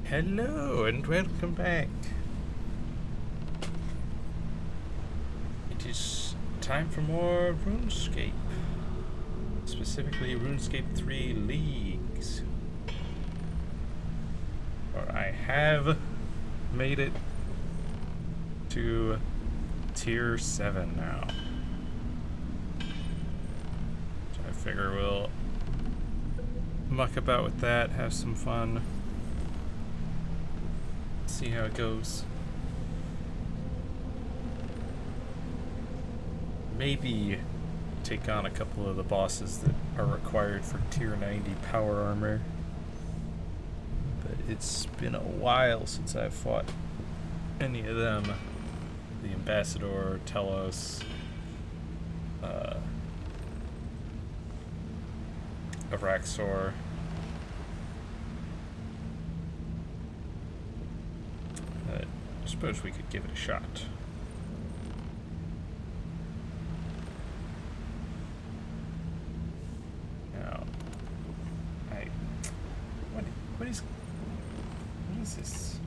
Hello and welcome back. It is time for more RuneScape. Specifically RuneScape 3 Leagues. Where I have made it to Tier 7 now. So I figure we'll muck about with that, have some fun. See how it goes. Maybe take on a couple of the bosses that are required for tier 90 power armor. But it's been a while since I've fought any of them. The Ambassador, Telos, Araxor. I suppose we could give it a shot. Now, what is this?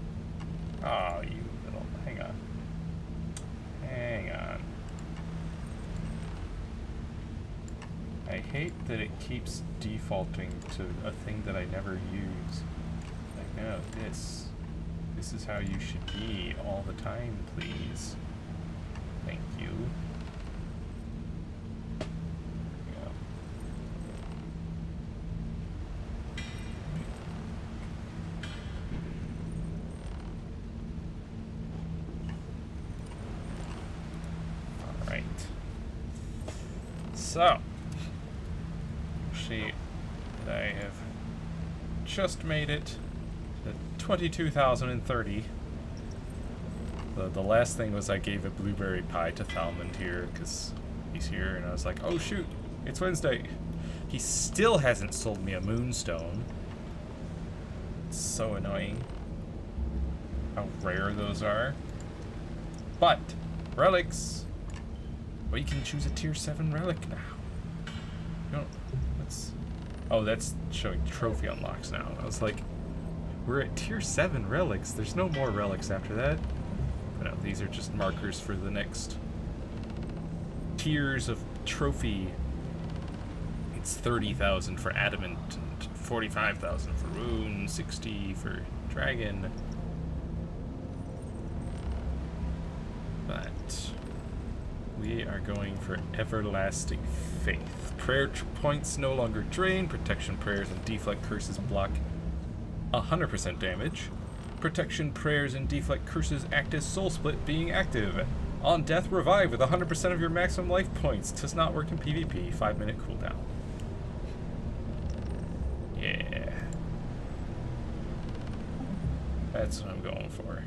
Oh, you little, hang on. I hate that it keeps defaulting to a thing that I never use. Like, no, this is how you should be all the time, please. Thank you. Yeah. All right. So, see that I have just made it to 22,030. The last thing was I gave a blueberry pie to Thalmond here because he's here, and I was like, oh shoot, it's Wednesday. He still hasn't sold me a moonstone. It's so annoying how rare those are. But relics, well, you can choose a tier 7 relic now. You don't, that's showing trophy unlocks now. I was like, we're at tier 7 relics. There's no more relics after that. But no, these are just markers for the next tiers of trophy. It's 30,000 for adamant and 45,000 for rune, 60 for dragon. But we are going for everlasting faith. Prayer points no longer drain. Protection prayers and deflect curses block 100% damage. Protection prayers and deflect curses act as soul split being active. On death, revive with 100% of your maximum life points. Does not work in PvP. 5-minute cooldown. Yeah. That's what I'm going for.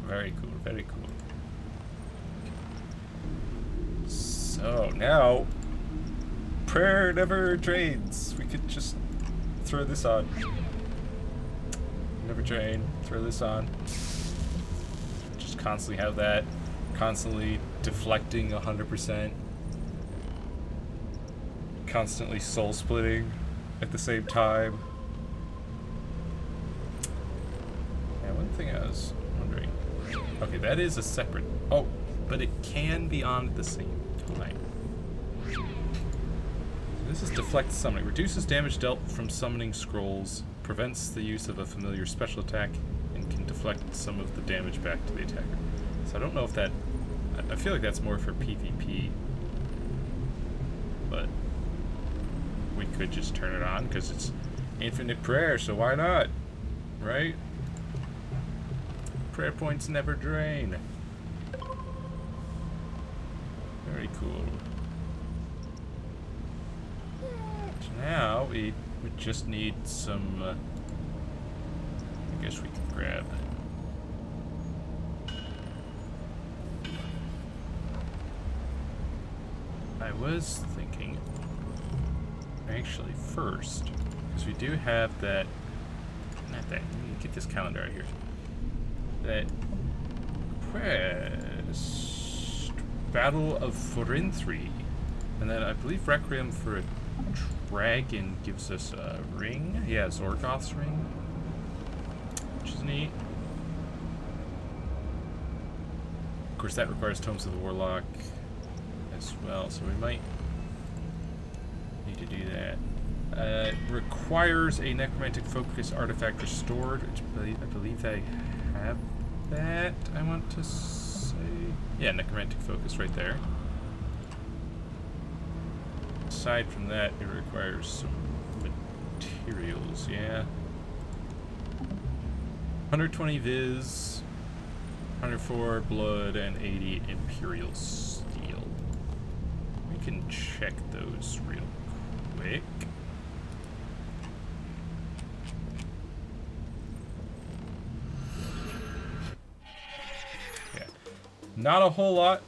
Very cool, very cool. So now, prayer never drains. We could just throw this on. Never drain, throw this on. Just constantly have that. Constantly deflecting 100%. Constantly soul splitting at the same time. Yeah, one thing I was wondering. Okay, that is a separate. Oh, but it can be on at the same time. So this is deflect summoning. Reduces damage dealt from summoning scrolls. Prevents the use of a familiar special attack. And can deflect some of the damage back to the attacker. So I don't know if that. I feel like that's more for PvP. But we could just turn it on because it's infinite prayer, so why not? Right? Prayer points never drain. Very cool. So now we would just need some. I guess we can grab. I was thinking Actually, first, because we do have that. Not that. Let me get this calendar out here. That quest, Battle of Forinthry, and then I believe Requiem for a Dragon gives us a ring. Yeah, Zorgoth's ring, which is neat. Of course, that requires Tomes of the Warlock as well, so we might need to do that. It requires a necromantic focus artifact restored, which I believe I have that, I want to say. Yeah, necromantic focus right there. Aside from that, it requires some materials, yeah. 120 Viz, 104 blood, and 80 Imperial Steel. We can check those real quick. Yeah. Not a whole lot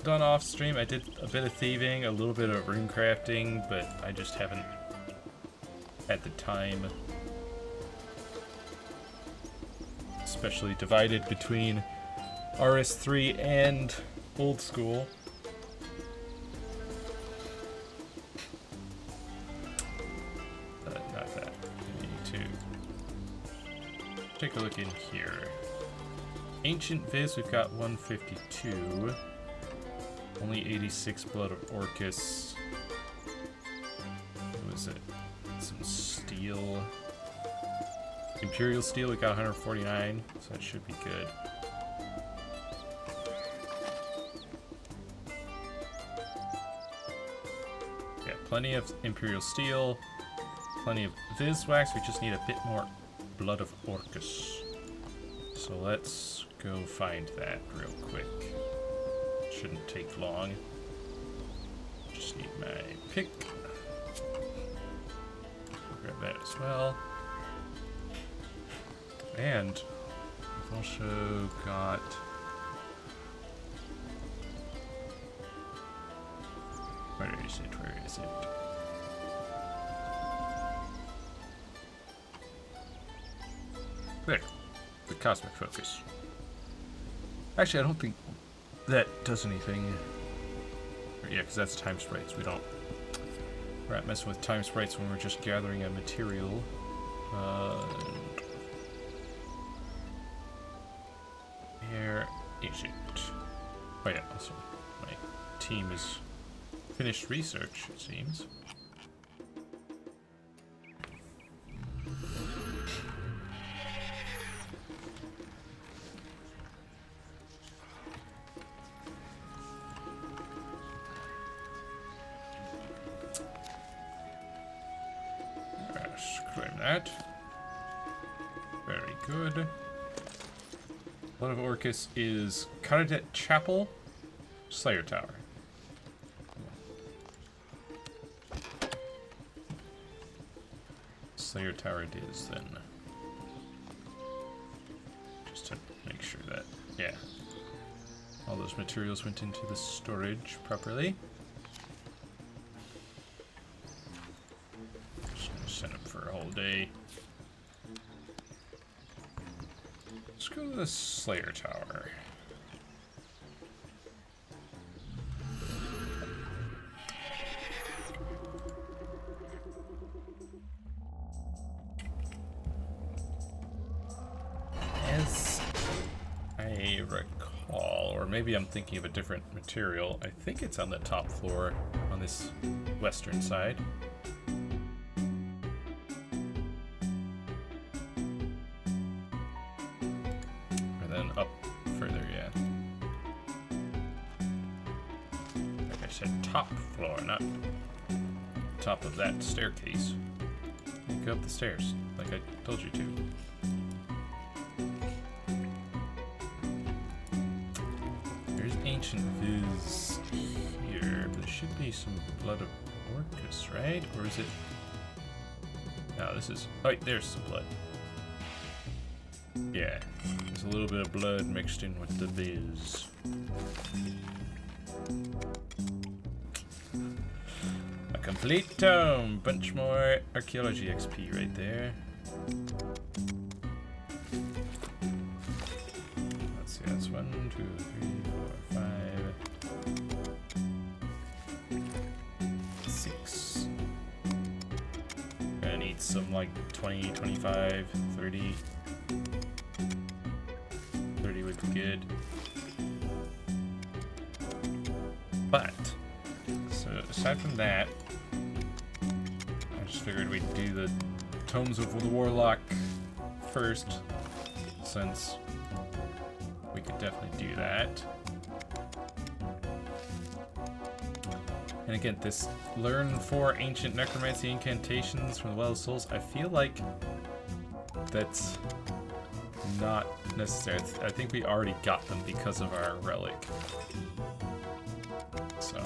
done off stream. I did a bit of thieving, a little bit of rune crafting, but I just haven't had the time. Especially divided between RS3 and old school. Not that. We need to take a look in here. Ancient Viz, we've got 152. Only 86 Blood of Orcus. What was it? Some steel. Imperial Steel, we got 149, so that should be good. Yeah, plenty of Imperial Steel, plenty of Viz Wax, we just need a bit more Blood of Orcus. So let's go find that real quick. Shouldn't take long. Just need my pick. Grab that as well. And we've also got where is it? Where is it? There. The Cosmic Focus. Actually, I don't think that does anything. Yeah, because that's time sprites. We're not messing with time sprites when we're just gathering a material. Where is it? Oh yeah, also my team is finished research, it seems. Claim that. Very good. Blood of Orcus is Caradet Chapel, Slayer Tower. Slayer Tower it is then. Just to make sure that, yeah, all those materials went into the storage properly. Just gonna send them for a whole day. Let's go to the Slayer Tower. As I recall, or maybe I'm thinking of a different material, I think it's on the top floor on this western side. Up further, yeah. Like I said, top floor, not top of that staircase. You go up the stairs, like I told you to. There's ancient Viz here, but there should be some blood of Orcus, right? Or is it? No, this is. Oh, wait, there's some blood. Yeah, there's a little bit of blood mixed in with the Viz. Complete tome. Bunch more archaeology XP right there. Let's see, that's 1, 2, 3, 4, 5, 6. Gonna need some like 20, 25, 30. 30 would be good. But, so aside from that, I just figured we'd do the Tomes of the Warlock first, since we could definitely do that. And again, this learn 4 ancient necromancy incantations from the Well of Souls, I feel like that's not necessary. I think we already got them because of our relic. So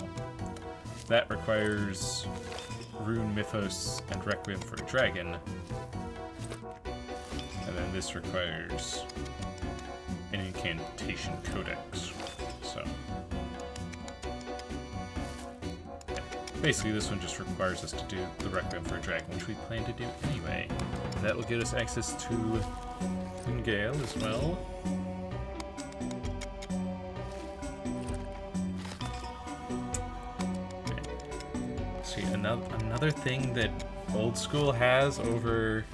that requires Rune Mythos and Requiem for a Dragon. And then this requires an incantation codex. So yeah. Basically this one just requires us to do the Requiem for a Dragon, which we plan to do anyway. And that will get us access to Ungale as well. Another thing that Old School has over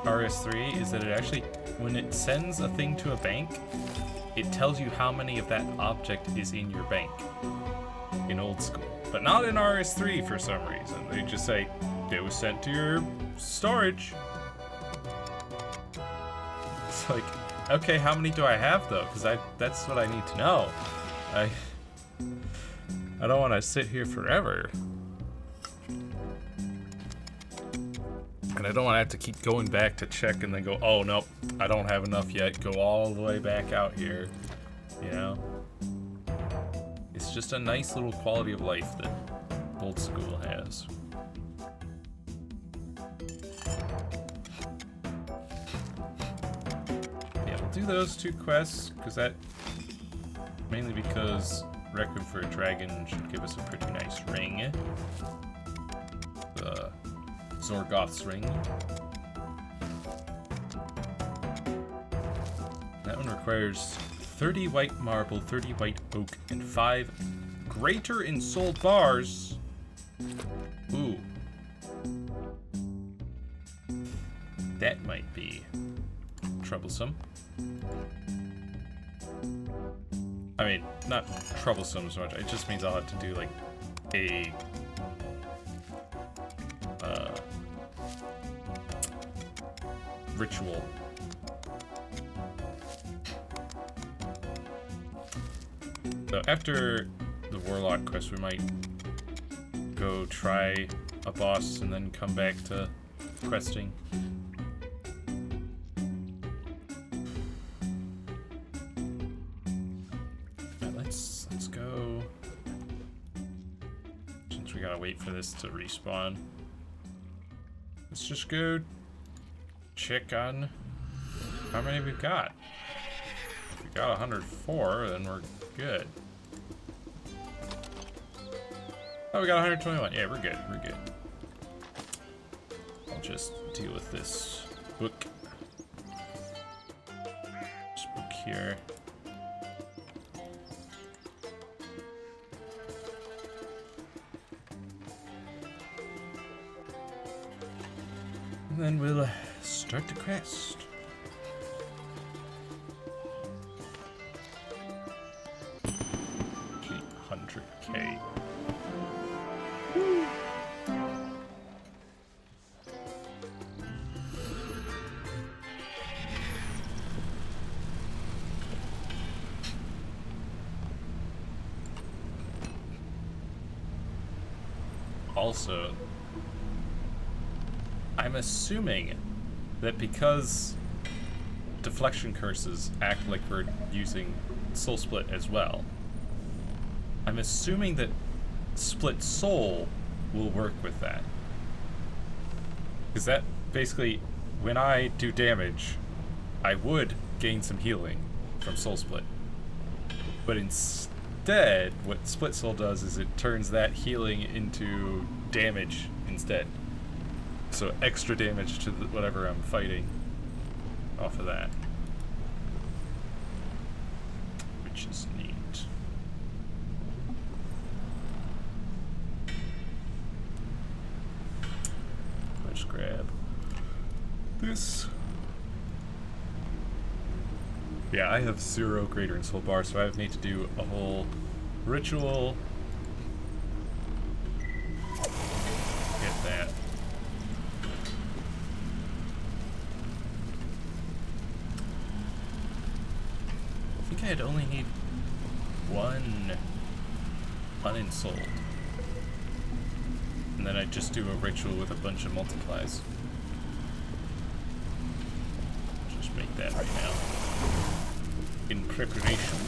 RS3 is that it actually, when it sends a thing to a bank, it tells you how many of that object is in your bank in Old School. But not in RS3 for some reason. They just say, it was sent to your storage. It's like, okay, how many do I have though? Because that's what I need to know. I don't want to sit here forever. And I don't want to have to keep going back to check and then go, oh, nope, I don't have enough yet. Go all the way back out here, you know? It's just a nice little quality of life that Old School has. Yeah, we'll do those 2 quests, because mainly because Requiem for a Dragon should give us a pretty nice ring. The Zorgoth's ring. That one requires 30 white marble, 30 white oak, and 5 greater ensouled bars. Ooh. That might be troublesome. I mean, not troublesome so much. It just means I'll have to do like a ritual. So after the Warlock quest, we might go try a boss and then come back to questing. Right, let's go. Since we gotta wait for this to respawn, let's just go check on how many we've got. If we got 104, then we're good. Oh, we got 121. Yeah, we're good. We're good. I'll just deal with this book. This book here. And then we'll start the quest. Complete 100K. Also, I'm assuming that because deflection curses act like we're using Soul Split as well, I'm assuming that Split Soul will work with that. Because that basically, when I do damage, I would gain some healing from Soul Split. But instead, what Split Soul does is it turns that healing into damage instead. So extra damage to whatever I'm fighting off of that. Which is neat. Let's grab this. Yeah, I have 0 Greater and Soul Bar, so I would need to do a whole ritual. Get that. I think I'd only need 1 unensouled. And then I'd just do a ritual with a bunch of multiplies. Just make that right now. In preparation.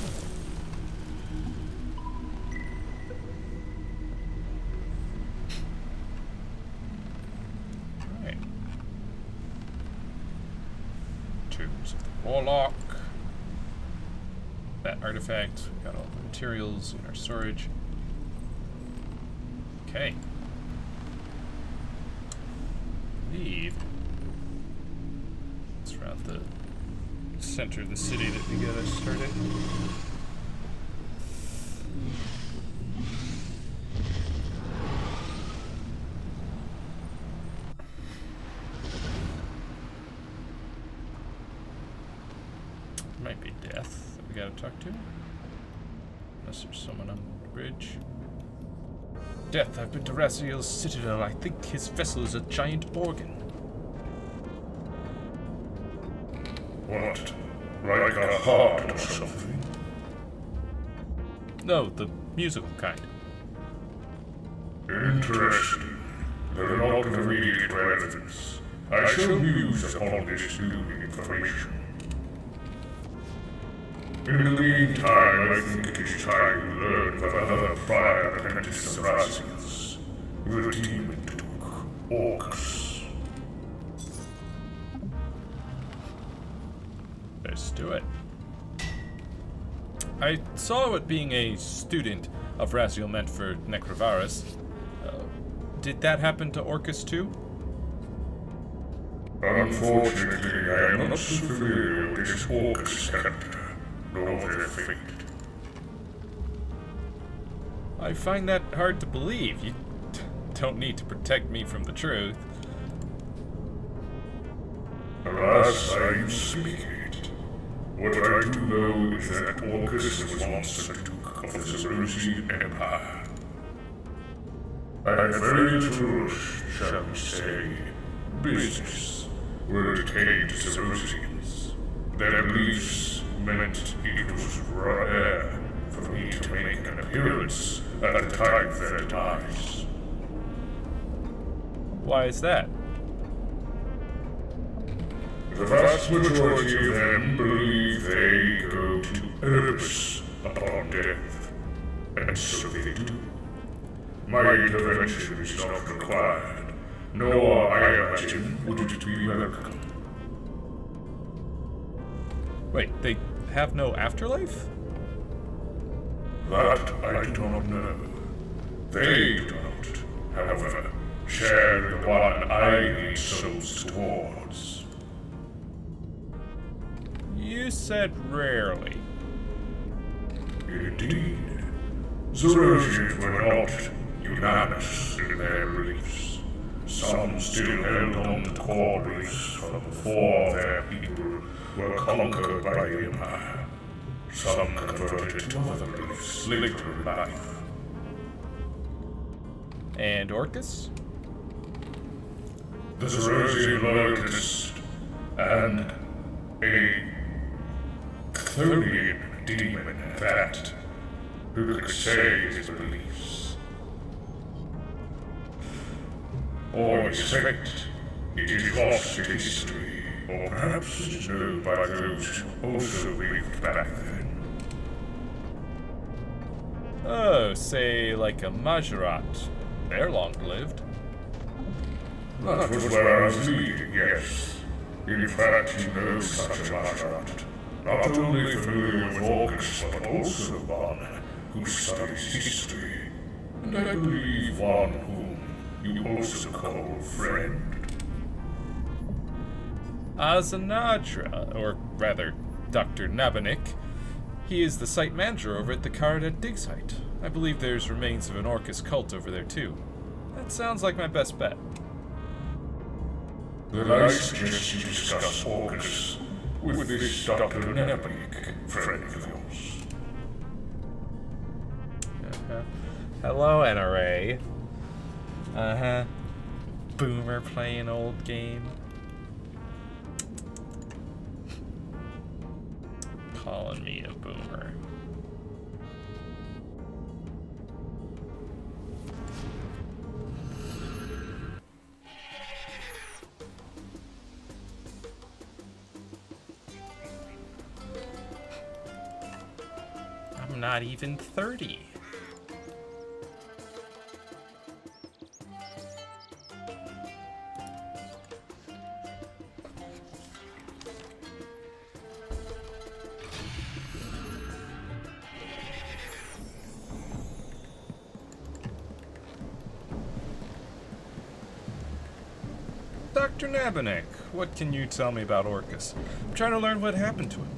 Right. Tombs of the Warlock. That artifact. Got all the materials in our storage. Okay. Leave. It's around the center of the city that we gotta start it. Might be Death that we gotta talk to. Unless there's someone on the bridge. Death, I've been to Raziel's citadel. I think his vessel is a giant organ. What? Like a heart or something? No, the musical kind. Interesting. Though not of immediate relevance. I shall muse upon this new information. In the meantime, I think it is time you learn of another prior apprentice of Raziel's, the demon duke, Orcus. Let's do it. I saw what being a student of Raziel meant for Necrovarus. Did that happen to Orcus too? Unfortunately, I am not so familiar with this Orcus character, nor their fate. I find that hard to believe. You don't need to protect me from the truth. Alas, I am speaking it. What I do know is that Orcus was once a duke of the Zerosian Empire. I had very little, shall we say, business when it came to Zerosians. Their beliefs meant it was rare for me to make an appearance at the time of their demise. Why is that? The vast majority of them believe they go to Erebus upon death, and so they do. My intervention is not required, nor, I imagine, would it be welcome. Wait, they have no afterlife? That I do not know. They do not, however, share the one I lead souls towards. You said rarely. Indeed. Zerosians were not unanimous in their beliefs. Some still held on to core beliefs from before their people were conquered by the Empire. Some converted to other beliefs later in life. And Orcus? The Zerosian Locust and a Chthonian demon at that, who could say his beliefs. Or his fate. It is lost in history, or perhaps it is known by those who also lived back then. Oh, say like a Majorat. They're long-lived. That was where I was leading, yes. In fact, you know such a Majorat. Not only familiar with Orcus, but also one who studies history, and I believe one whom you also call friend. Azanadra, or rather, Dr. Nabanik. He is the site manager over at the Karadet dig site. I believe there's remains of an Orcus cult over there too. That sounds like my best bet. Then I suggest you discuss Orcus with this Dr. Nabanik, friend of yours. Hello, NRA. Boomer playing old game. Calling me a boomer. I'm not even 30. Dr. Nabanik, what can you tell me about Orcus? I'm trying to learn what happened to him.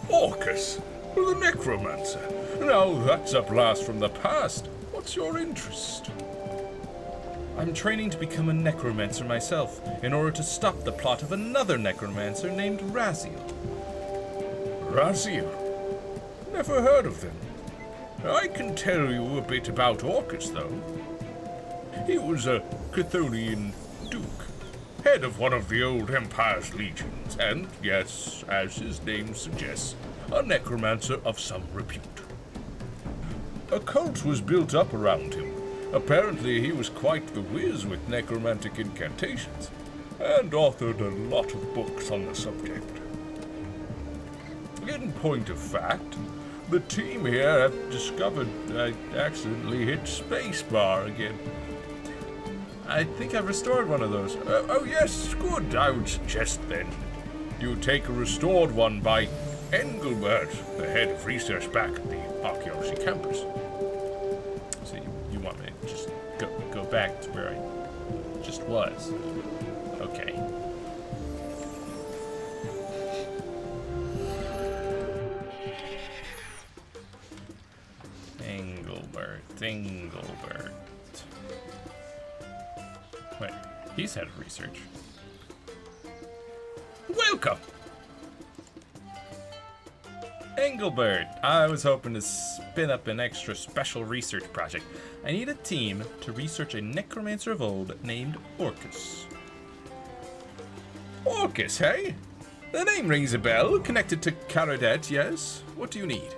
Orcus? The necromancer? No, that's a blast from the past. What's your interest? I'm training to become a necromancer myself, in order to stop the plot of another necromancer named Raziel. Raziel? Never heard of them. I can tell you a bit about Orcus, though. He was a Chthonian duke, head of one of the old Empire's legions, and, yes, as his name suggests, a necromancer of some repute. A cult was built up around him. Apparently he was quite the whiz with necromantic incantations, and authored a lot of books on the subject. In point of fact, the team here have discovered I accidentally hit spacebar again. I think I've restored one of those. Oh yes, good. I would suggest then you take a restored one by Engelbert, the head of research back at the archaeology campus. So you want me to just go back to where I just was? Okay. Engelbert. Wait, he's head of research. Welcome! Engelbert, I was hoping to spin up an extra special research project. I need a team to research a necromancer of old named Orcus. Orcus, hey? The name rings a bell. Connected to Karadet, yes? What do you need?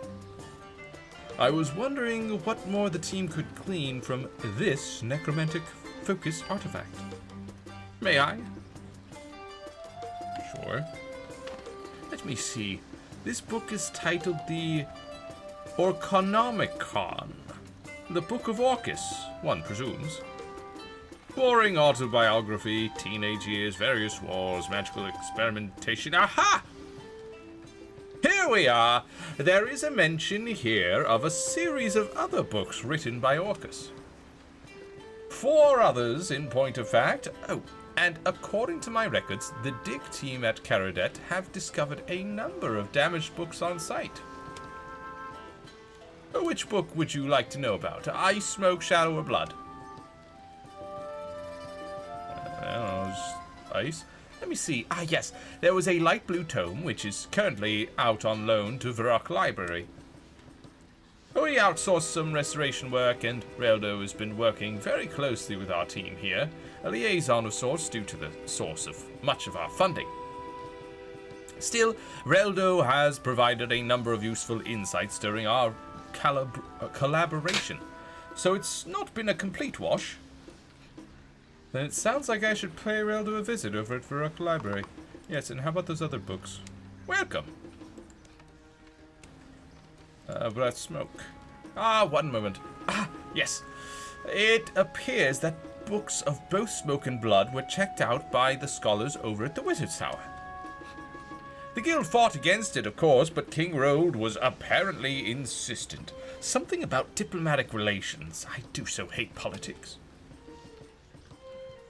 I was wondering what more the team could glean from this necromantic focus artifact. May I? Sure. Let me see. This book is titled the Orconomicon. The Book of Orcus, one presumes. Boring autobiography, teenage years, various wars, magical experimentation. Aha! Here we are. There is a mention here of a series of other books written by Orcus. 4 others, in point of fact. Oh, and according to my records, the dig team at Karadet have discovered a number of damaged books on site. Which book would you like to know about? Ice, Smoke, Shadow, or Blood? I don't know, just ice? Let me see. Ah, yes. There was a light blue tome, which is currently out on loan to Varrock Library. We outsourced some restoration work, and Reldo has been working very closely with our team here, a liaison of sorts due to the source of much of our funding. Still, Reldo has provided a number of useful insights during our collaboration, so it's not been a complete wash. Then it sounds like I should pay Reldo a visit over at Varrock Library. Yes, and how about those other books? Welcome. Blood, Smoke. Ah, one moment. Ah, yes. It appears that books of both Smoke and Blood were checked out by the scholars over at the Wizard's Tower. The guild fought against it, of course, but King Rold was apparently insistent. Something about diplomatic relations. I do so hate politics.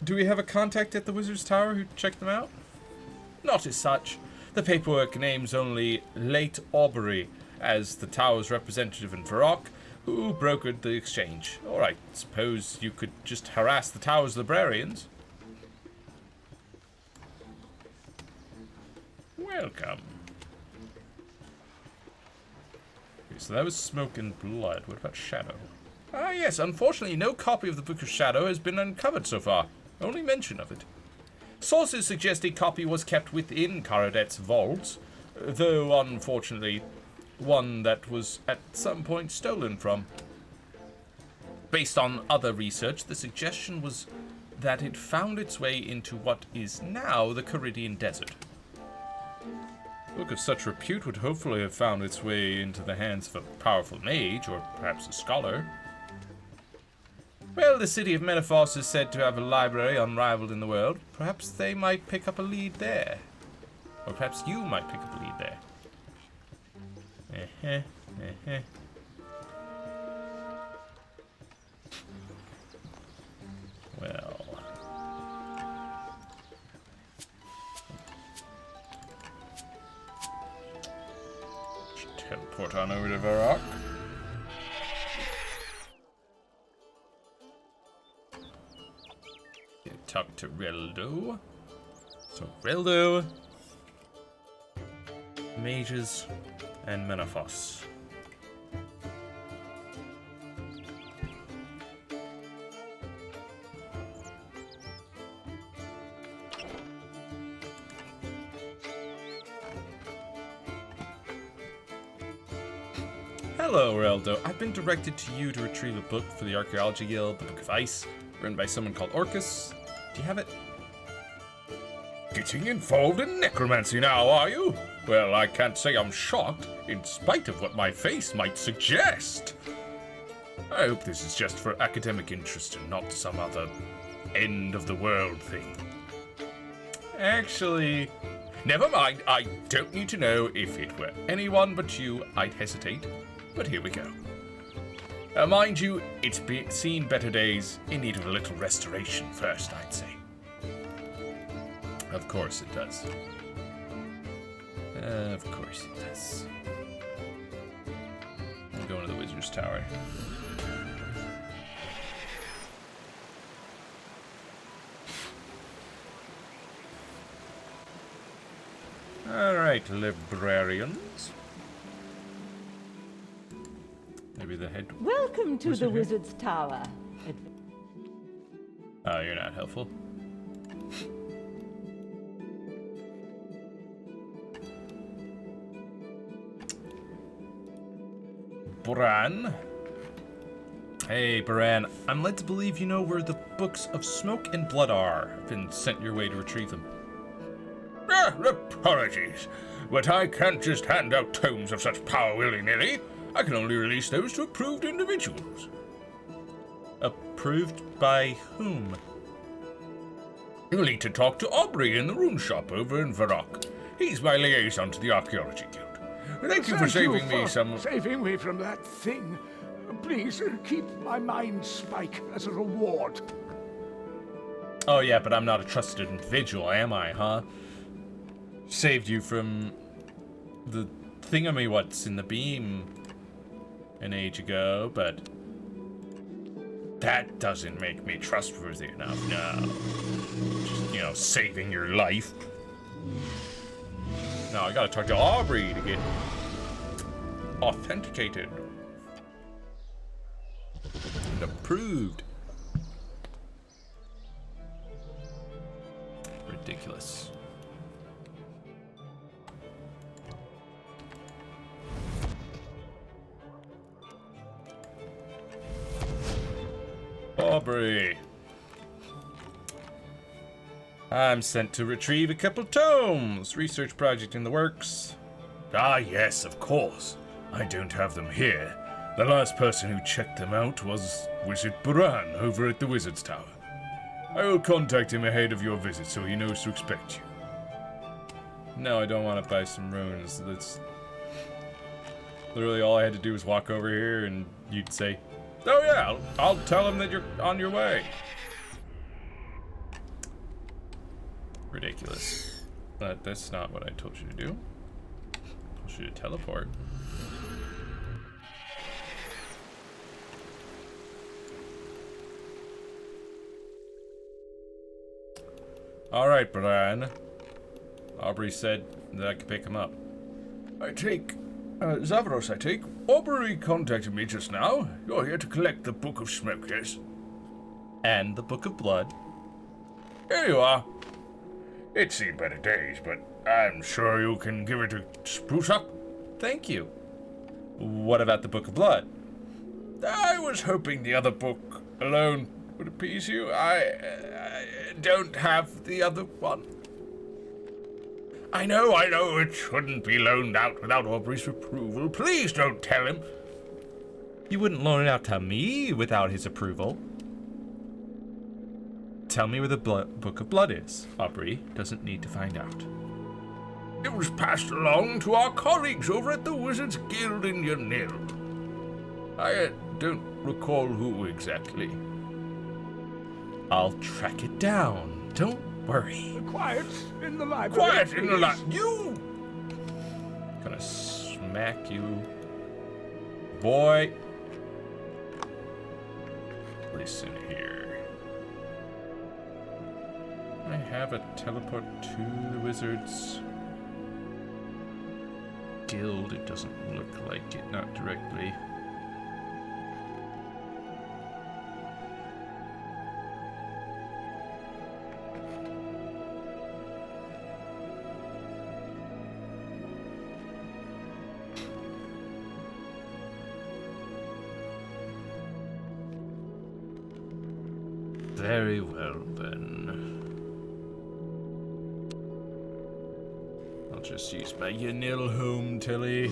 Do we have a contact at the Wizard's Tower who checked them out? Not as such. The paperwork names only Late Aubrey as the tower's representative in Varrock, who brokered the exchange. Or I suppose you could just harass the tower's librarians. Welcome. Okay, so that was Smoke and Blood. What about Shadow? Ah, yes. Unfortunately, no copy of the Book of Shadow has been uncovered so far. Only mention of it. Sources suggest a copy was kept within Caradet's vaults, though unfortunately, one that was at some point stolen from. Based on other research, the suggestion was that it found its way into what is now the Caridian Desert. A book of such repute would hopefully have found its way into the hands of a powerful mage, or perhaps a scholar. Well, the city of Metaphos is said to have a library unrivaled in the world. Perhaps they might pick up a lead there. Or perhaps you might pick up a lead there. Well. Just teleport on over to Varrock. Talk to Reldo. So Reldo, mages, and Menaphos. Hello, Reldo. I've been directed to you to retrieve a book for the Archaeology Guild, the Book of Ice, written by someone called Orcus. Do you have it? Getting involved in necromancy now, are you? Well, I can't say I'm shocked, in spite of what my face might suggest. I hope this is just for academic interest and not some other end-of-the-world thing. Actually, never mind. I don't need to know. If it were anyone but you, I'd hesitate. But here we go. Mind you, it's seen better days, in need of a little restoration first, I'd say. Of course it does. Of course it does. I'm going to the Wizard's Tower. Alright, librarians. Maybe the head. Welcome to the wizard Wizard's Tower. Oh, you're not helpful. Bran. Hey, Bran. I'm led to believe you know where the books of Smoke and Blood are. I've been sent your way to retrieve them. Apologies, but I can't just hand out tomes of such power willy-nilly. I can only release those to approved individuals. Approved by whom? You'll need to talk to Aubrey in the rune shop over in Varrock. He's my liaison to the Archaeology Guild. Thank you for saving me some... Saving me from that thing. Please keep my mind spike as a reward. Oh yeah, but I'm not a trusted individual, am I, huh? Saved you from the thingamywhat's in the beam an age ago, but that doesn't make me trustworthy enough, no. Just, you know, saving your life. No, I gotta talk to Aubrey to get authenticated and approved. Ridiculous. Aubrey. I'm sent to retrieve a couple tomes. Research project in the works. Ah, yes, of course. I don't have them here. The last person who checked them out was Wizard Buran over at the Wizard's Tower. I will contact him ahead of your visit so he knows to expect you. No, I don't want to buy some runes. That's literally all I had to do was walk over here and you'd say, oh yeah, I'll tell him that you're on your way. Ridiculous. But that's not what I told you to do. I told you to teleport. Alright, Bran. Aubrey said that I could pick him up. Zavros, I take. Aubrey contacted me just now. You're here to collect the Book of Smoke, yes? And the Book of Blood. Here you are. It's seen better days, but I'm sure you can give it a spruce up. Thank you. What about the Book of Blood? I was hoping the other book alone would appease you. I don't have the other one. I know, it shouldn't be loaned out without Aubrey's approval. Please don't tell him. You wouldn't loan it out to me without his approval. Tell me where the Book of Blood is. Aubrey doesn't need to find out. It was passed along to our colleagues over at the Wizards Guild in Yanil. I don't recall who exactly. I'll track it down. Don't worry. Quiet in the library. Quiet in the please. light. You! Gonna smack you. Boy. Listen here. I have a teleport to the Wizards Guild. It doesn't look like it, not directly. Very well, then. I'll just use my Yanil home telly.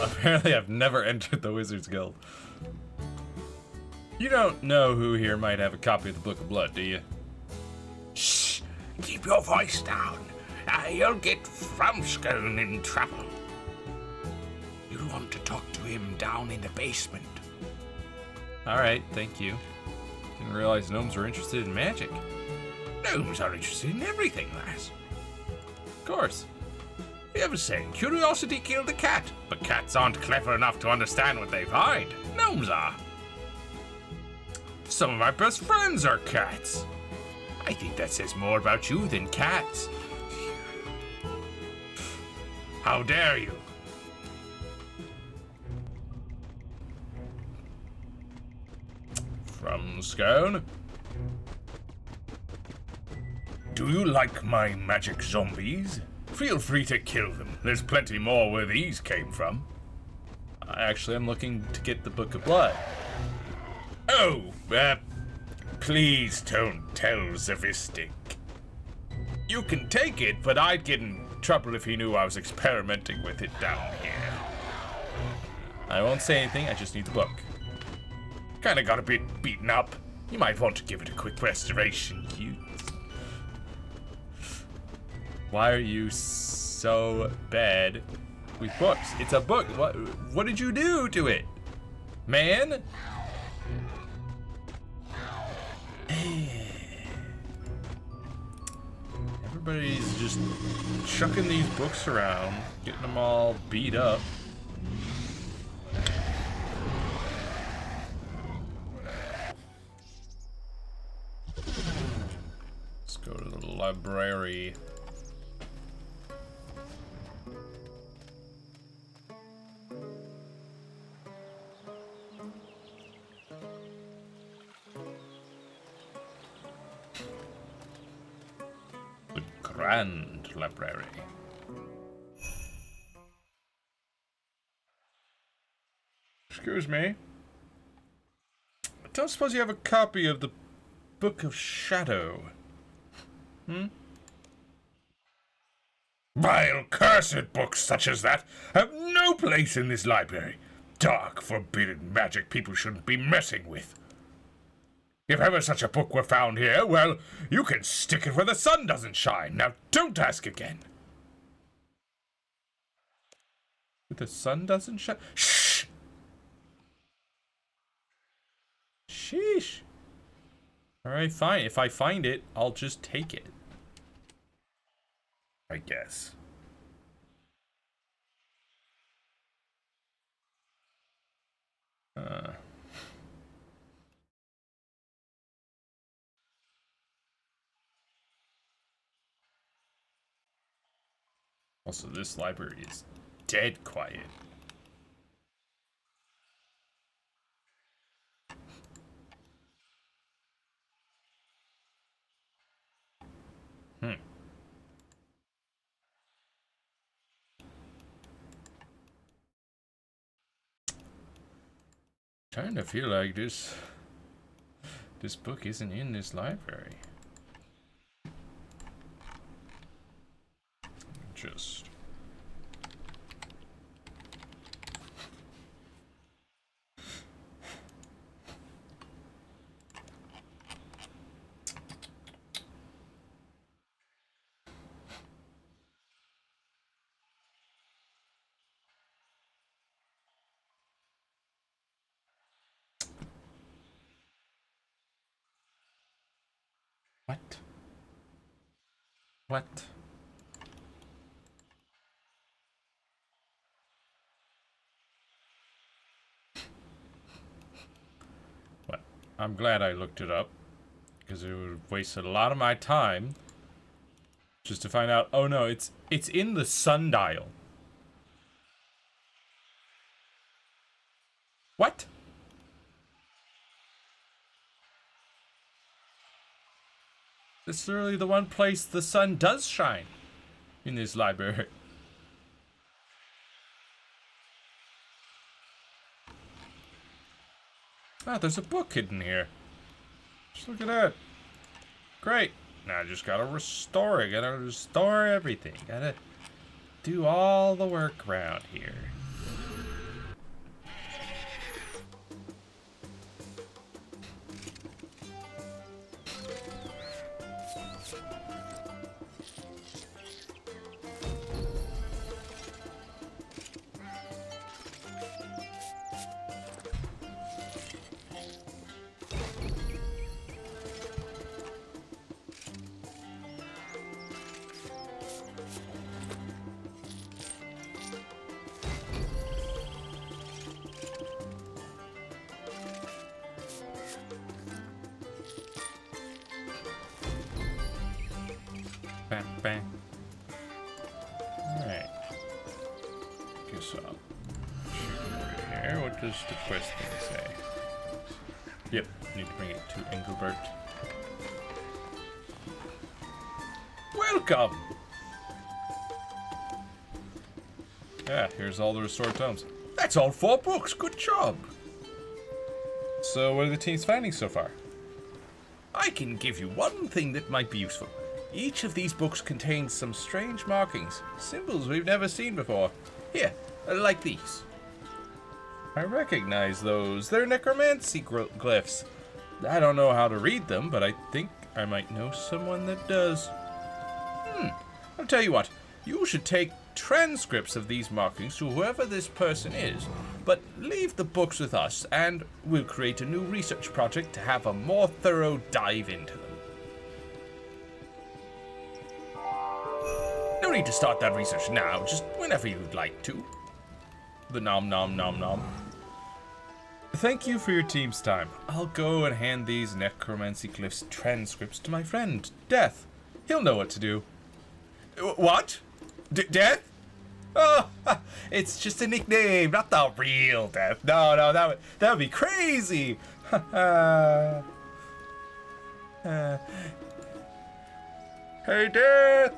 Apparently I've never entered the Wizards Guild. You don't know who here might have a copy of the Book of Blood, do you? Shh! Keep your voice down. You'll get Frumskern in trouble. You'll want to talk to him down in the basement. Alright, thank you. Didn't realize gnomes were interested in magic. Gnomes are interested in everything, lass. Of course. We have a saying, curiosity killed the cat, but cats aren't clever enough to understand what they find. Gnomes are. Some of my best friends are cats. I think that says more about you than cats. How dare you? From Scone. Do you like my magic zombies? Feel free to kill them. There's plenty more where these came from. Actually, I'm looking to get the Book of Blood. Oh, please don't tell Zavistic. You can take it, but I'd get in trouble if he knew I was experimenting with it down here. I won't say anything, I just need the book. Kinda got a bit beaten up. You might want to give it a quick restoration. Why are you so bad with books? It's a book. What did you do to it? Man? Everybody's just chucking these books around, getting them all beat up. Let's go to the library. Grand Library. Excuse me. I don't suppose you have a copy of the Book of Shadow? Vile, cursed books such as that have no place in this library. Dark, forbidden magic people shouldn't be messing with. If ever such a book were found here, well, you can stick it where the sun doesn't shine. Now, don't ask again. The sun doesn't shine? Shh! Sheesh. Alright, fine. If I find it, I'll just take it. I guess. Also, this library is dead quiet. Kinda feel like this book isn't in this library. Just what? What? What? I'm glad I looked it up, because it would have wasted a lot of my time just to find out, oh no, it's in the sundial. What? It's literally the one place the sun does shine in this library. Ah, there's a book hidden here. Just look at that. Great. Now I just gotta restore it. Gotta restore everything. Gotta do all the work around here. Bang, bang. Alright. Guess I'll check over here. What does the quest thing say? Yep, need to bring it to Engelbert. Welcome! Yeah, here's all the restored tomes. That's all 4 books. Good job. So, what are the team's findings so far? I can give you one thing that might be useful. Each of these books contains some strange markings, symbols we've never seen before. Here, like these. I recognize those. They're necromancy glyphs. I don't know how to read them, but I think I might know someone that does. I'll tell you what. You should take transcripts of these markings to whoever this person is, but leave the books with us, and we'll create a new research project to have a more thorough dive into them. No need to start that research now, just whenever you'd like to. The nom nom nom nom. Thank you for your team's time. I'll go and hand these necromancy glyphs transcripts to my friend, Death. He'll know what to do. What? Death? Oh, it's just a nickname, not the real Death. No, that would be crazy. Hey, Death!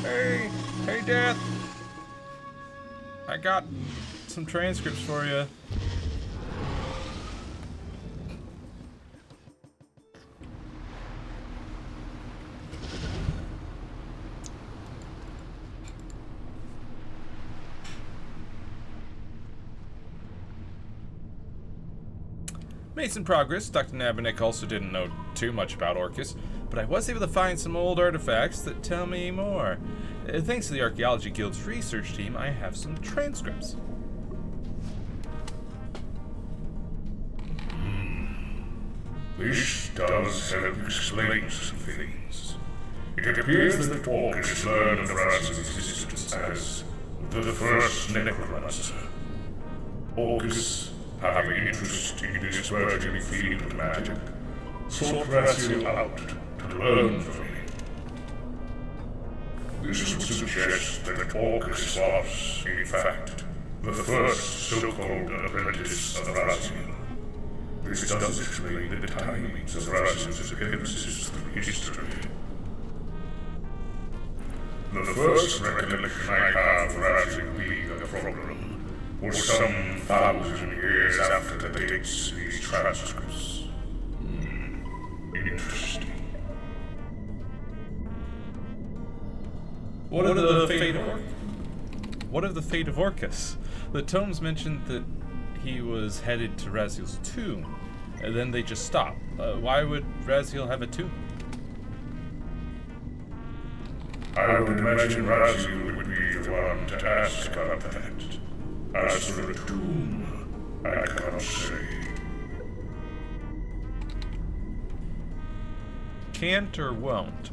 Hey, hey, Death. I got some transcripts for you. Made some progress. Dr. Nabanik also didn't know too much about Orcus, but I was able to find some old artifacts that tell me more. Thanks to the Archaeology Guild's research team, I have some transcripts. This does help explain some things. It appears that Orcus learned of Raz's existence as the first necromancer. Orcus, having interest in this burgeoning field of magic, sought Raziel out to learn from him. This would suggest that Orcus was, in fact, the first so-called apprentice of Raziel. This does explain the timings of Raziel's appearances through history. The first recollection I have of Raziel being a problem was some 1,000 years after the dates in these transcripts. Interesting. What of the fate of Orcus? The tomes mentioned that he was headed to Raziel's tomb, and then they just stopped. Why would Raziel have a tomb? I would imagine Raziel would be the one to ask about that. As for a tomb, I cannot say. Can't or won't?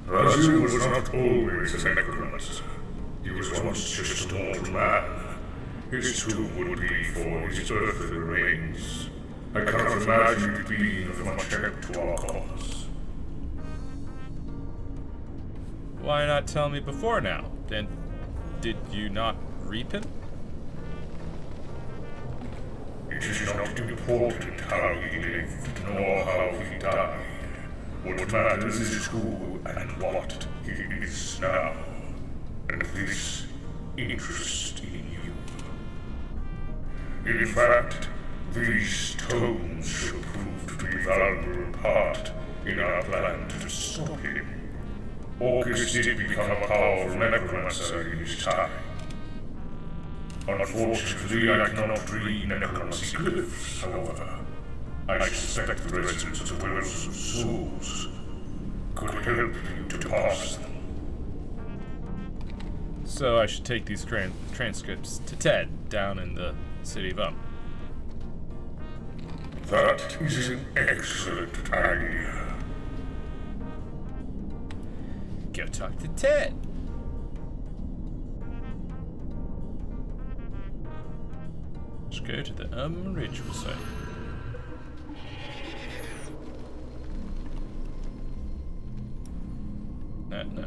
Raziel was not always a necromancer. He was once just a mortal man. His tomb would be for his earthly remains. I cannot imagine it being of much help to our cause. Why not tell me before now? Then, did you not reap him? It is not important how he lived, nor how he died. What matters is who and what he is now. And this interest in you. In fact, these tomes should prove to be a valuable part in our plan to stop him. Orcus did become a powerful necromancer in his time. Unfortunately, I cannot read necromancy glyphs, however. I suspect the residents of the Wells of Souls could help you to parse them. So I should take these transcripts to Ted down in the city of That is an excellent idea. Go talk to Ted. Let's go to the ritual site. No.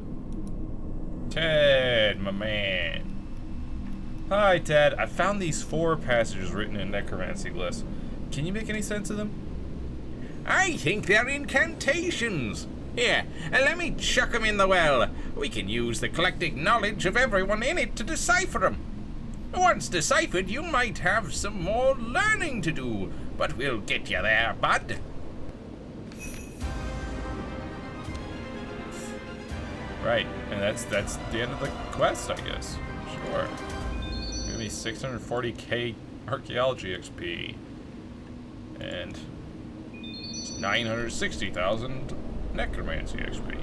Ted, my man. Hi, Ted. I found these 4 passages written in necromancy glyphs. Can you make any sense of them? I think they're incantations. Here, let me chuck 'em in the well. We can use the collective knowledge of everyone in it to decipher 'em. Once deciphered, you might have some more learning to do, but we'll get you there, bud. Right, and that's the end of the quest, I guess. Sure. Give me 640k archaeology XP. And 960,000 necromancy XP.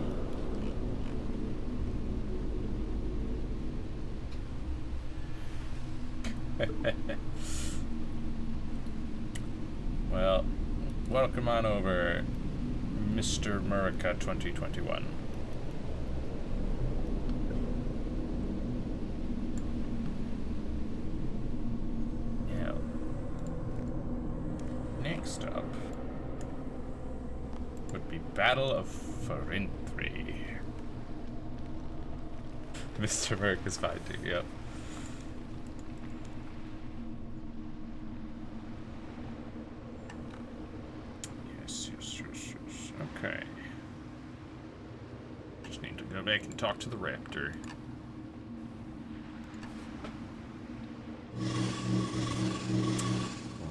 Well, welcome on over, Mr. Murica 2021. Yeah. Next up would be Battle of Farinthri. Mr. Murica's fighting, yep. Yes. Okay. back and talk to the raptor.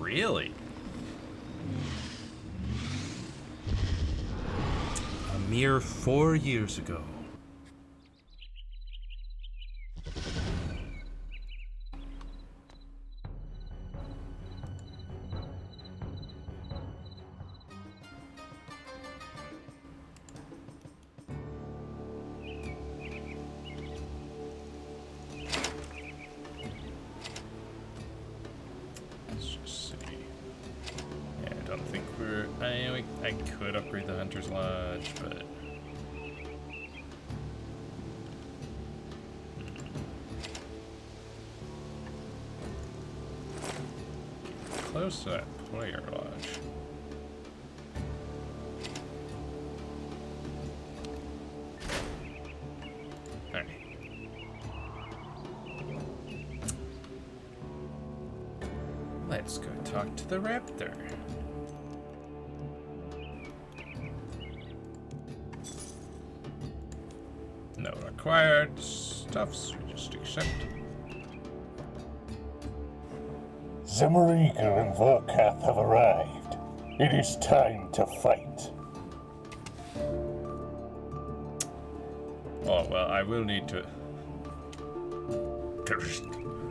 Really? A mere 4 years ago. I could upgrade the Hunter's Lodge, but... Close to that player lodge. Alright. Let's go talk to the raptor. No required stuffs, we just accept. Zemarigal and Vorkath have arrived. It is time to fight. Oh, well, I will need to...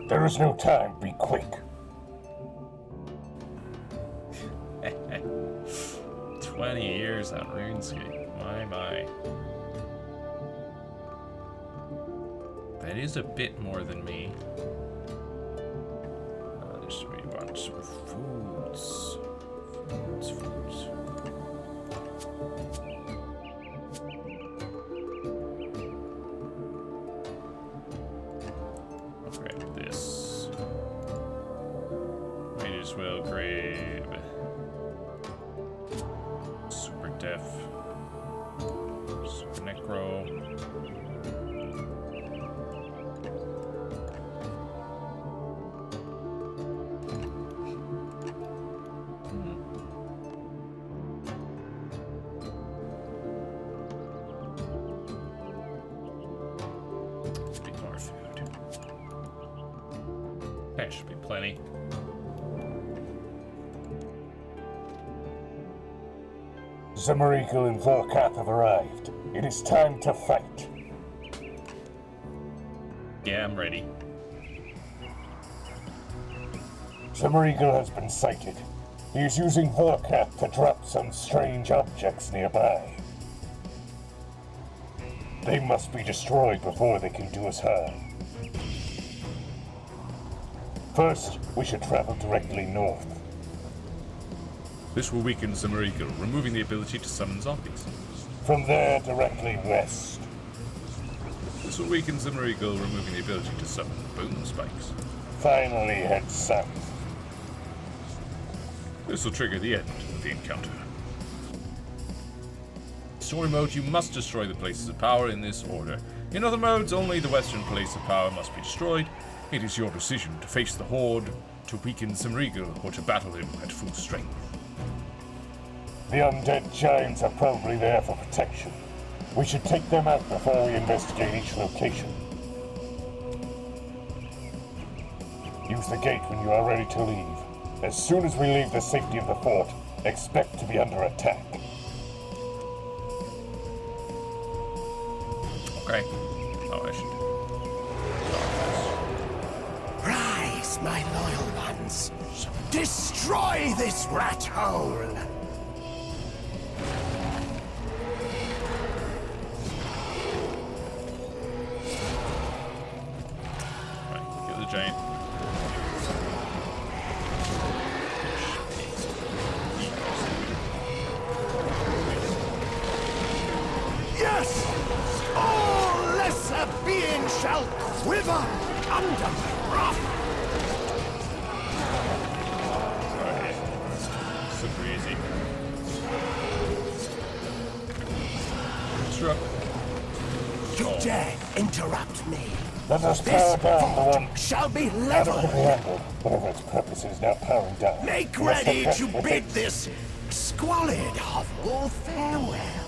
There is no time, be quick. 20 years on RuneScape, my. That is a bit more than me. Just we want some foods. Foods. I'll grab this. Might as well grab Super Def, Super Necro. That should be plenty. Zemarigal and Vorkath have arrived. It is time to fight. Yeah, I'm ready. Zemarigal has been sighted. He is using Vorkath to drop some strange objects nearby. They must be destroyed before they can do us harm. First, we should travel directly north. This will weaken Zemarigal, removing the ability to summon zombies. From there, directly west. This will weaken Zemarigal, removing the ability to summon boom spikes. Finally, head south. This will trigger the end of the encounter. Story mode, you must destroy the places of power in this order. In other modes, only the western place of power must be destroyed. It is your decision to face the Horde, to weaken Zemarigal, or to battle him at full strength. The undead giants are probably there for protection. We should take them out before we investigate each location. Use the gate when you are ready to leave. As soon as we leave the safety of the fort, expect to be under attack. Okay. Oh, I should. Rise, my loyal ones. Destroy this rat hole. Right, kill the giant. Yes! All lesser beings shall quiver under my wrath. Alright. Super easy. Disrupt. You dare interrupt me? Let us This power down the one shall be adequately leveled. handled, whatever its purpose is now powering down. Make We must ready attack to with bid it. this squalid hovel farewell.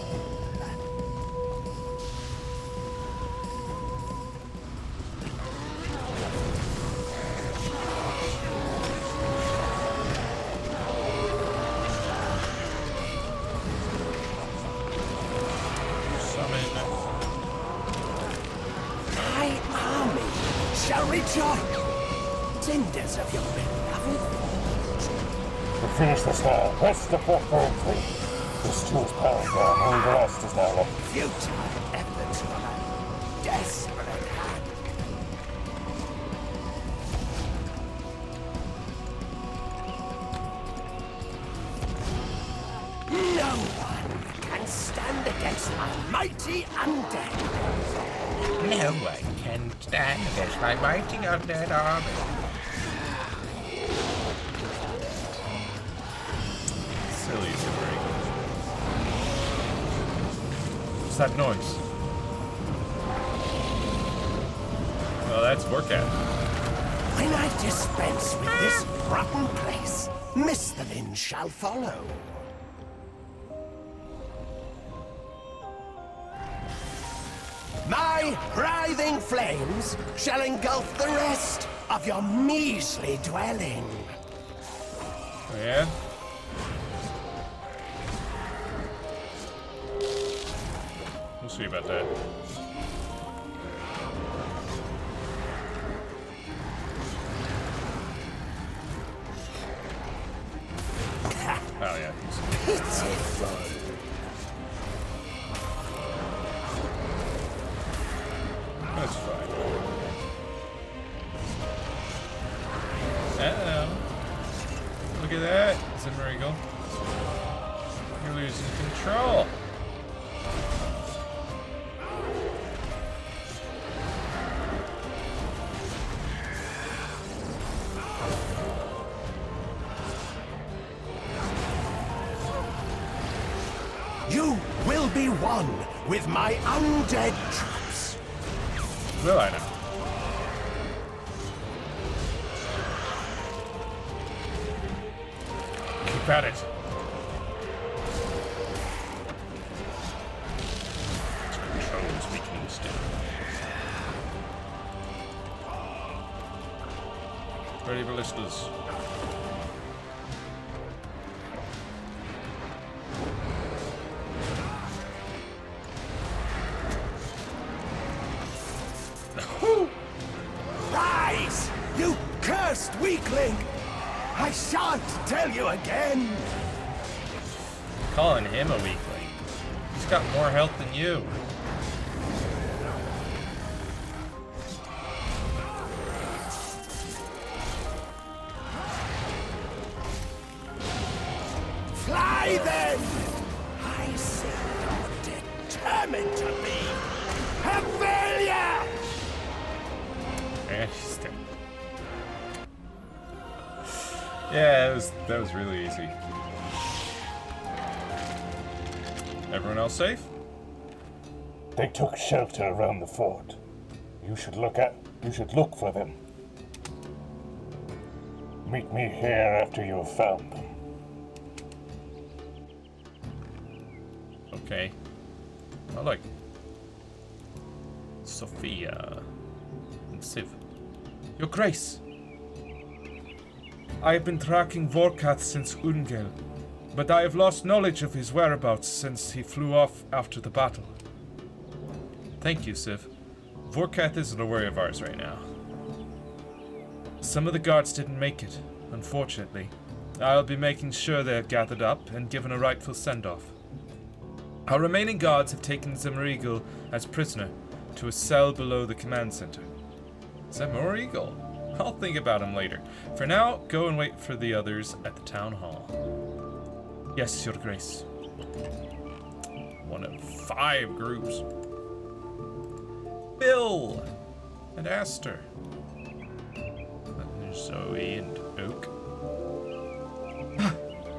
Joy! Tinders of your beloved. To finish the spell, press the portal key. The stew's power down, and the rest is now left. Futile efforts from a desperate hand. No one can stand against my mighty undead. No one can stand against my mighty undead army. Silly Zimri. What's that noise? Oh, that's Vorkath. When I dispense with this rotten place, Misthalin shall follow. My writhing flames shall engulf the rest of your measly dwelling. Oh, yeah? We'll see about that. Oh, yeah. Pitiful. That's fine. Uh-oh. Look at that, Zimrigal. You're losing control. You will be one with my undead troops. Will I now? Keep at it. Control is weakening still. Ready ballistas. Rise, you cursed weakling! I shan't tell you again. Calling him a weakling. He's got more health than you. Fly then! I see you're determined to be a failure! And she's dead. Yeah, that was really easy. Everyone else safe? They took shelter around the fort. You should look for them. Meet me here after you have found them. Okay. I like Sophia and Civ. Your Grace! I have been tracking Vorkath since Ungel, but I have lost knowledge of his whereabouts since he flew off after the battle. Thank you, Civ. Vorkath isn't a worry of ours right now. Some of the guards didn't make it, unfortunately. I'll be making sure they're gathered up and given a rightful send-off. Our remaining guards have taken Zemregal as prisoner to a cell below the command center. Zemregal? I'll think about him later. For now, go and wait for the others at the town hall. Yes, Your Grace. One of 5 groups. Bill and Aster. There's Zoe and Oak.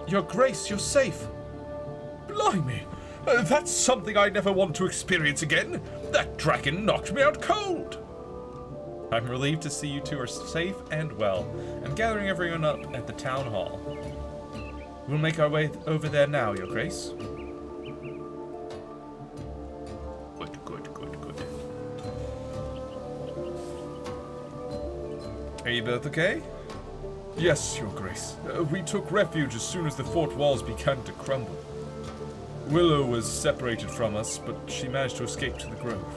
Your Grace, you're safe. Blimey, that's something I never want to experience again. That dragon knocked me out cold. I'm relieved to see you two are safe and well. I'm gathering everyone up at the town hall. We'll make our way over there now, Your Grace. Good. Are you both okay? Yes, Your Grace. We took refuge as soon as the fort walls began to crumble. Willow was separated from us, but she managed to escape to the grove.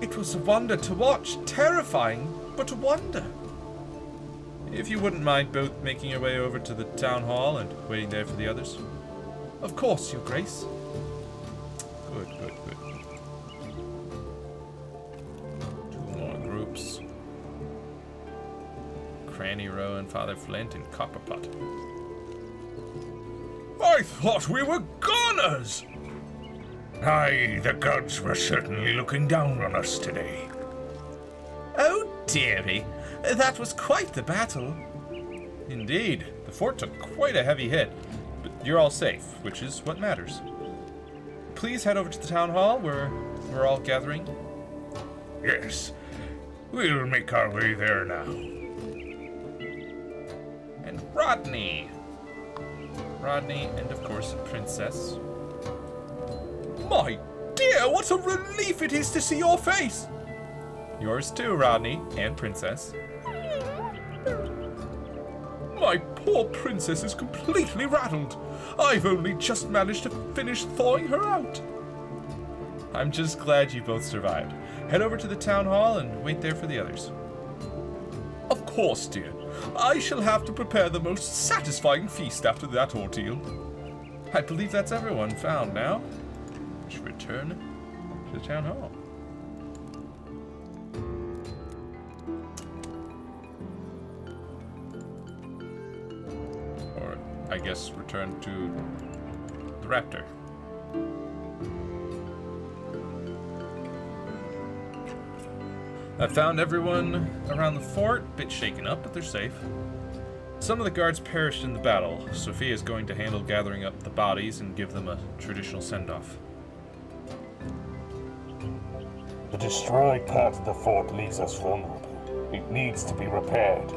It was a wonder to watch. Terrifying, but a wonder. If you wouldn't mind both making your way over to the town hall and waiting there for the others. Of course, Your Grace. Good, good, good. 2 more groups. Cranny Row and Father Flint and Copperpot. I thought we were goners! Aye, the gods were certainly looking down on us today. Oh, dearie. That was quite the battle. Indeed. The fort took quite a heavy hit. But you're all safe, which is what matters. Please head over to the town hall where we're all gathering. Yes, we'll make our way there now. And Rodney. Rodney and, of course, Princess. My dear, what a relief it is to see your face! Yours too, Rodney, and Princess. My poor princess is completely rattled. I've only just managed to finish thawing her out. I'm just glad you both survived. Head over to the town hall and wait there for the others. Of course, dear. I shall have to prepare the most satisfying feast after that ordeal. I believe that's everyone found now. We should return to the town hall. Or, I guess, return to the raptor. I found everyone around the fort, bit shaken up, but they're safe. Some of the guards perished in the battle. Sophia is going to handle gathering up the bodies and give them a traditional send-off. The destroyed part of the fort leaves us vulnerable. It needs to be repaired.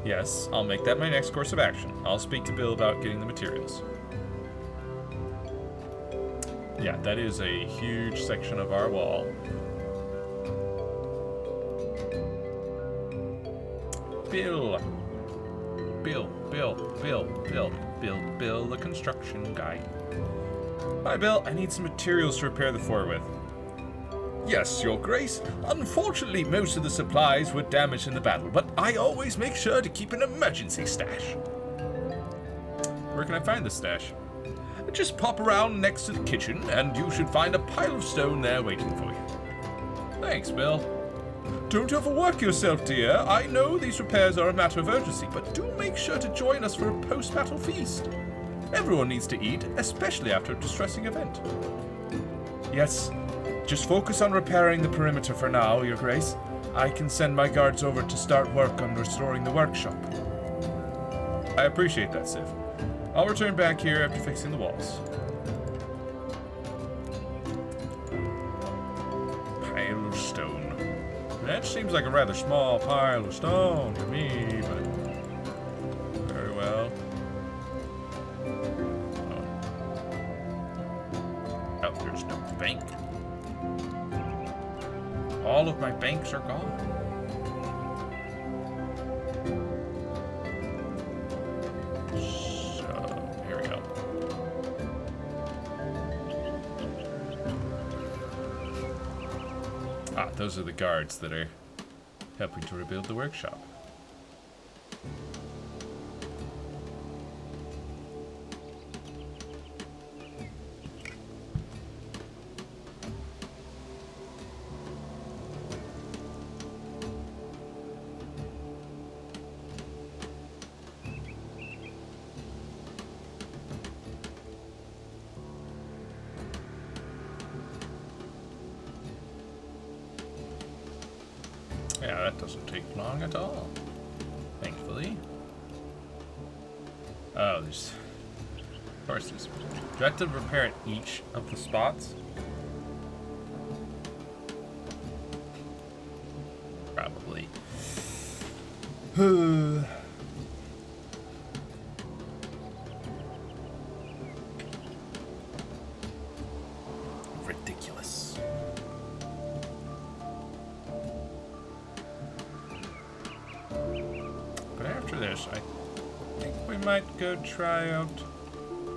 Yes, I'll make that my next course of action. I'll speak to Bill about getting the materials. Yeah, that is a huge section of our wall. Bill, the construction guy. Hi, Bill. I need some materials to repair the fort with. Yes, Your Grace. Unfortunately, most of the supplies were damaged in the battle, but I always make sure to keep an emergency stash. Where can I find this stash? Just pop around next to the kitchen, and you should find a pile of stone there waiting for you. Thanks, Bill. Don't overwork yourself, dear. I know these repairs are a matter of urgency, but do make sure to join us for a post-battle feast. Everyone needs to eat, especially after a distressing event. Yes, just focus on repairing the perimeter for now, Your Grace. I can send my guards over to start work on restoring the workshop. I appreciate that, Civ. I'll return back here after fixing the walls. Pile of stone. That seems like a rather small pile of stone to me, but very well. Oh, there's no bank. All of my banks are gone. So, here we go. Ah, those are the guards that are helping to rebuild the workshop. Yeah, that doesn't take long at all, thankfully. Oh, there's... Of course there's... Do I have to repair at each of the spots? Probably. Ridiculous. But after this, I think we might go try out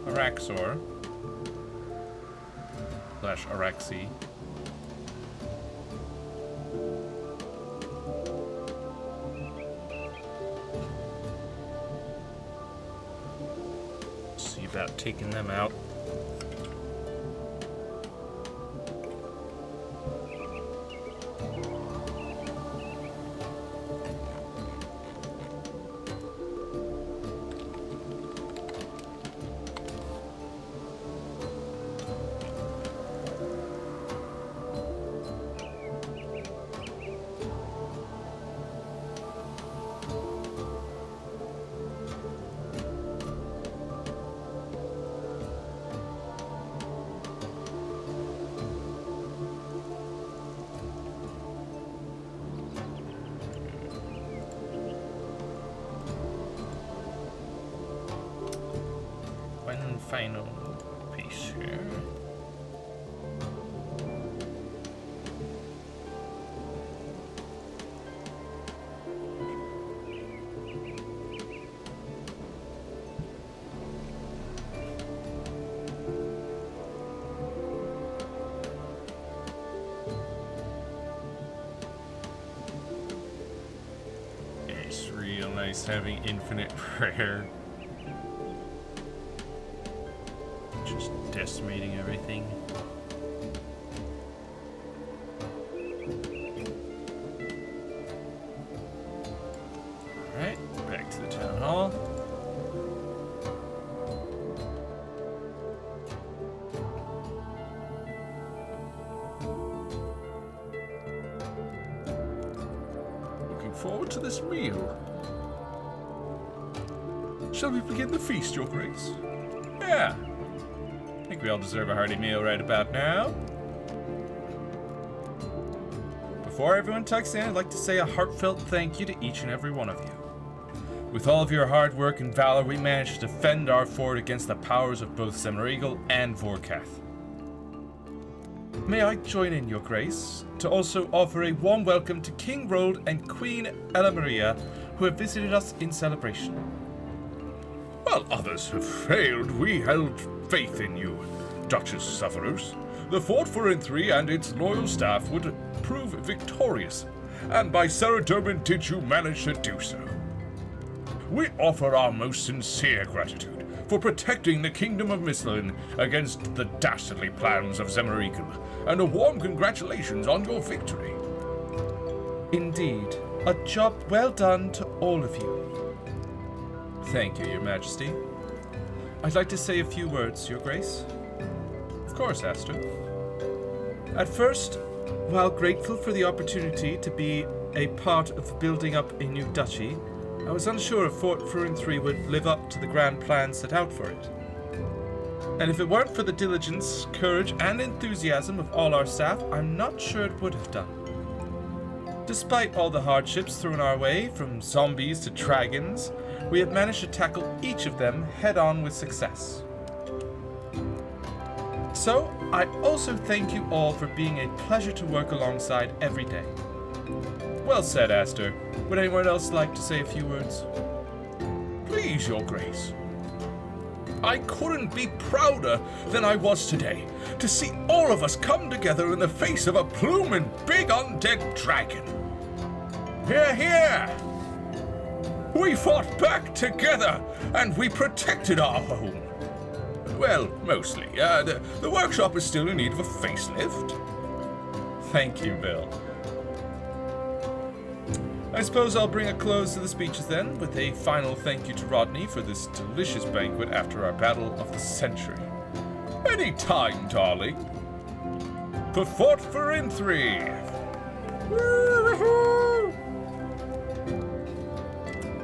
Araxor. Araxi. See about taking them out. One final piece here. It's real nice having infinite prayer. Just decimating everything. Alright, back to the town hall. Looking forward to this meal. Shall we begin the feast, Your Grace? Yeah. I think we all deserve a hearty meal right about now. Before everyone tucks in, I'd like to say a heartfelt thank you to each and every one of you. With all of your hard work and valor, we managed to defend our fort against the powers of both Zemregal and Vorkath. May I join in, Your Grace, to also offer a warm welcome to King Rold and Queen Ella Maria, who have visited us in celebration. While others have failed, we held faith in you, Duchess Sufferers. The Fort Forinthry and its loyal staff would prove victorious, and by Saradomin did you manage to do so. We offer our most sincere gratitude for protecting the Kingdom of Mislin against the dastardly plans of Zemregal, and a warm congratulations on your victory. Indeed, a job well done to all of you. Thank you, Your Majesty. I'd like to say a few words, Your Grace. Of course, Aster. At first, while grateful for the opportunity to be a part of building up a new duchy, I was unsure if Fort Forinthry would live up to the grand plan set out for it. And if it weren't for the diligence, courage, and enthusiasm of all our staff, I'm not sure it would have done. Despite all the hardships thrown our way, from zombies to dragons, we have managed to tackle each of them head-on with success. So, I also thank you all for being a pleasure to work alongside every day. Well said, Aster. Would anyone else like to say a few words? Please, Your Grace. I couldn't be prouder than I was today to see all of us come together in the face of a bloomin' big undead dragon. Hear, hear! We fought back together, and we protected our home. Well, mostly. The workshop is still in need of a facelift. Thank you, Bill. I suppose I'll bring a close to the speeches then, with a final thank you to Rodney for this delicious banquet after our battle of the century. Any time, darling. For Fort Forinthry!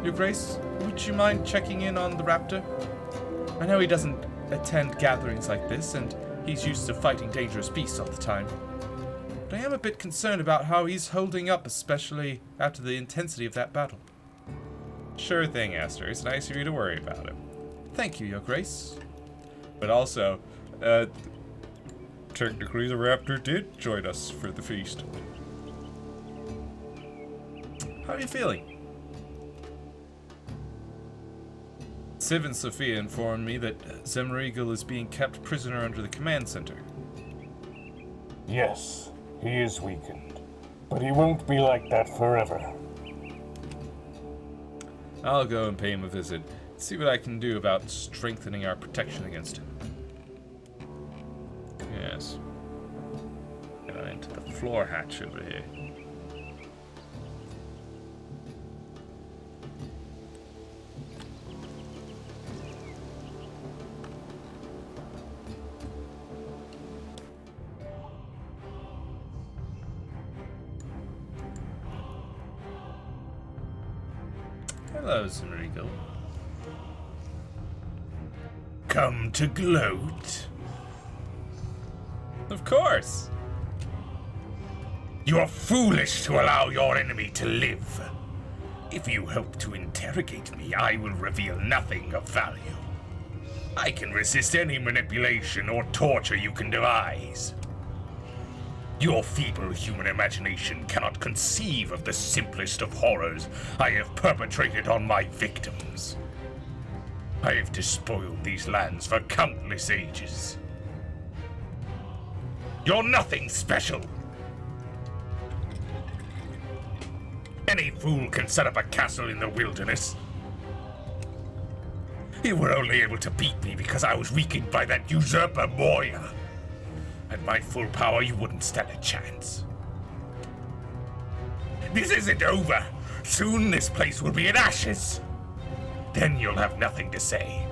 Your Grace, would you mind checking in on the Raptor? I know he doesn't attend gatherings like this, and he's used to fighting dangerous beasts all the time. But I am a bit concerned about how he's holding up, especially after the intensity of that battle. Sure thing, Aster. It's nice of you to worry about him. Thank you, Your Grace. But also, technically the Raptor did join us for the feast. How are you feeling? Civ and Sophia informed me that Zemregal is being kept prisoner under the command center. Yes, he is weakened. But he won't be like that forever. I'll go and pay him a visit. See what I can do about strengthening our protection against him. Yes. And I into the floor hatch over here. Hello, Zimrigal. Come to gloat? Of course! You are foolish to allow your enemy to live. If you hope to interrogate me, I will reveal nothing of value. I can resist any manipulation or torture you can devise. Your feeble human imagination cannot conceive of the simplest of horrors I have perpetrated on my victims. I have despoiled these lands for countless ages. You're nothing special. Any fool can set up a castle in the wilderness. You were only able to beat me because I was weakened by that usurper Moya. At my full power, you wouldn't stand a chance. This isn't over. Soon this place will be in ashes. Then you'll have nothing to say.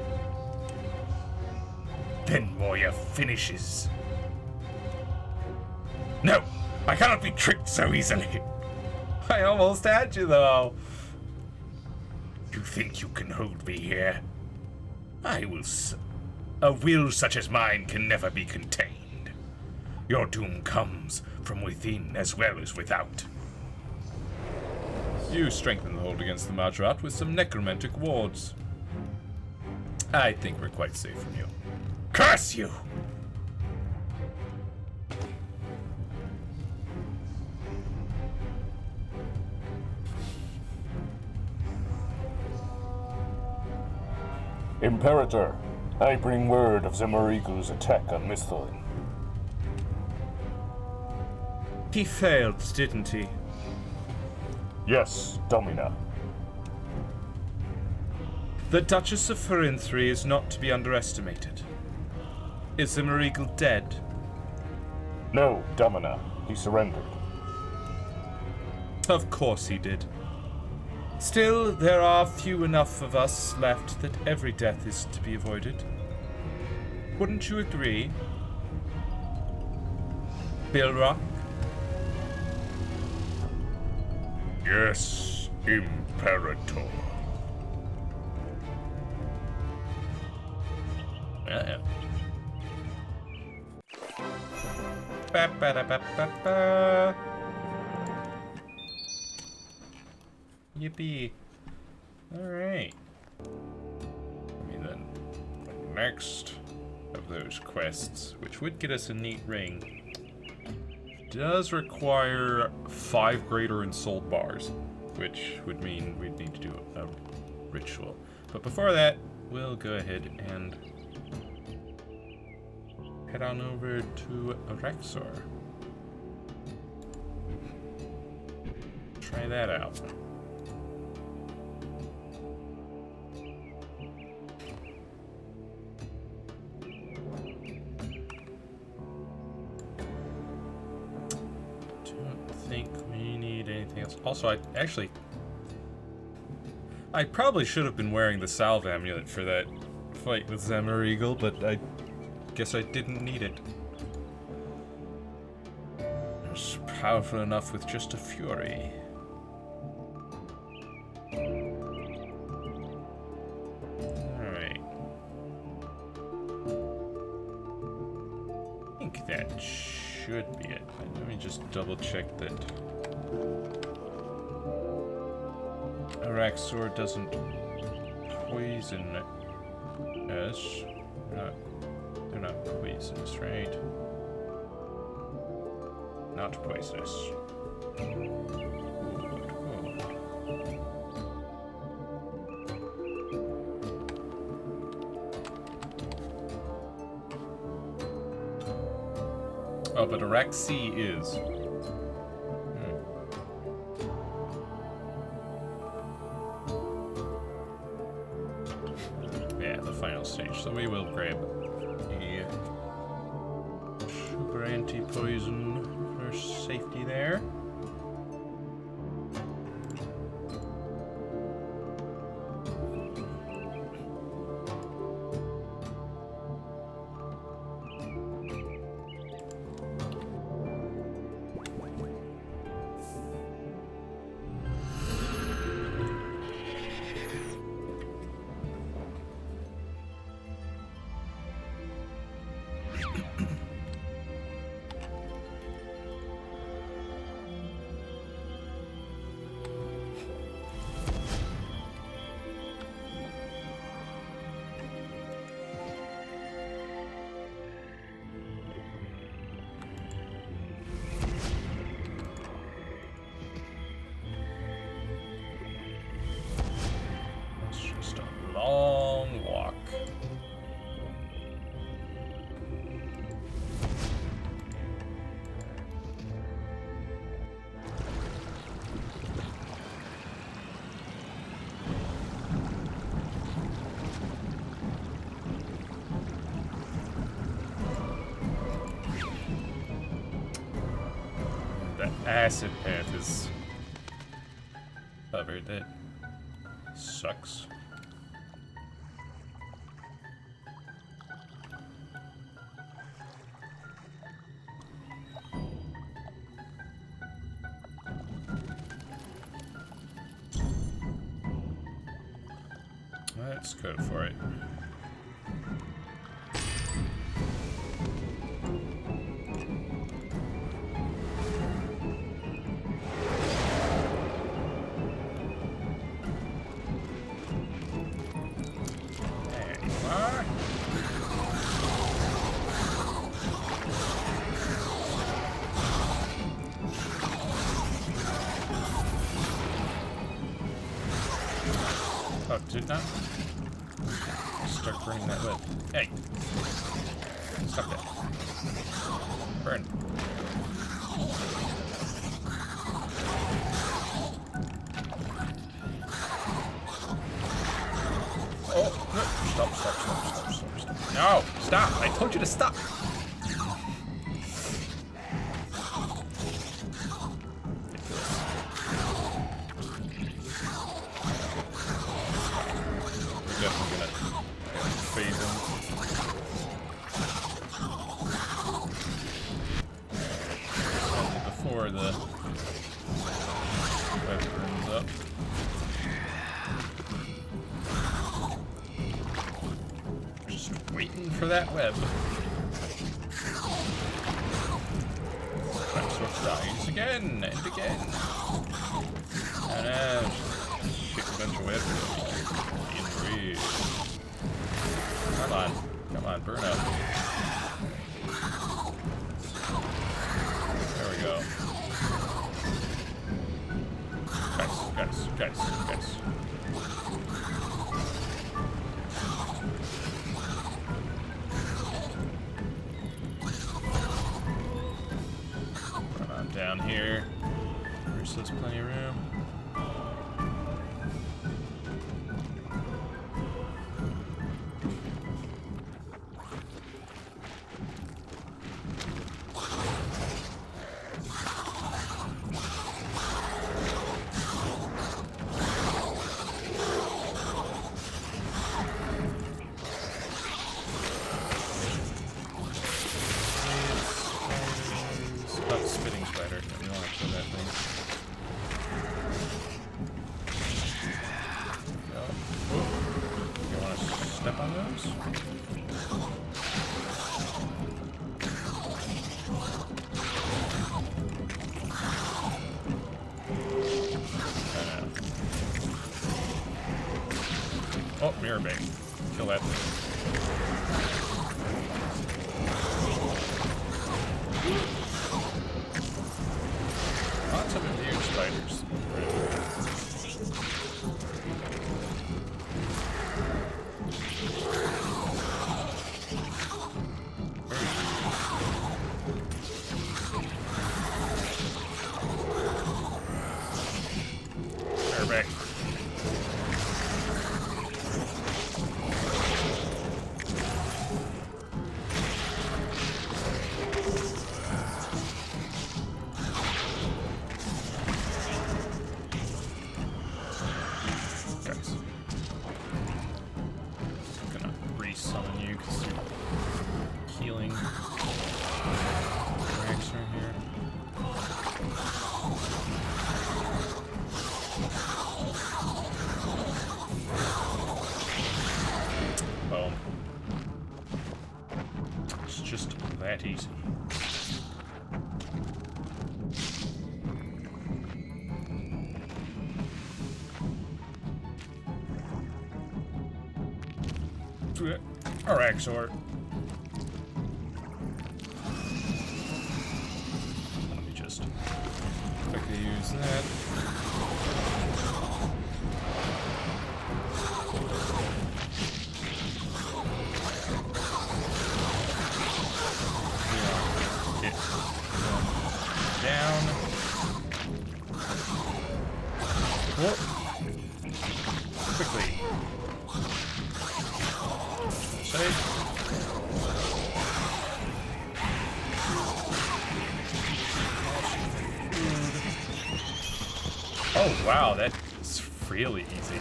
Then Moya finishes. No, I cannot be tricked so easily. I almost had you, though. You think you can hold me here? I will. A will such as mine can never be contained. Your doom comes from within as well as without. You strengthen the hold against the Majrat with some necromantic wards. I think we're quite safe from you. Curse you! Imperator, I bring word of Zemarigo's attack on Misthalin. He failed, didn't he? Yes, Domina. The Duchess of Farinthri is not to be underestimated. Is Zemarigal dead? No, Domina. He surrendered. Of course he did. Still, there are few enough of us left that every death is to be avoided. Wouldn't you agree? Bilrock? Yes, Imperator. Ba-ba-da-ba-ba-ba. Yippee. Alright. I mean then, the next of those quests, which would get us a neat ring, does require 5 greater ensouled bars, which would mean we'd need to do a ritual. But before that, we'll go ahead and head on over to Araxor. Try that out. Don't think we need anything else. Also, I probably should have been wearing the salve amulet for that fight with Zemarigal, but I guess I didn't need it. It was powerful enough with just a fury. Alright. I think that should be it. Let me just double check that Araxor doesn't poison us. They're not poisonous, right? Not poisonous. Good. Oh, but Araxi is. Yeah, the final stage. So we will grab a super anti-poison for safety there. It's just a long walk. The acid path is covered. That sucks. Let's go for it. There you are. Oh, did it not? Start burning that web. Hey! Stop that. Burn. Oh! No. Stop. No! Stop! I told you to stop! Definitely gonna phase him. And before the web burns up. Just waiting for that web. Dinosaur dies again and again. And shit, a bunch of web. Come on, burn up. There we go. Guys. Run on down here. There's plenty of room. Oh, spitting spider. We don't want to kill that thing. You want to step on those? Oh, mirror bait. Kill that thing. Lots of immune spiders. because you're healing Raxor here. Boom. It's just that easy. Araxor. Let me just quickly use that. Get down. Whoop. Quickly. Save. Oh wow, that's really easy.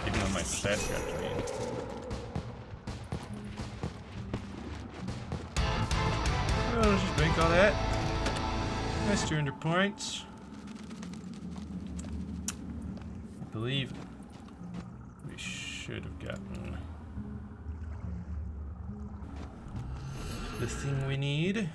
Even though my stats got drained. Oh, let's just bank all that. That's 200 points. I believe we should have gotten the thing we need.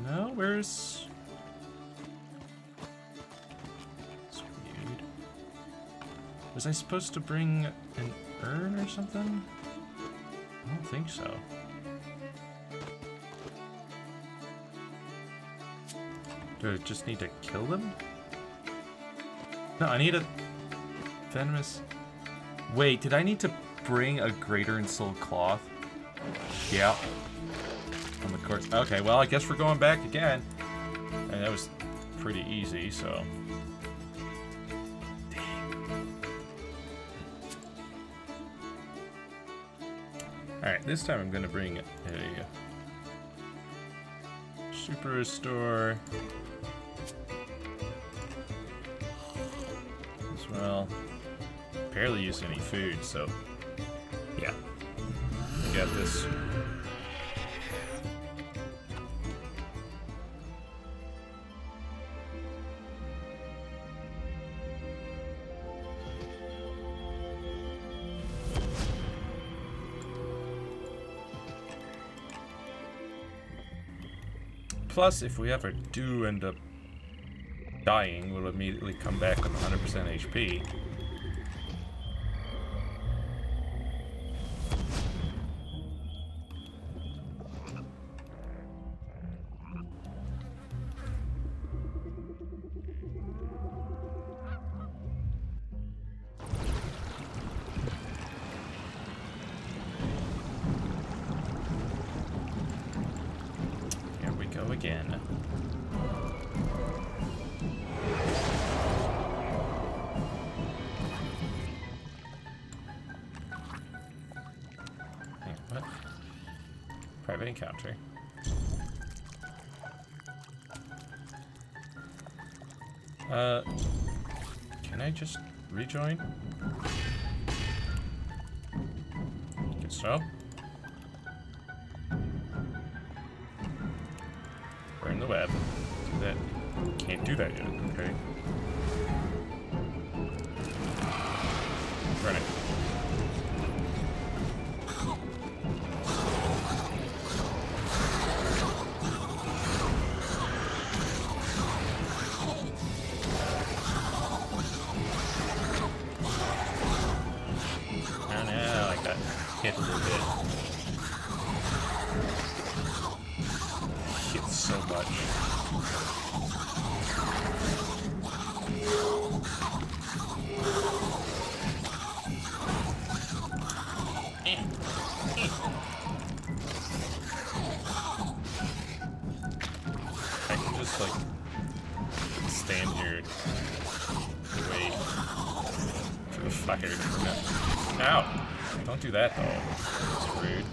No, where's... It's weird. Was I supposed to bring an urn or something? I don't think so. Do I just need to kill them? No, I need a venomous... Wait, did I need to bring a greater and soul cloth? Yeah. On the course. Okay, well, I guess we're going back again. And that was pretty easy, so... Dang. Alright, this time I'm gonna bring a... Super Restore... as well. Barely use any food, so yeah. We got this. Plus, if we ever do end up dying, we'll immediately come back with 100% HP. Here we go again. What? Private encounter. Can I just rejoin? Good so. Burn the web. Do that. Can't do that yet, okay. Burn it. Hit a little bit. Hit so much. I can just like stand here and wait for the fire to come out. Ow! Don't do that, though. It's rude.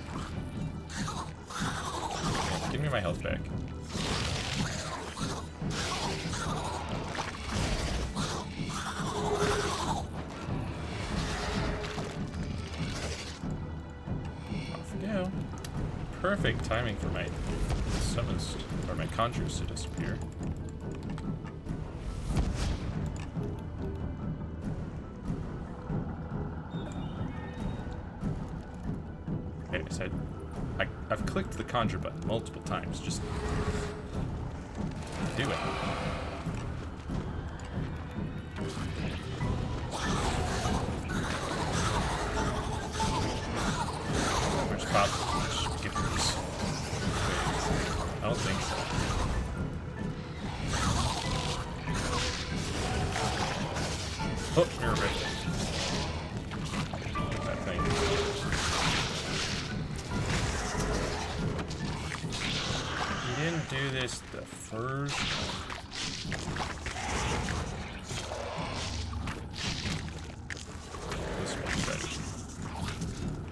Give me my health back. go. Perfect timing for my summons, or my conjures to disappear. Okay, so I've clicked the conjure button multiple times. Just do it. Where's Bob? Just give him this. I don't think so. Oh, you're right. That thing. You didn't do this the first time. This one's ready.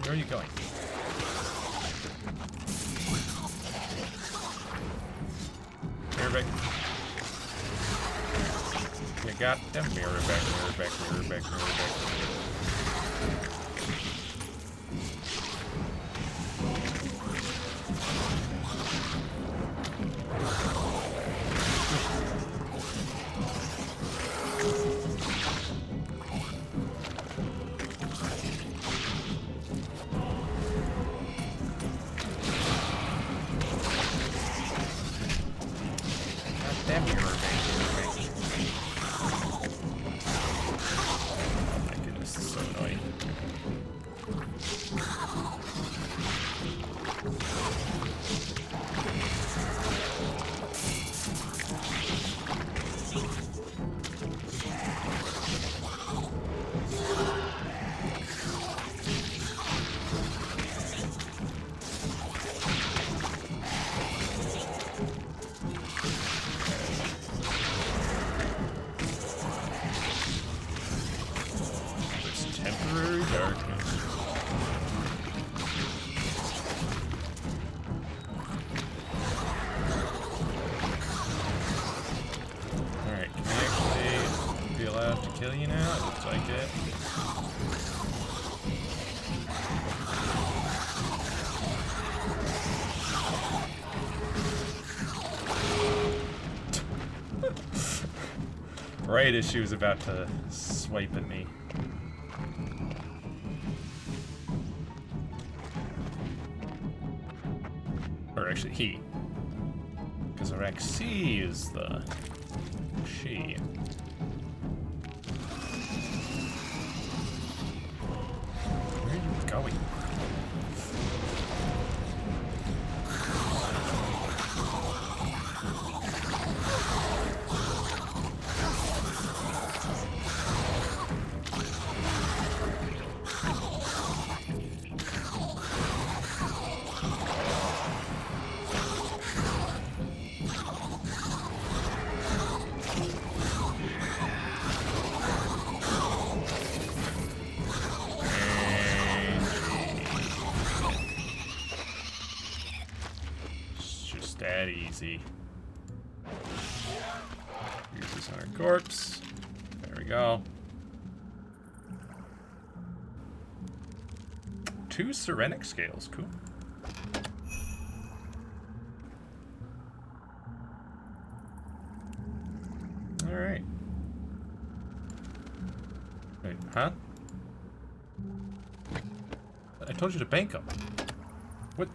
Where are you going? Mirror back. You got the mirror back, mirror back, mirror back, mirror back. That mirror back, mirror back. Oh my goodness, this is so annoying. This temporary darkness. Alright, can I actually be allowed to kill you now? It looks like it. Right as she was about to swipe at me. Or actually, he. Because Araxi is the she. Where are you going? It's just that easy. Use this on our corpse. There we go. 2 Serenic scales, cool. Alright. Wait, huh? I told you to bank them. What?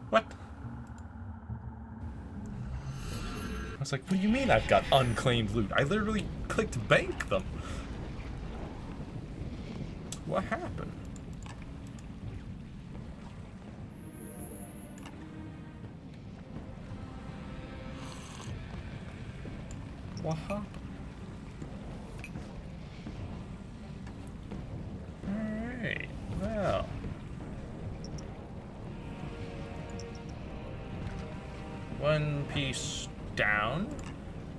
What? I was like, what do you mean I've got unclaimed loot? I literally clicked bank them. What happened? What happened? Alright, well. One piece down.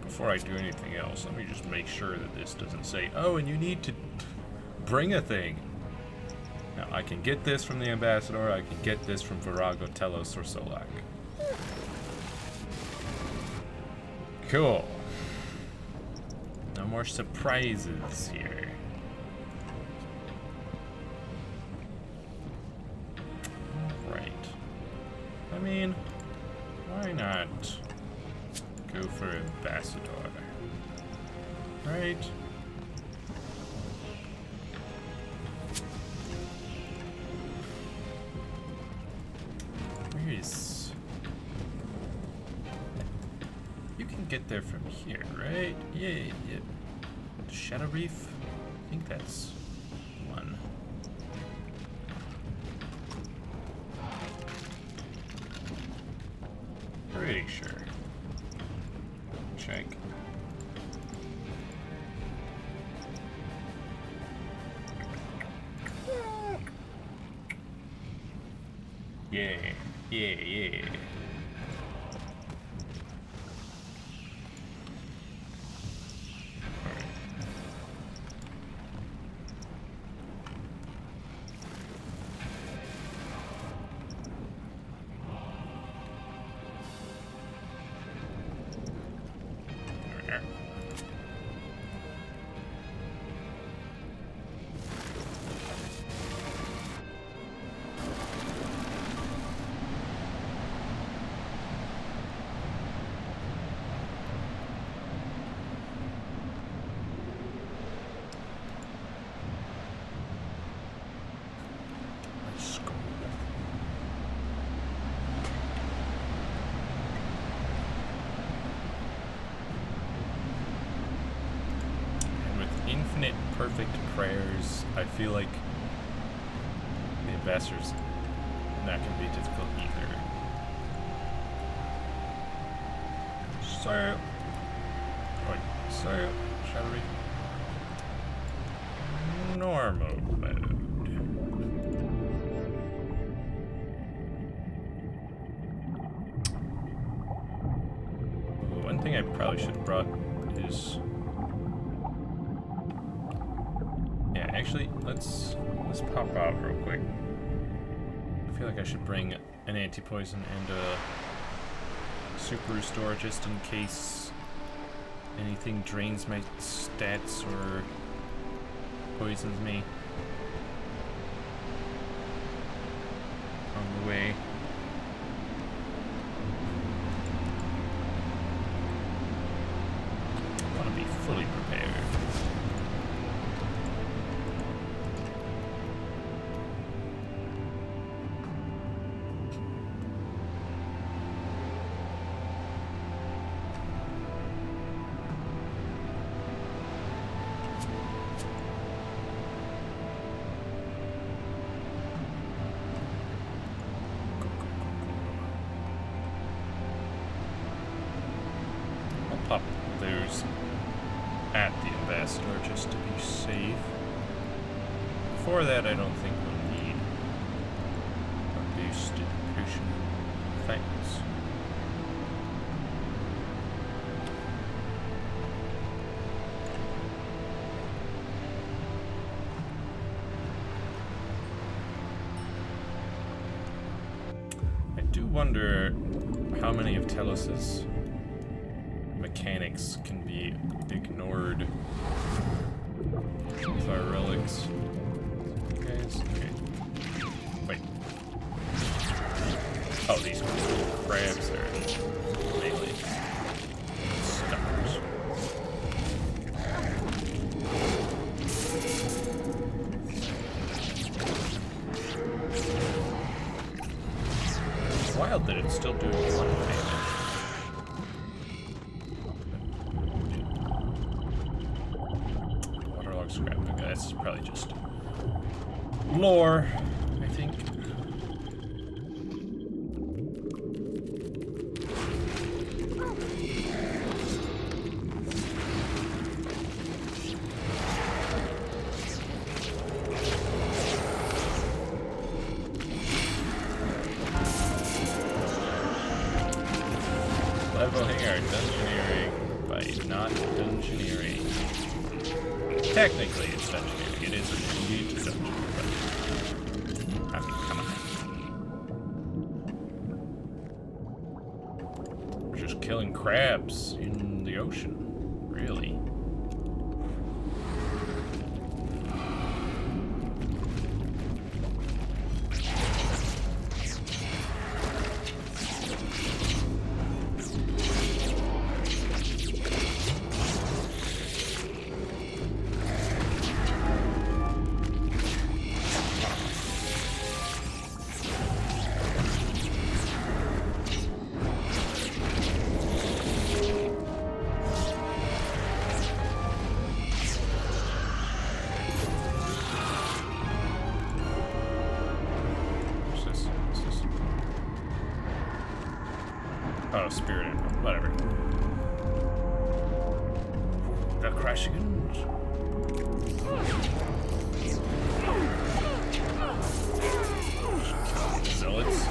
Before I do anything else, let me just make sure that this doesn't say, oh, and you need to bring a thing. Now, I can get this from the Ambassador, I can get this from Virago, Telos, or Solak. Cool. No more surprises here. I mean, why not go for ambassador? Right? Where is... You can get there from here, right? Yeah. Shadow Reef? I think that's one. Pretty sure. Check. Yeah. Let's go. And with infinite perfect prayers, I feel like the ambassador's not going to be difficult either. So, shall we? Normal mode. One thing I probably should have brought is... Yeah, actually, let's pop out real quick. I feel like I should bring an anti-poison and a super restore just in case anything drains my stats or poisons me on the way. I want to be fully prepared. Pop those at the ambassador just to be safe. Before that, I don't think we'll need a boosted potion. Thanks. I do wonder how many of Telos's mechanics can be ignored with our relics. Guys, okay. Wait. Oh, these crabs are melee stuffers. It's wild that it's still doing one damage. Scrap. Okay, that's probably just lore, I think. Leveling our dungeoneering by not dungeoneering. Technically, it's dungeoneering. It is indeed a dungeon, but I mean, come on. We're just killing crabs in the ocean, really. Oh, Spirit Animal. Whatever. The Crashigans. Zealots.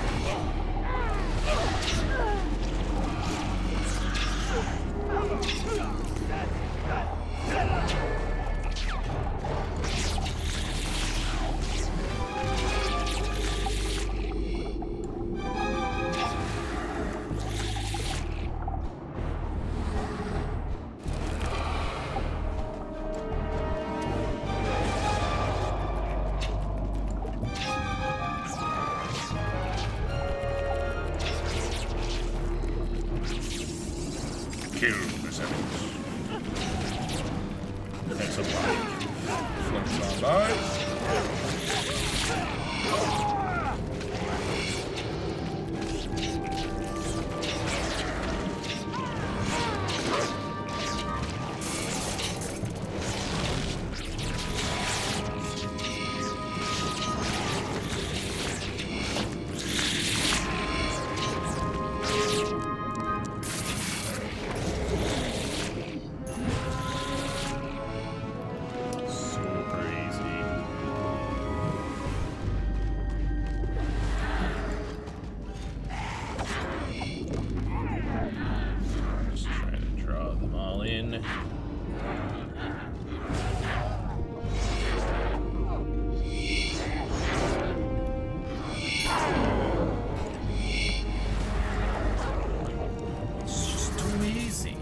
Kill the zealots. That's a lot. Floats on by. Super easy. Just trying to draw them all in. It's just too easy.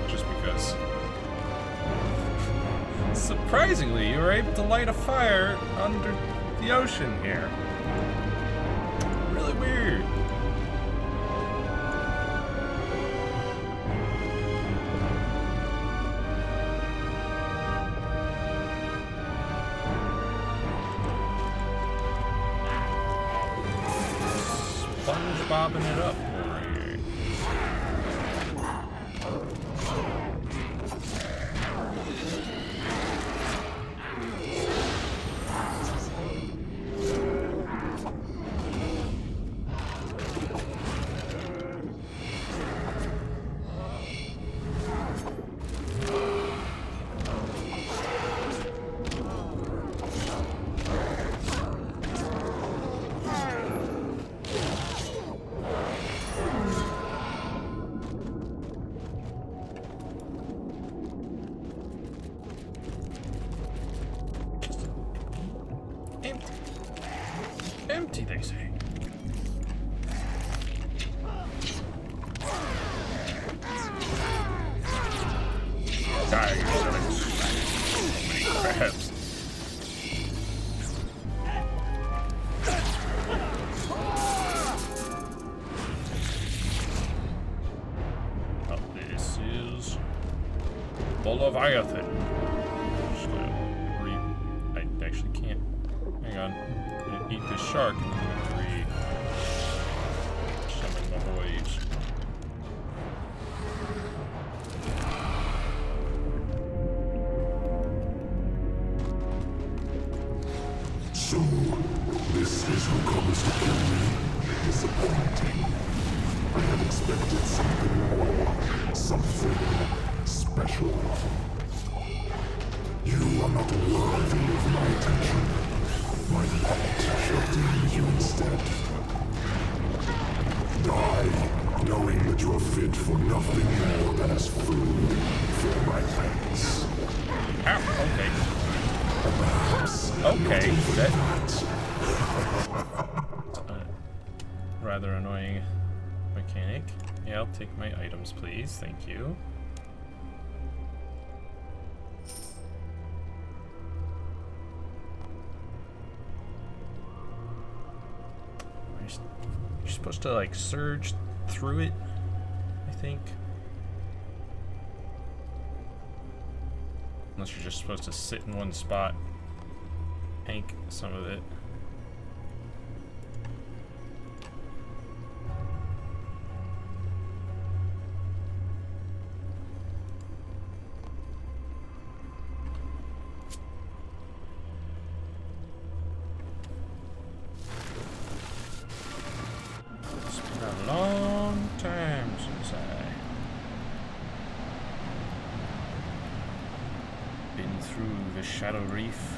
Just because. Surprisingly, you were able to light a fire under the ocean here. Really weird. SpongeBobbing it up over here. Empty. Empty, they say. Die, you zealots. So many crabs. Oh, this is the Leviathan. Just gonna I actually can't. Hang on. I'm gonna eat this shark and then I'm gonna summon my boys. So, this is who comes to kill me. Disappointing. I had expected something more. Something special. You are not worthy of my attention. My pet shall deal you instead. Die, knowing that you are fit for nothing more than as food for my pets. Ow, okay. Perhaps Okay, not even that- that. Rather annoying mechanic. Yeah, I'll take my items, please. Thank you. You're supposed to, like, surge through it, I think. Unless you're just supposed to sit in one spot. Hank some of it. It's been a long time since I've been through the Shadow Reef.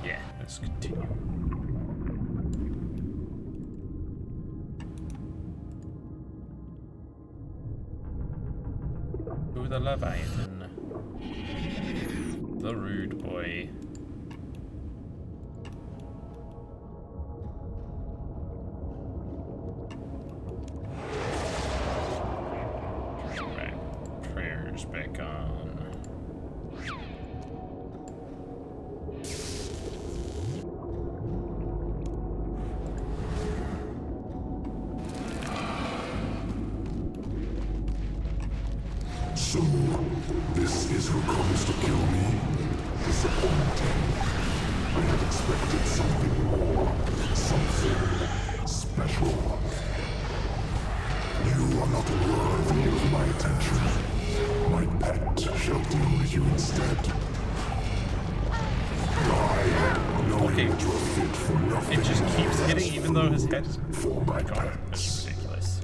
Yeah, let's continue. Ooh, the Leviathan. The rude boy. Right, prayers back on. So, this is who comes to kill me? Disappointing. I had expected something more. Something special. You are not worthy of my attention. My pet shall deal with you instead. Die, knowing Okay. that you are fit for nothing. It just keeps hitting even though his head is For my gone. That's pets. ridiculous.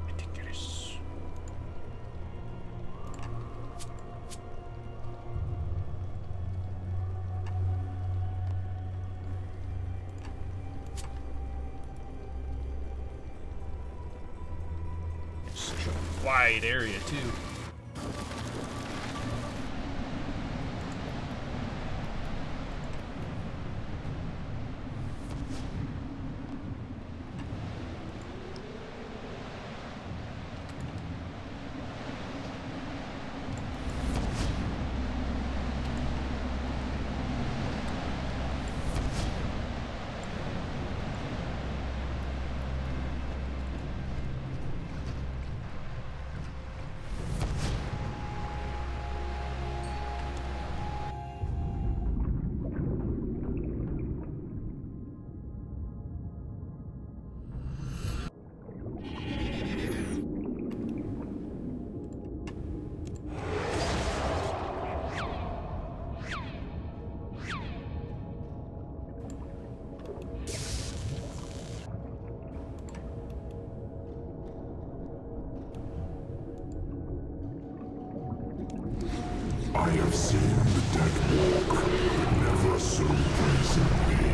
Ridiculous. It's such a wide area too. I have seen the dead walk, but never so brazenly.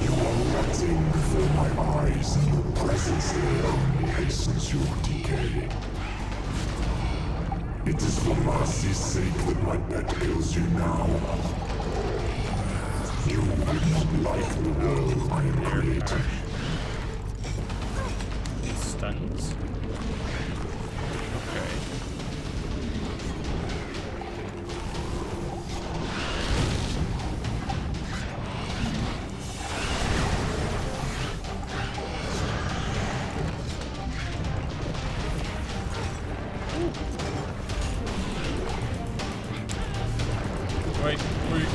You are rotting before my eyes, and your presence there only hastens your decay. It is for mercy's sake that my pet kills you now. You would not like the world I am creating. Stuns. Okay. Wait, wait.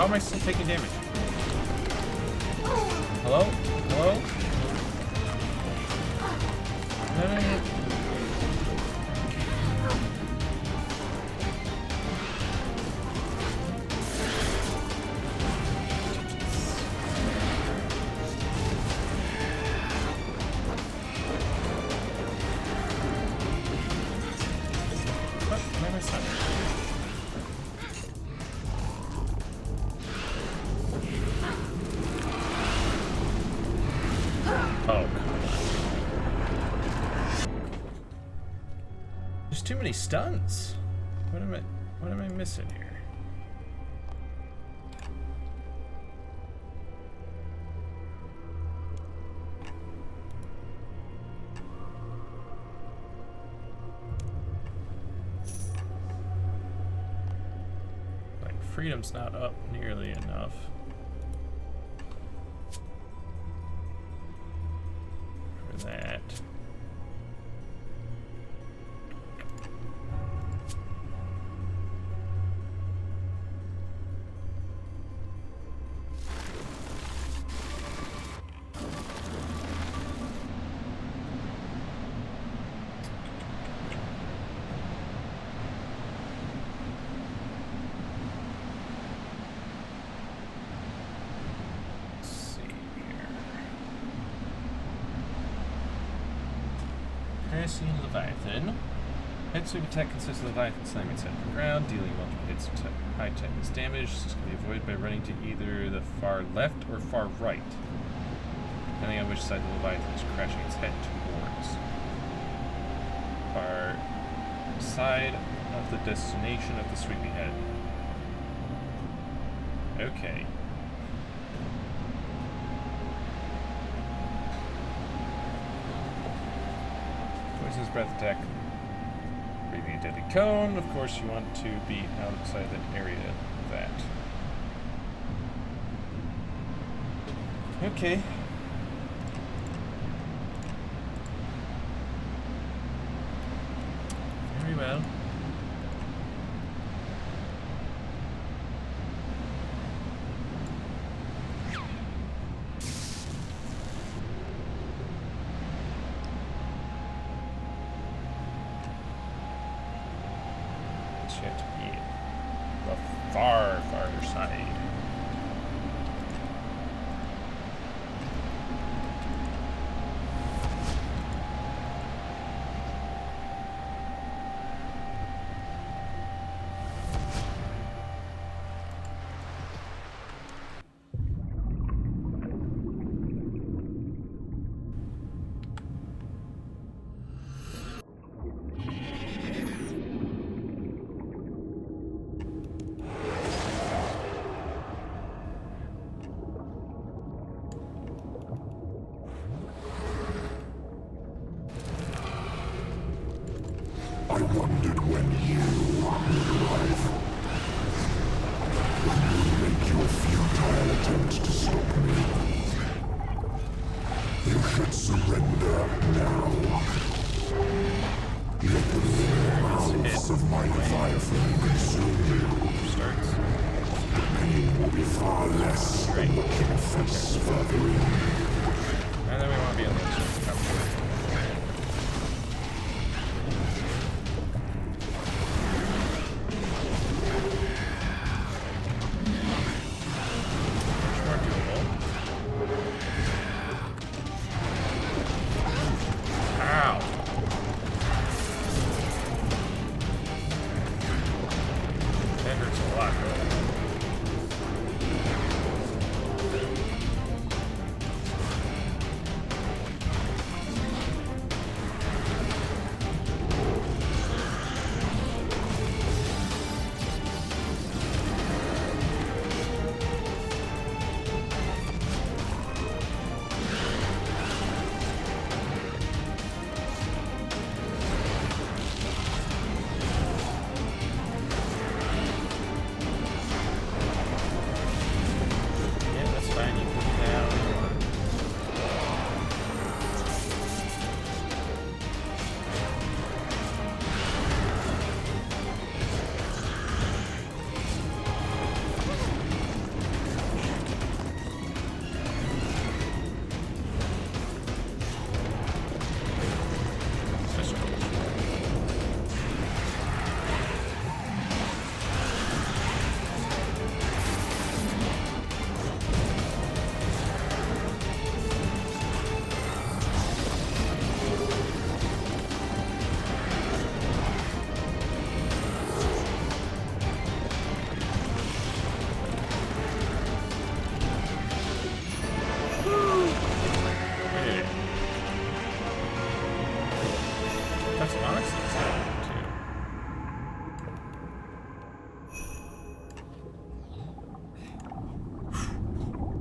How am I still taking damage? Hello? Hello? No, no, no. What? Why am I stuck? Oh, come on. There's too many stuns. What am I missing here? Like, freedom's not up nearly enough. For that. Let's see here. Crashing Leviathan. Head sweep attack consists of Leviathan slamming its head to the ground, dealing multiple hits of high technical damage. This can be avoided by running to either the far left or far right, depending on which side the Leviathan is crashing its head towards. Far side of the destination of the sweeping head. Okay. Poisonous breath attack. Breathing a deadly cone. Of course, you want to be outside the area of that. Okay. Very well. Shit, yeah. The far, farther side. I wondered when you would arrive. When you make your futile attempts to stop me. You should surrender now. Let the mouths of my Leviathan consume you. Starts. The pain will be far less than what you face further in. And then we want to be on the other side.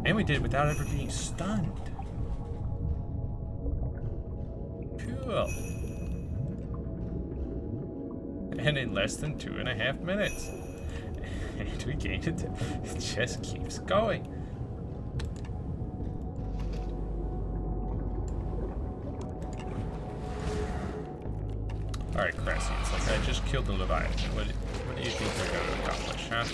And we did it without ever being stunned. Cool. And in less than 2.5 minutes. And we gained it. It just keeps going. Alright, Cressy, it's like I just killed the Leviathan. What do you think they're going to accomplish, huh?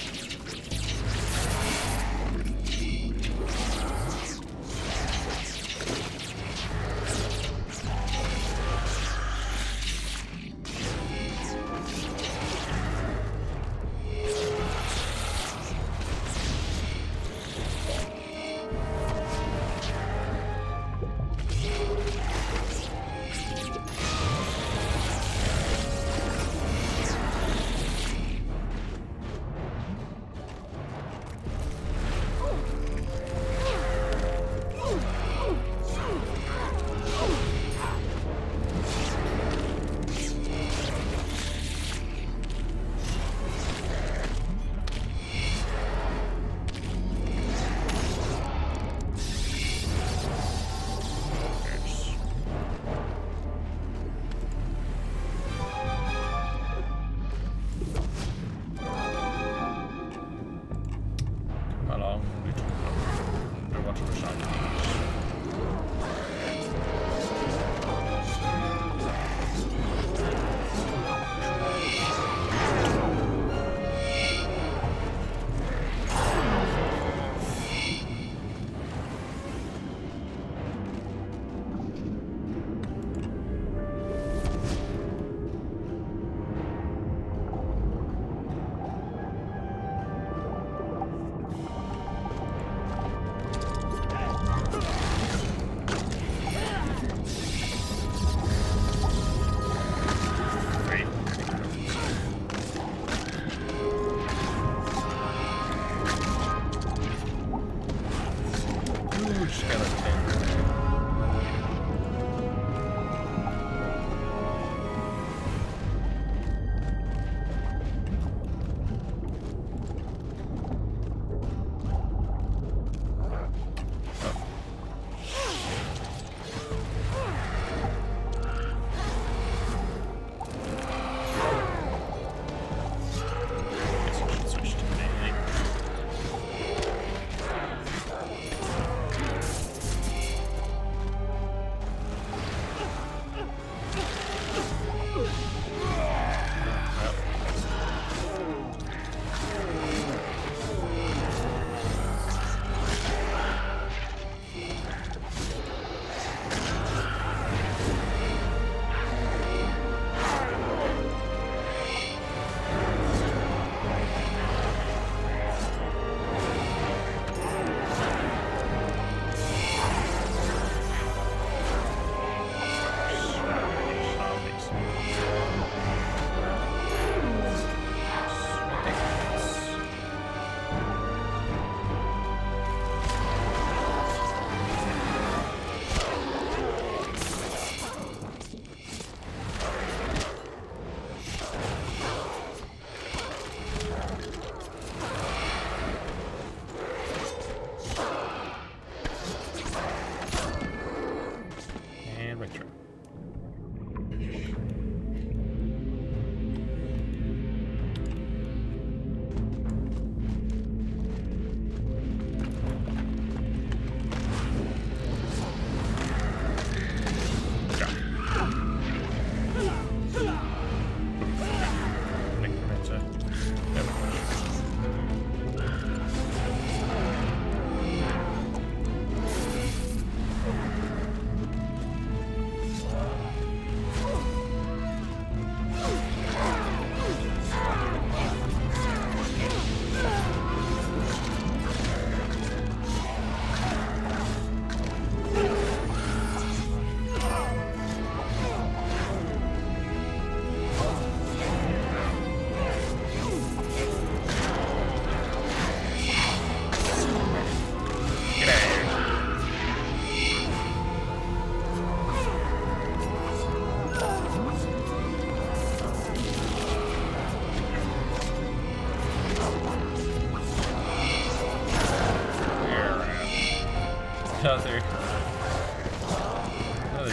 Another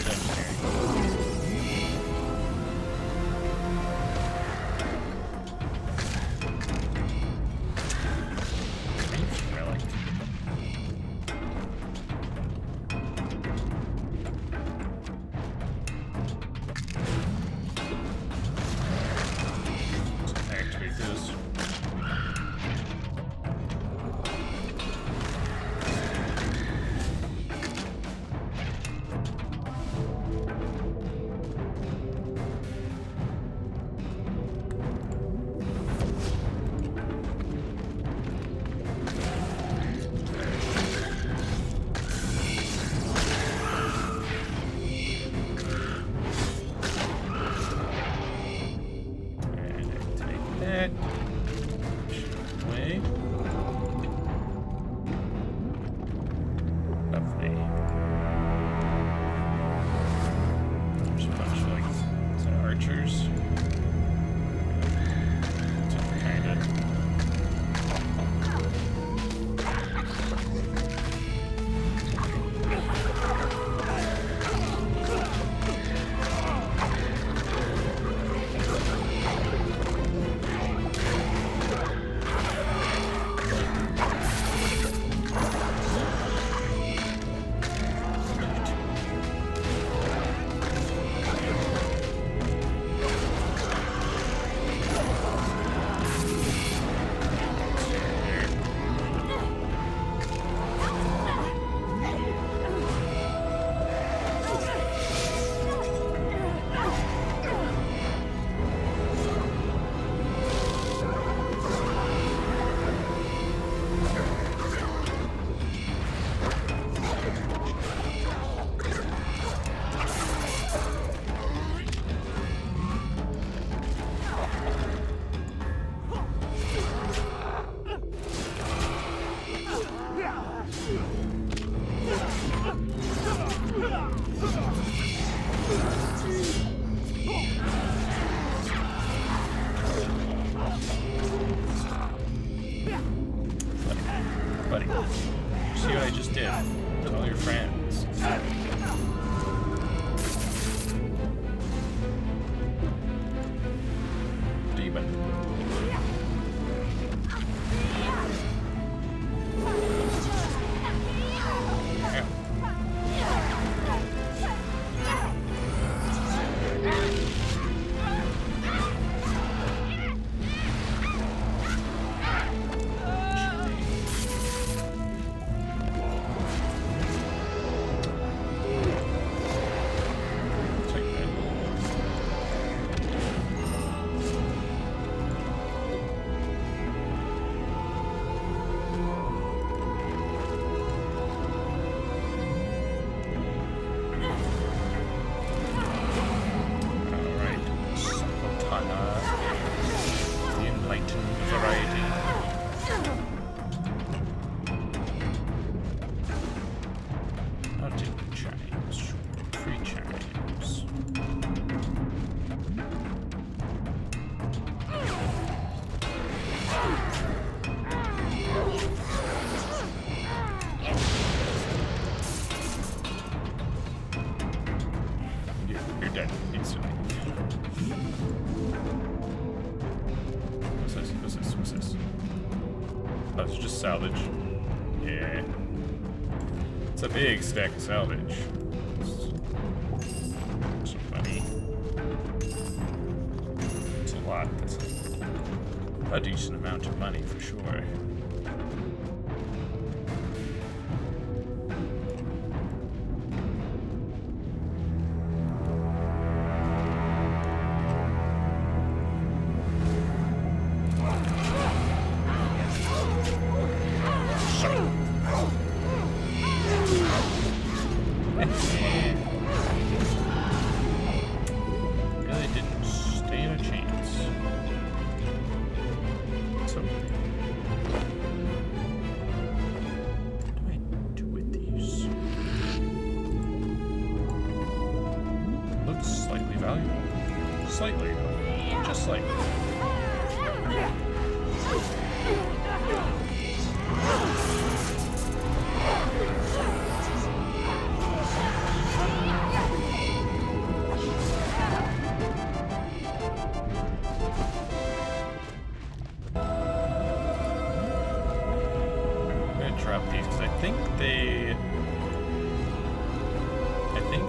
dungeon. Relic. Activate this. And take that. Away. Lovely. There's a bunch of like, is that archers? Kinda. Buddy, see what I just did? Tell your friends. Demon. Yeah. Take that. Alright, Sakotana, the enlightened variety. I'll take the chimes. 3 chimes. You're dead instantly. What's this? What's this? What's this? Oh, it's just salvage. Yeah. It's a big stack of salvage. Some money. It's a lot. That's a decent amount of money for sure. Really didn't stand a chance. So, what do I do with these? Looks slightly valuable. Slightly, though. Just slightly. I think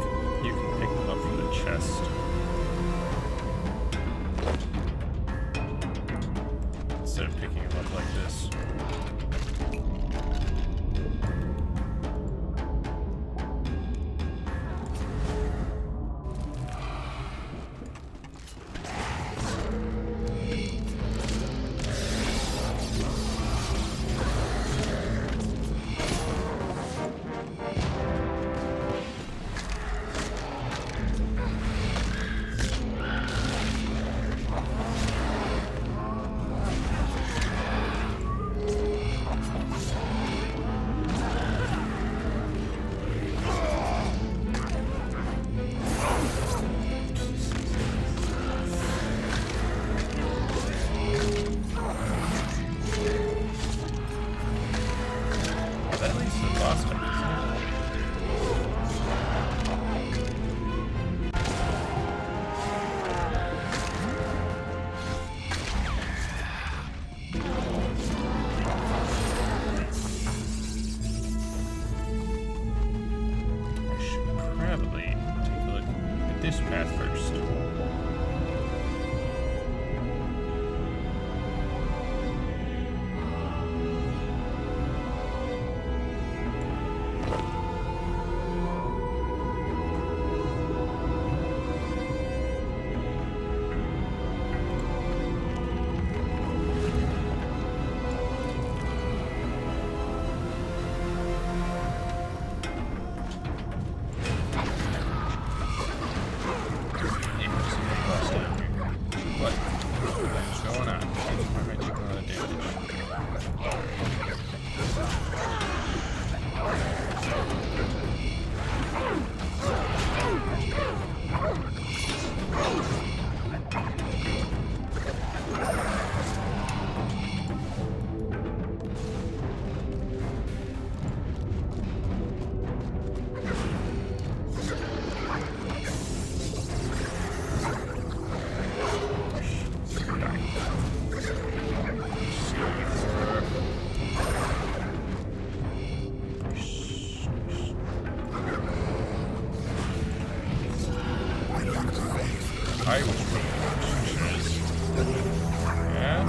you can pick them up from the chest. Instead of picking them up like this. That leads to the boss fight, I should probably take a look at this path first. What? What's going on? I might take a lot of damage. I was yeah.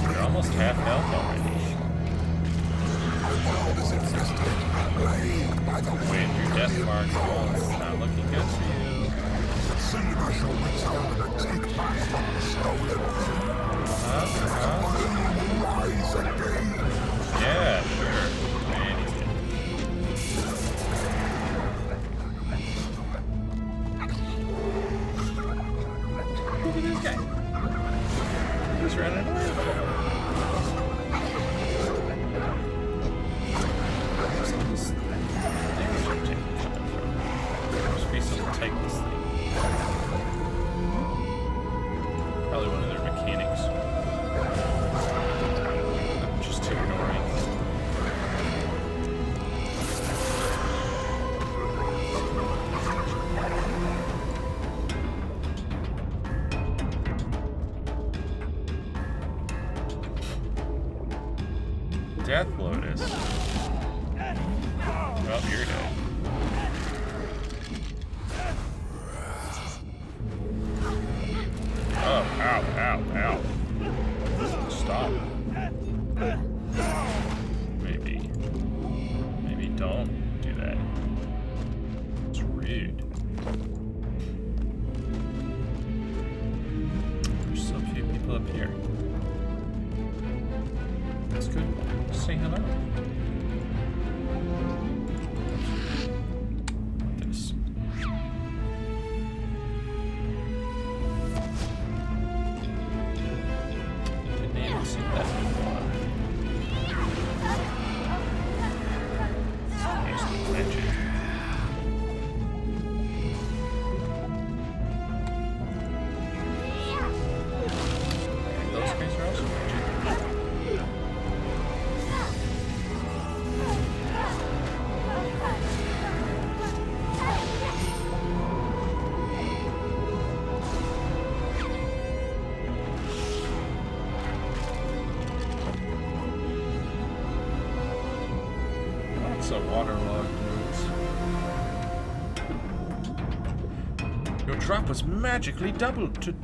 You're almost half health already. Wait, your death mark. Oh, it's not looking good for you. Yeah, sure. Man, he's dead. Look at this guy. He's running away. Where's all this damage I'm taking coming from? There's be something to take this thing. Probably one of their mechanics. I'm just ignoring. Death Lotus. Well, you're dead. Oh, ow, ow, ow. Stop. Maybe don't do that. It's rude. There's so few people up here. That's good. Say hello. This. Didn't even see that before. Used Also waterlogged roads. Your drop was magically doubled to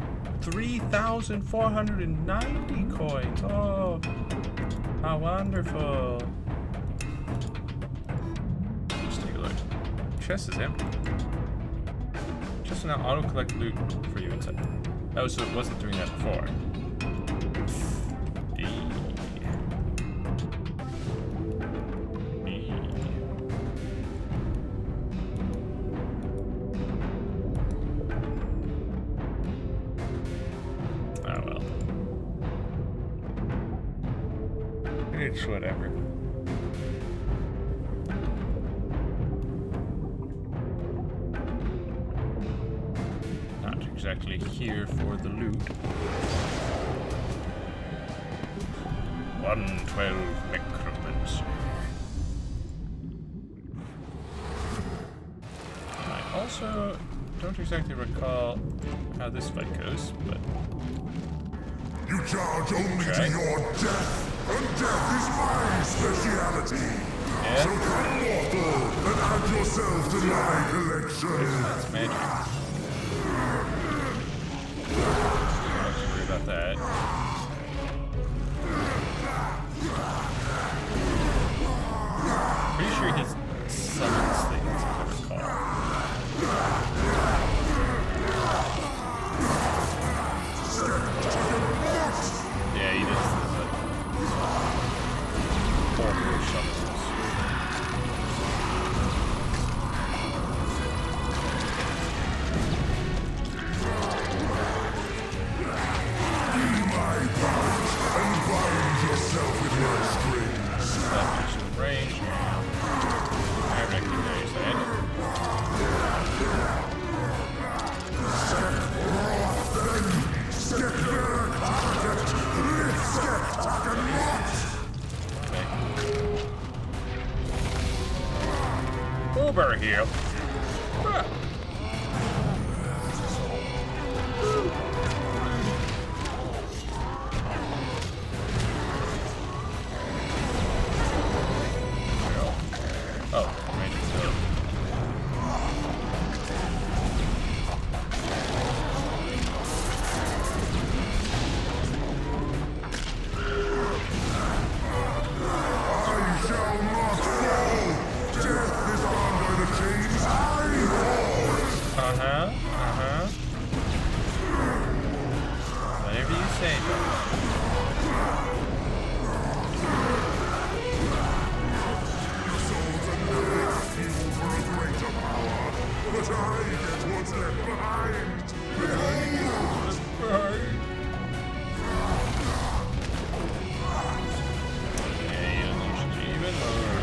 3,490 coins. Oh, how wonderful. Let's take a look. Chest is empty. Just now auto-collect loot for you inside. Oh, so it wasn't doing that before. Oh well. It's whatever. Not exactly here for the loot. 112 necromancy. I also don't exactly recall how this fight goes, but You charge only to your death, and death is my speciality. So come mortal and add yourself to my collection. that's magic. Don't have to worry about that. Pretty sure he summons things, if I recall. Yeah, he does the order summons. And bind yourself with my strings. That makes you range. I recognize that. Okay. Over here. Ah. Oh, magic still. I shall not fall. Death is bound by the chains I hold. Whatever you say, brother. Souls and knives fuel for a greater power, but I get what's left behind. Yeah, you unleashed even more.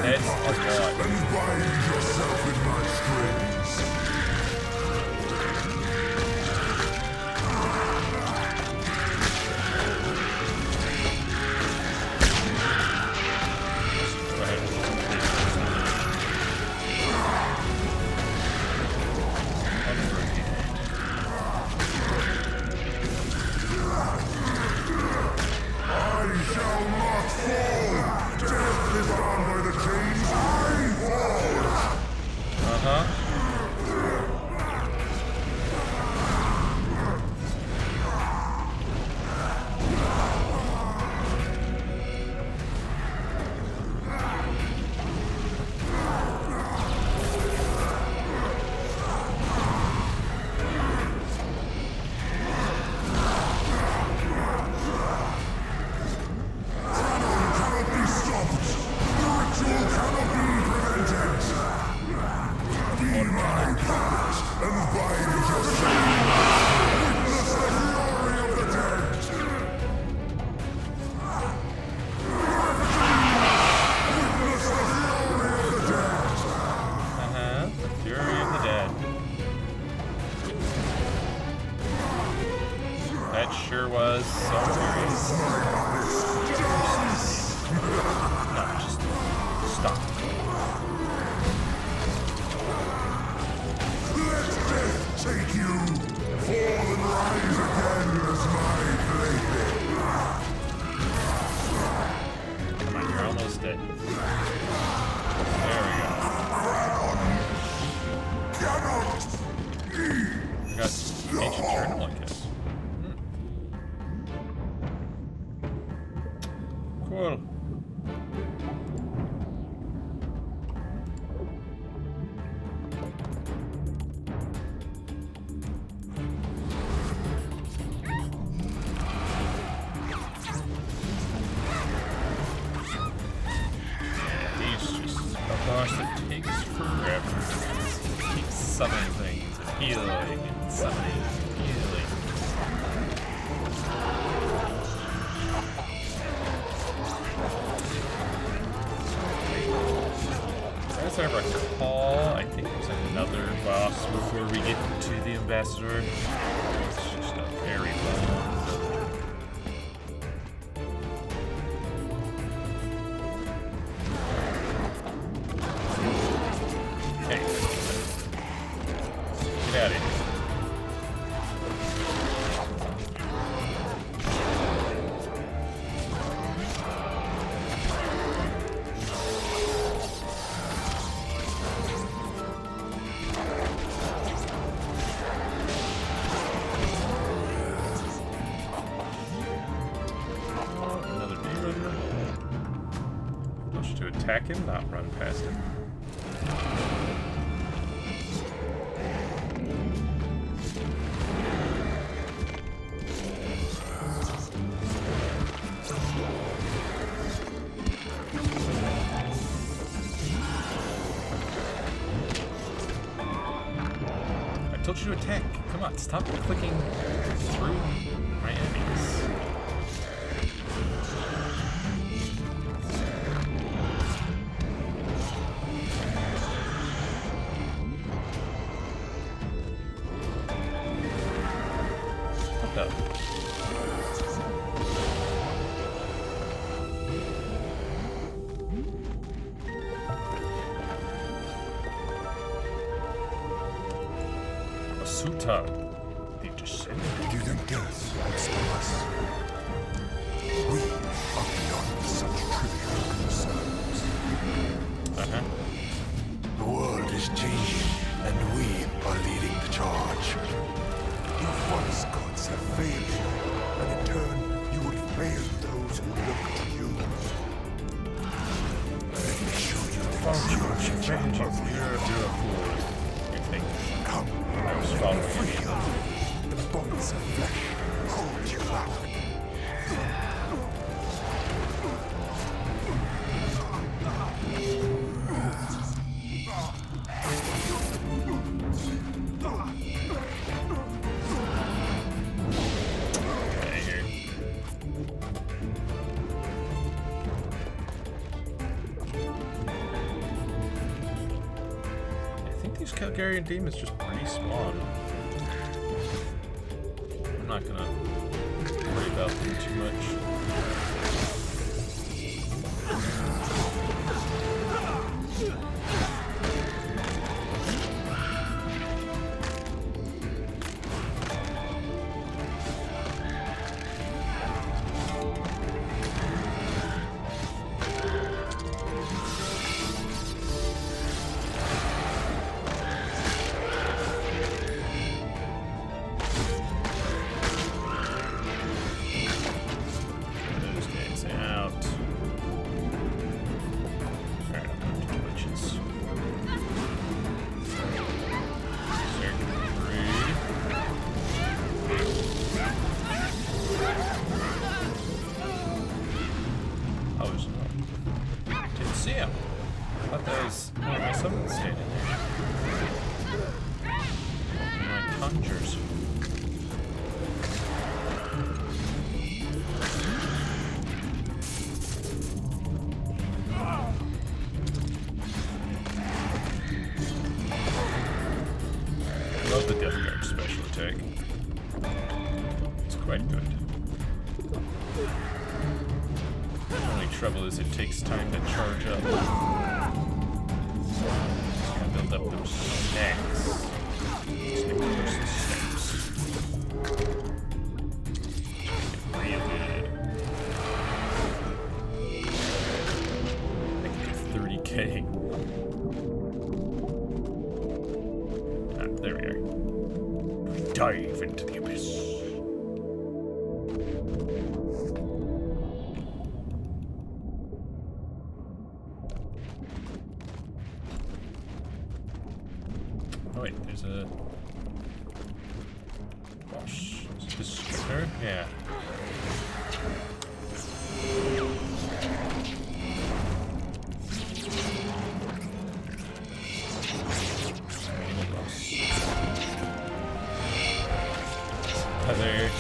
That's what. And bind yourself with my strings. Go ahead. I shall not fall. Death is bound by the chains I hold. Uh-huh. It sure was so serious. No, just stop. Take you, fall and rise again as my plaything. Come on, you're almost dead. There we go. Cannot be. We got ancient journal, I guess. Cool. These just a boss that takes forever. Keeps summoning things and healing and summoning and healing. As I recall, I think there's another boss before we get to the ambassador. It's just a very long build. Hey. Get out of here. Another demon. Push to attack him, not run past him. I told you to attack. Come on, stop clicking through my enemies. What the? Asuta, the descendant. Didn't guess would stop us. We are beyond such trivial concerns. Uh-huh. The world is changing, and we are leading the charge. Your false gods have failed you, and in turn, you will fail those who look to you. Let me show you the true nature of You're a fool. You think Come, I was following free you? you. The bonds of flesh hold you back. Okay, here. I think these Calgarian demons just respawn. I'm not gonna worry about them too much. Those guys out. Alright, I'm going to witches. Circuit free. Oh, there's no. Didn't see him. I thought that was one of my summons standing there. My conjures. Love the Death Guard special attack. It's quite good. The only trouble is it takes time to charge up. Just gotta build up those stacks. Take the first steps. Real good. I can do 30k. Ah, there we are. Dive into the abyss. Oh wait, there's a boss. Is this her? Yeah. Another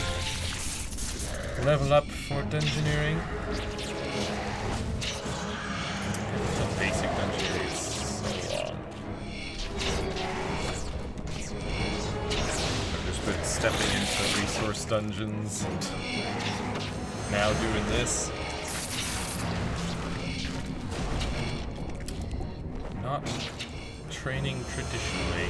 level up for dungeoneering. The basic dungeoneering is so long. I've just been stepping into resource dungeons and now doing this. Not training traditionally.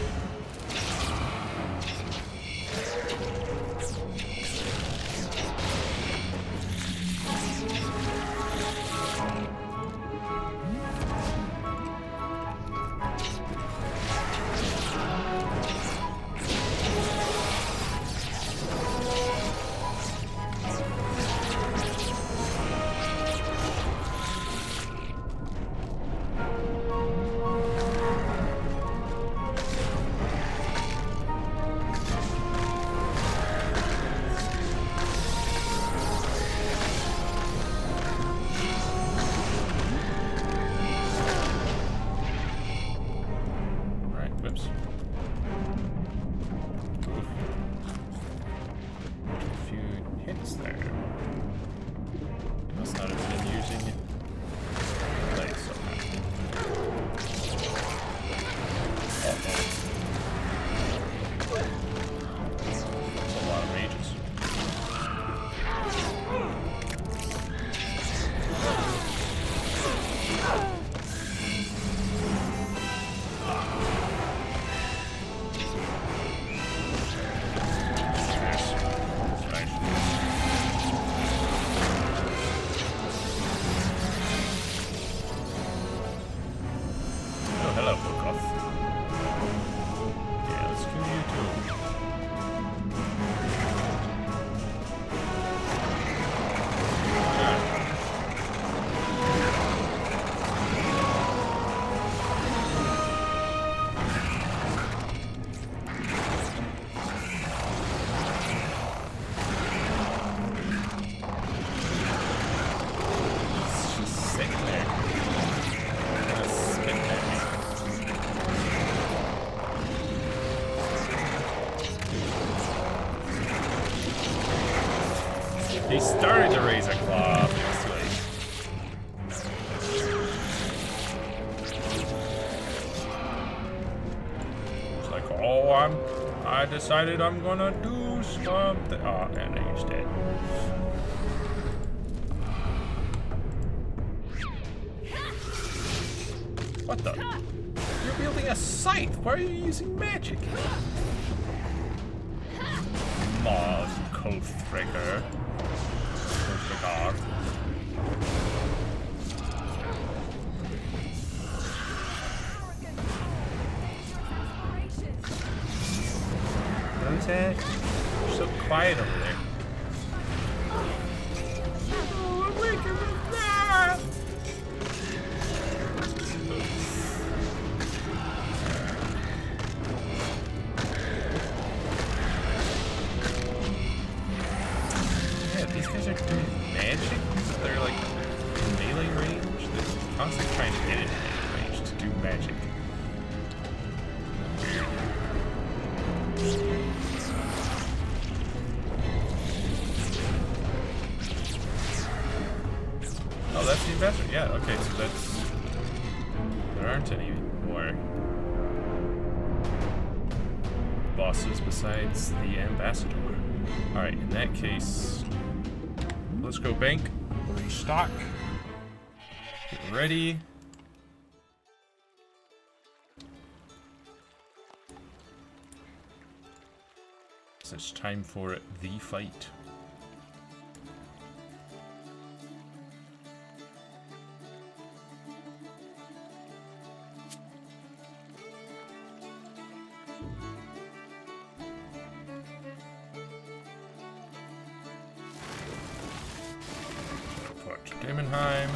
Whoops. Oof. A few hits there. Must not have been using play somehow. That's a lot of mages. Hello, Bokoth. Yeah, let's kill you too. It's just sitting there. Kinda spitting at me. He started to raise a claw, but it was too late. It's like, oh, I decided I'm gonna do something. Oh, and he's dead. What the? You're wielding a scythe. Why are you using magic? Mars Coathbreaker. Who's that? You're so quiet over there. Oh, I'm waking up. Yeah, these guys are doing magic. They're like in melee range. They're constantly trying to get in melee range to do magic. Oh, that's the ambassador. Yeah, okay, so that's... There aren't any more bosses besides the ambassador. Alright, in that case, let's go bank, restock, get ready. So it's time for the fight. Daemonheim.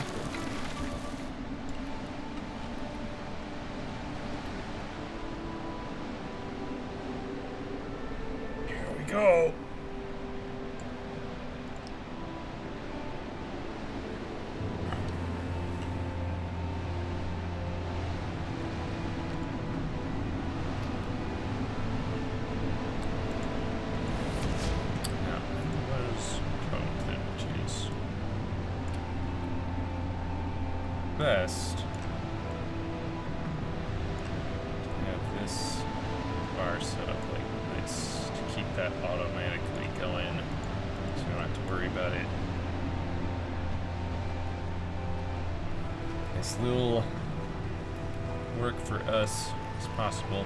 Here we go. Now, what is code there? Jeez. Best to have this bar set up like this to keep that automatically going, so you don't have to worry about it. As little work for us as possible.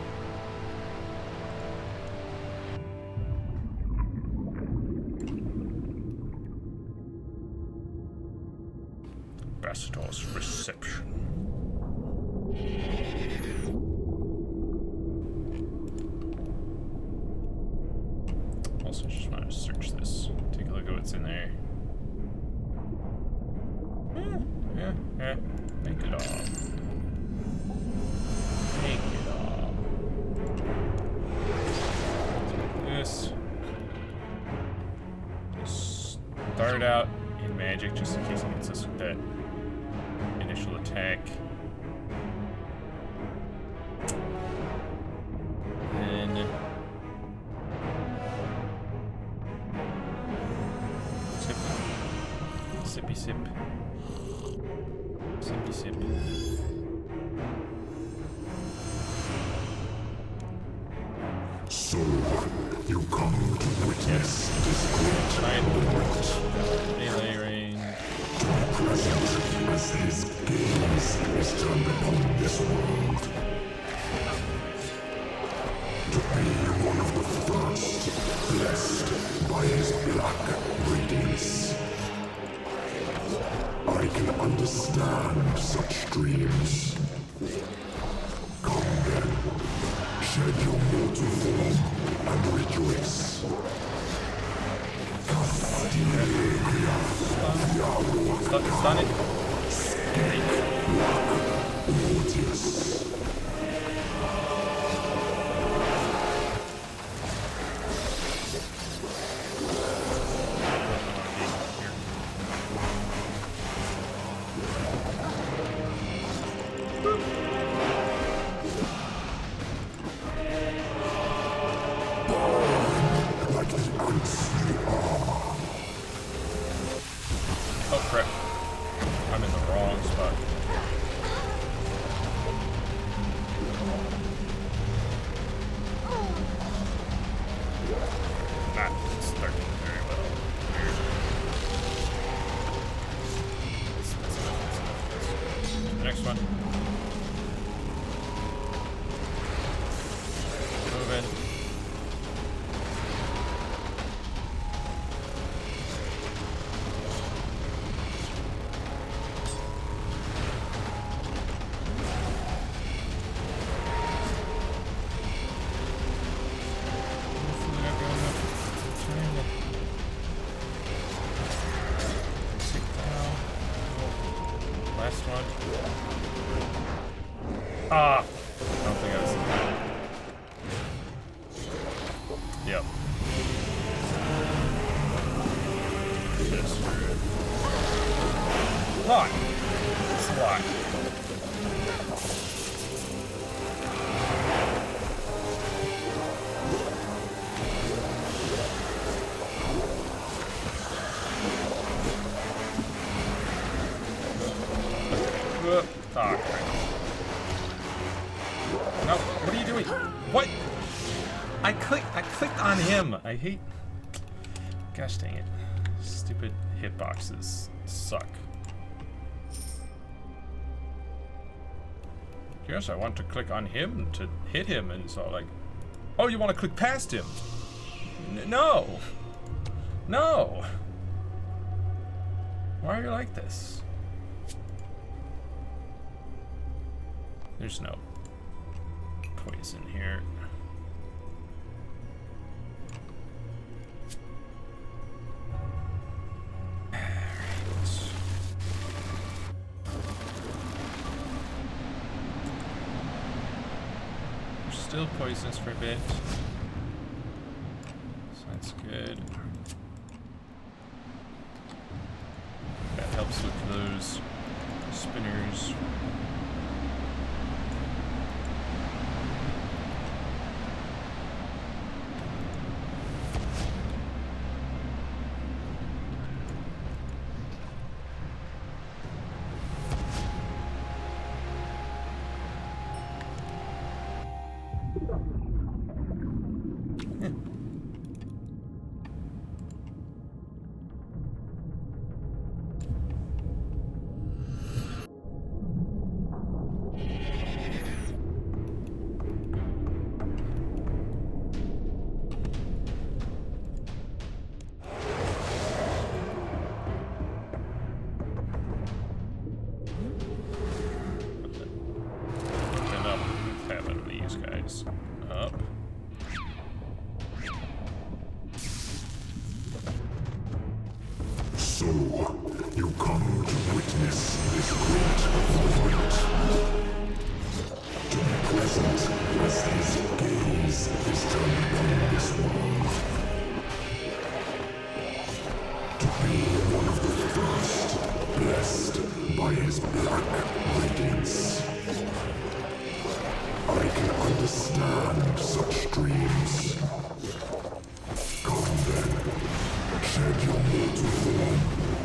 Ambassador's reception. Also, just want to search this. Take a look at what's in there. Yeah. Make it all. Make it all. Take this. Just start out in magic just in case it hits us with that initial attack. Then sippy sip. Sippy sip. So, you come to witness this great moment. Melee range. Present as his gaze is turned upon this world. To be one of the first, blessed by his black radiance. I can understand such dreams. Come then, shed your mortal form and rejoice. Stun it. Mortius. Like the ants you are. Oh crap. I'm in the wrong spot. Not starting very well. That's enough. Next one. Move in. Last one. Ah! I don't think I was. Yep. Just screw it. Lock! It's locked. Ah, crap. No, what are you doing? What? I clicked on him. I hate. Gosh dang it. Stupid hitboxes suck. Yes, I want to click on him to hit him, and it's all like, oh, you want to click past him? No! No! Why are you like this? There's no poison here. Still poisonous for a bit. So that's good. That helps with those spinners. Up. So, you come to witness this great moment. To be present as his gaze is turned upon this world. To be one of the first blessed by his black radiance. I can understand such dreams. Come then, shed your mortal form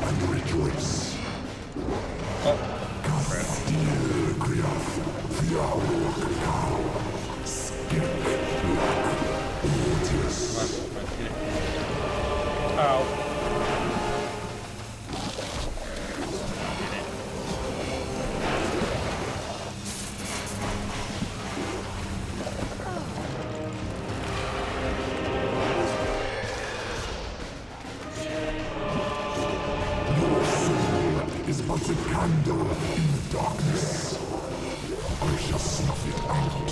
and rejoice. Castil Griaf, Fiaurok Kau, Skik Lak, Mortius. Ow. Is but a candle in the darkness. I shall snuff it out.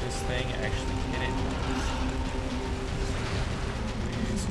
This thing actually hit it. Please.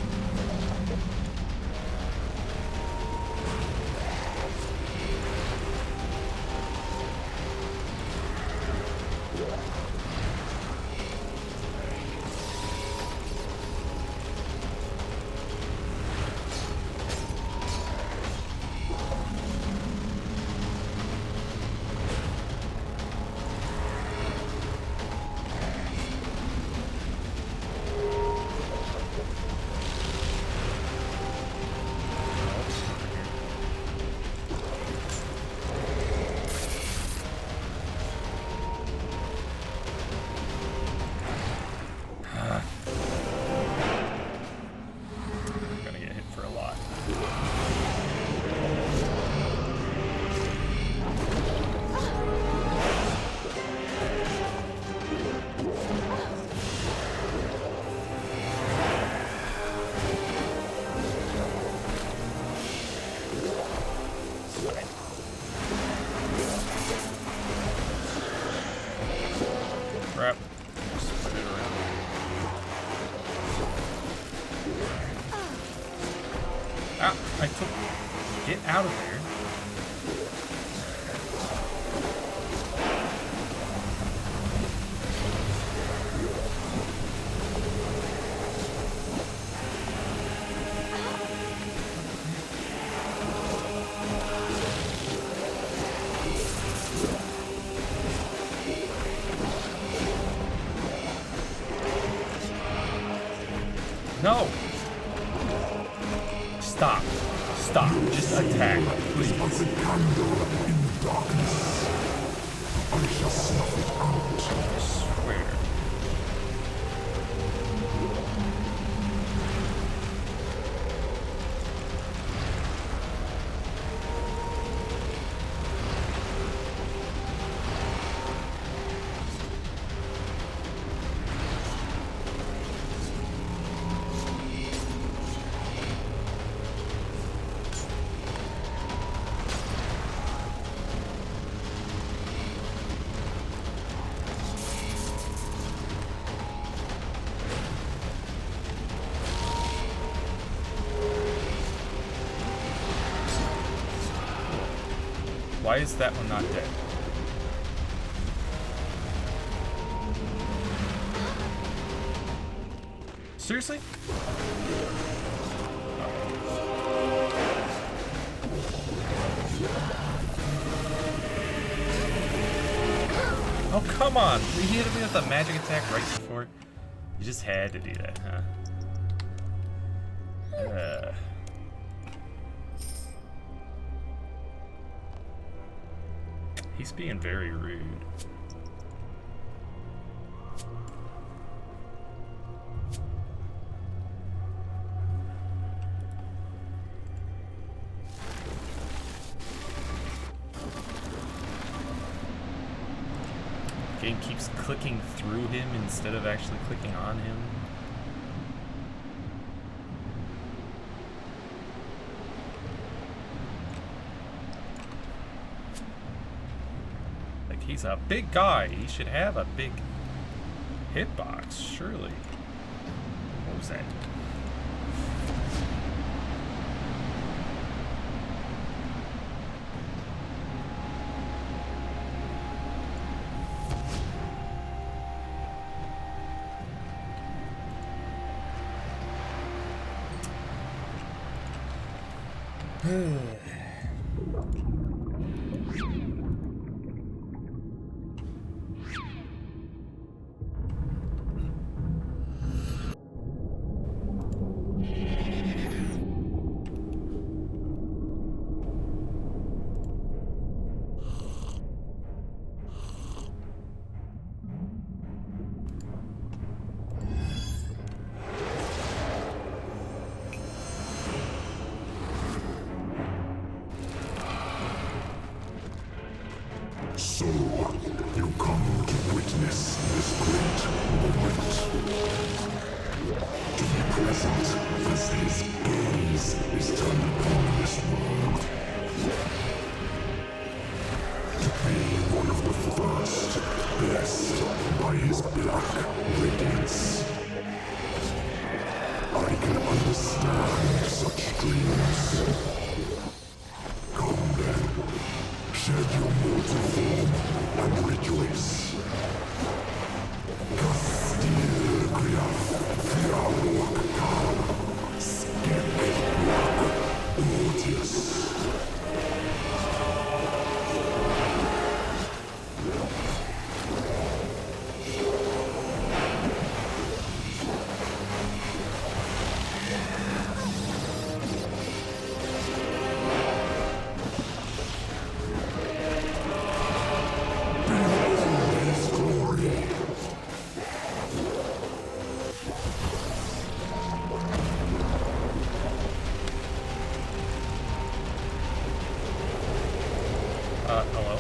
Gonna get hit for a lot. Crap. Spin it around. Ah, I took. Get out of there. No! Stop. Stop. Just attack, please. But a candle in the darkness. I shall snuff it out. I swear. Why is that one not dead? Seriously? Oh, come on! He hit me with a magic attack right before. You just had to do that, huh? He's being very rude. Game keeps clicking through him instead of actually clicking on him. Like, he's a big guy. He should have a big hitbox, surely. What was that? So, you come to witness this great moment. To be present as his gaze is turned upon this world. To be one of the first, blessed by his black radiance. I can understand such dreams. Come then. Shed your mortal form and rejoice. Castil Griaf, Fialok Kal, Skek Wak, Mortius. Hello?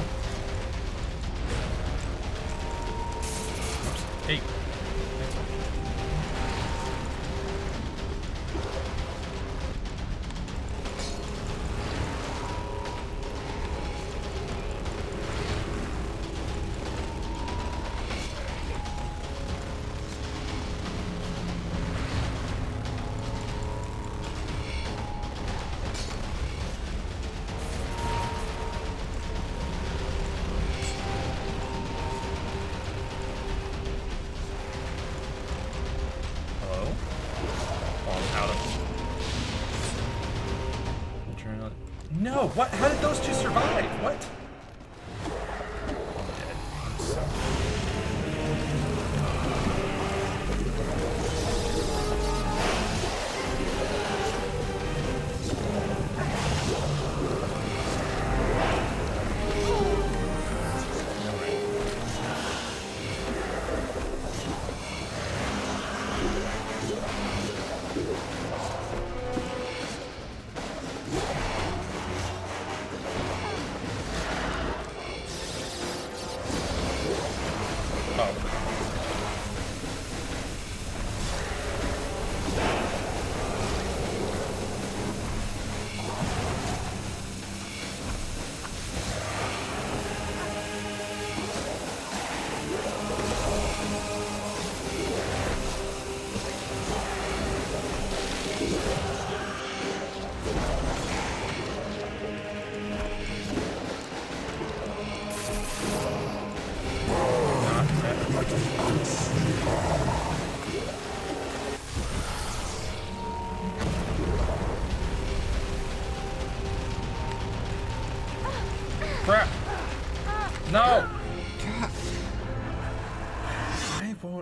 Hey. No, what? How did those two survive? What?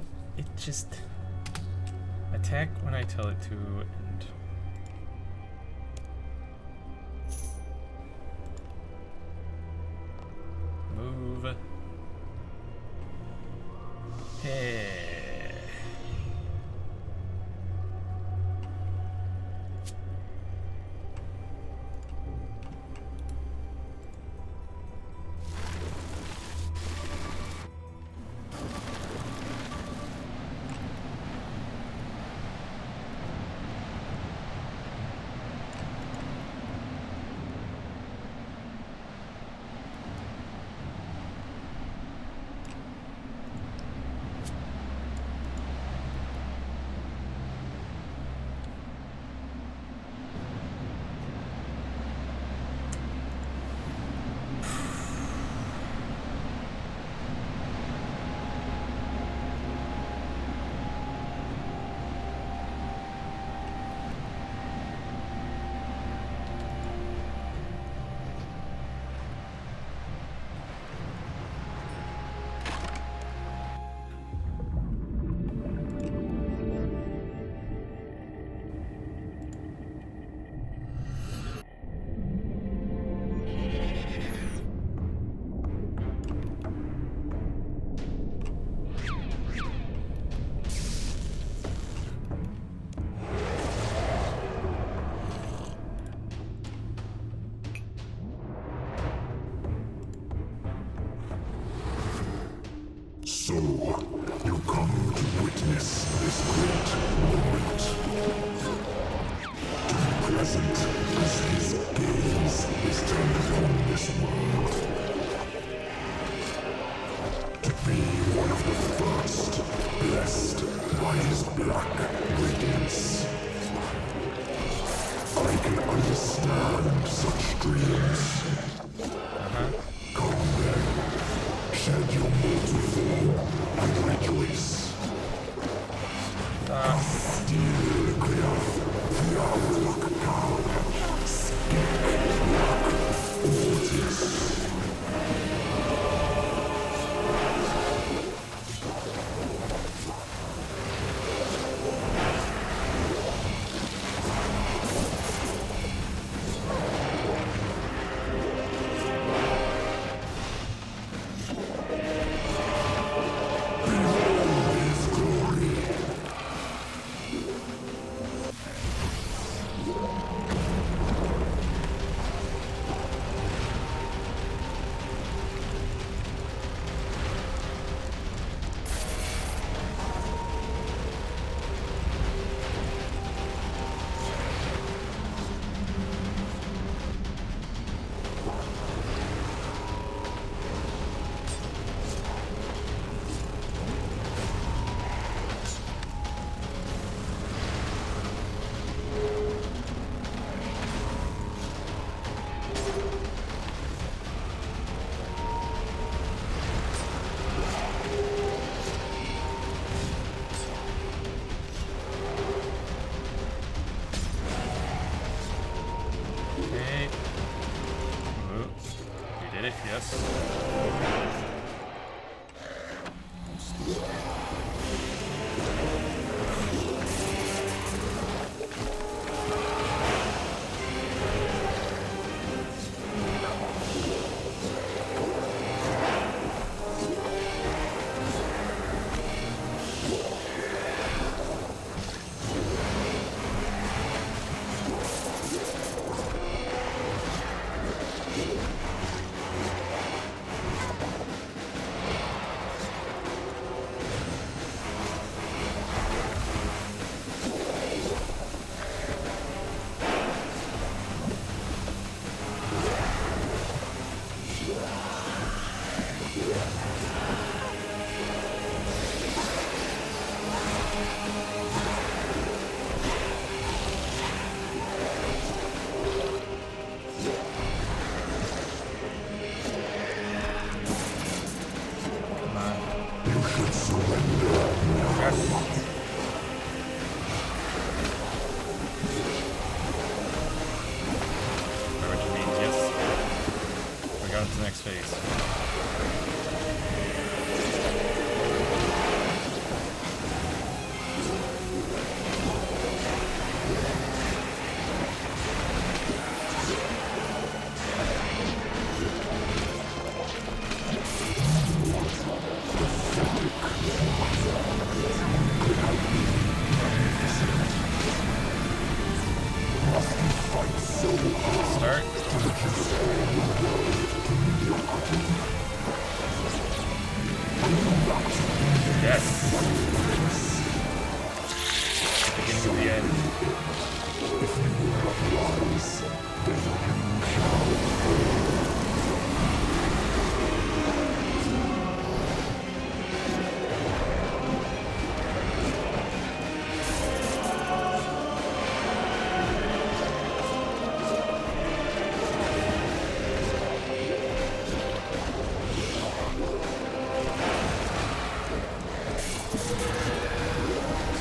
don't... It just... Attack when I tell it to, and... Move. Hey. So, you come to witness this great moment. To be present as his gaze is turned upon this world. To be one of the first, blessed by his black radiance. I can understand such dreams. Come then, shed your mortal form and rejoice. Steel clear, Fiarlock town, skip black Ortis. Okay. Oh, you did it, yes. Yes. Beginning of the end.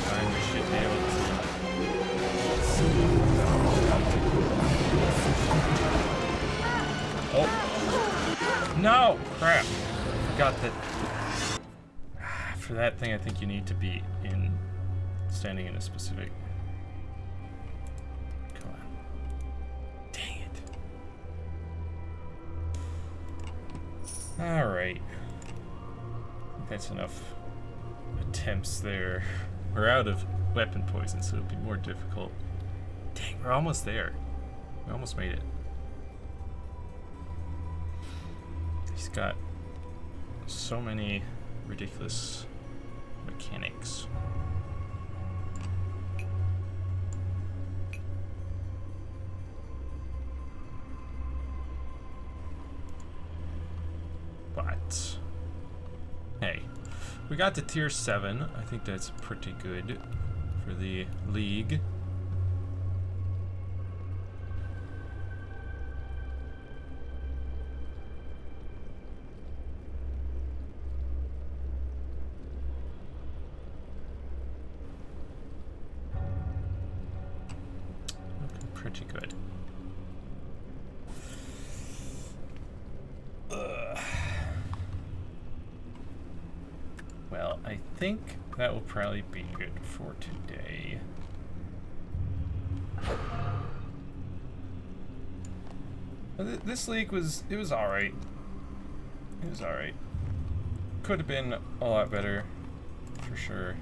Time we should be able to. Oh no! Crap! Forgot that. For that thing, I think you need to be standing in a specific. Come on! Dang it! All right. That's enough attempts there. We're out of weapon poison, so it'll be more difficult. Dang, we're almost there. We almost made it. He's got so many ridiculous mechanics. But hey, we got to tier 7. I think that's pretty good for the league. Looking pretty good. Well, I think that will probably be good for today. This league was alright. It was alright. Could have been a lot better, for sure.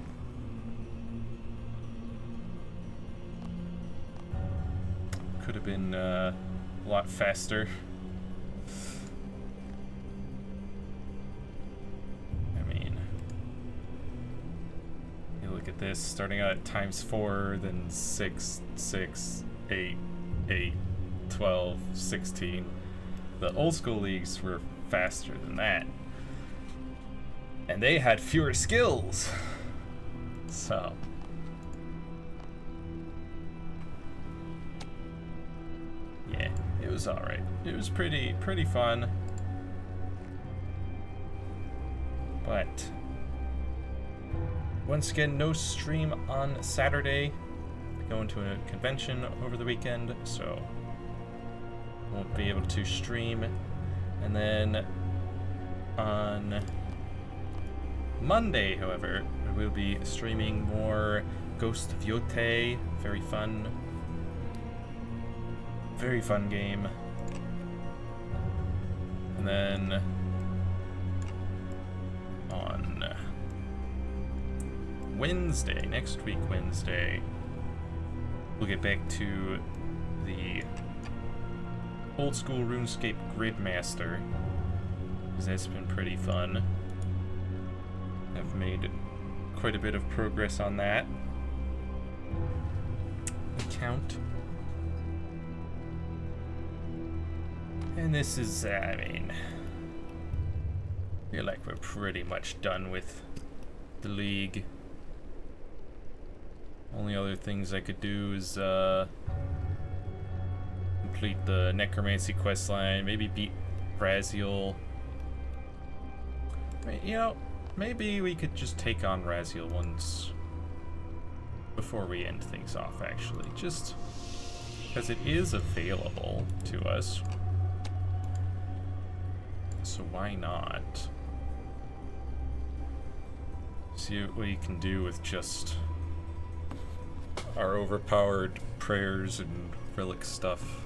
Could have been a lot faster. Look at this, starting out at ×4, then 6, 6, 8, 8, 12, 16. The old school leagues were faster than that. And they had fewer skills. So. Yeah, it was alright. It was pretty fun. But once again, no stream on Saturday. Going to a convention over the weekend, so won't be able to stream. And then on Monday, however, we'll be streaming more Ghost of Yotei. Very fun game. And then on Wednesday, next week Wednesday, we'll get back to the old school RuneScape Gridmaster, because that's been pretty fun. I've made quite a bit of progress on that account. And this is, I feel like we're pretty much done with the league. Only other things I could do is complete the Necromancy questline, maybe beat Raziel. You know, maybe we could just take on Raziel once before we end things off, actually. Just because it is available to us. So why not? See what we can do with just our overpowered prayers and relic stuff.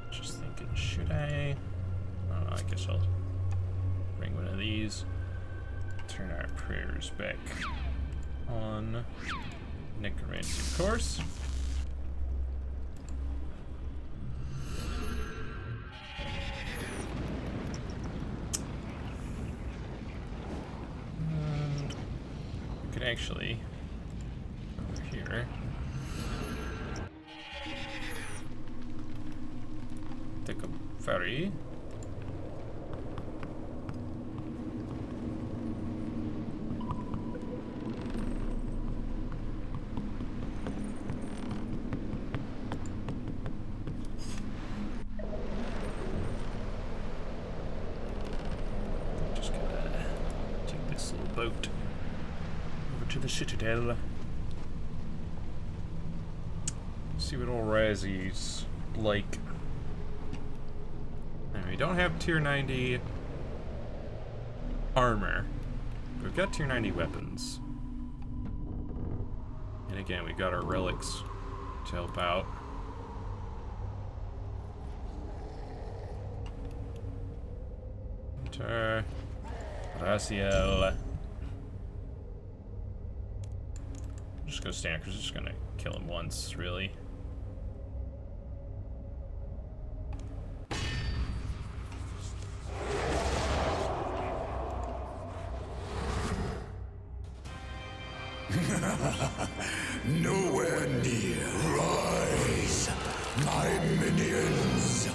Just thinking, should I? I don't know, I guess I'll bring one of these. Turn our prayers back on. Necromancy, of course. We could actually over here take a ferry. Just gotta take this little boat over to the Citadel. See what old Razzy's like. We don't have tier 90 armor. We've got tier 90 weapons. And again, we've got our relics to help out. Enter Raziel. Just go stand because we're just gonna kill him once, really. Nowhere near. Rise, my minions.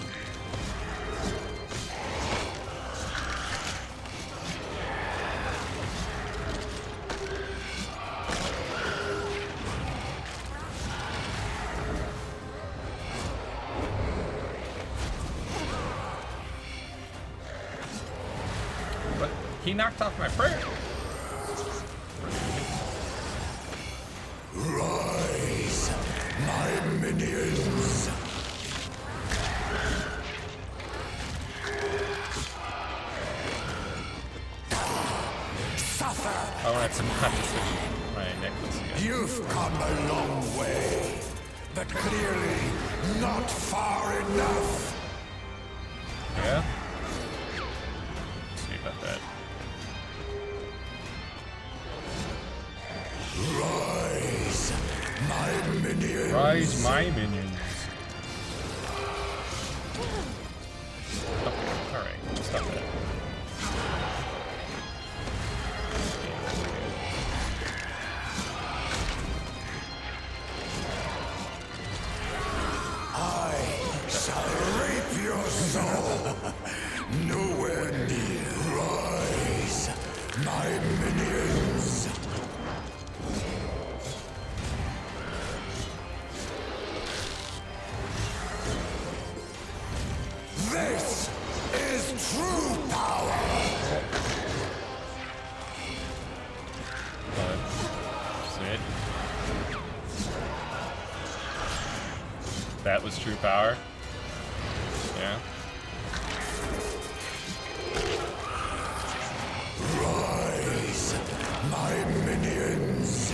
But he knocked off my prayer. Rise, my minions. Suffer. I wanted to knock my necklace again. You've come a long way, but clearly not far enough. Yeah? Let's see about that. Rise, my minions. Rise, my minions. Oh, alright, stop that. I shall rape your soul. Nowhere near. Rise, my minions. This is true power. See it? That was true power? Yeah. Rise, my minions.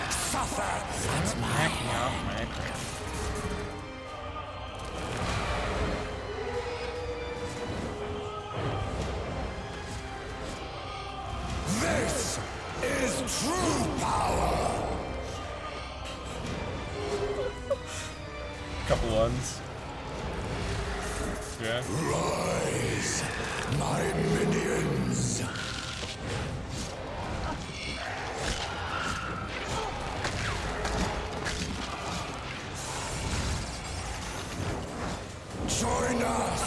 Suffer. It's knocking off my prayer. This is true power. Couple ones. Yeah. Rise, my minions. Join us.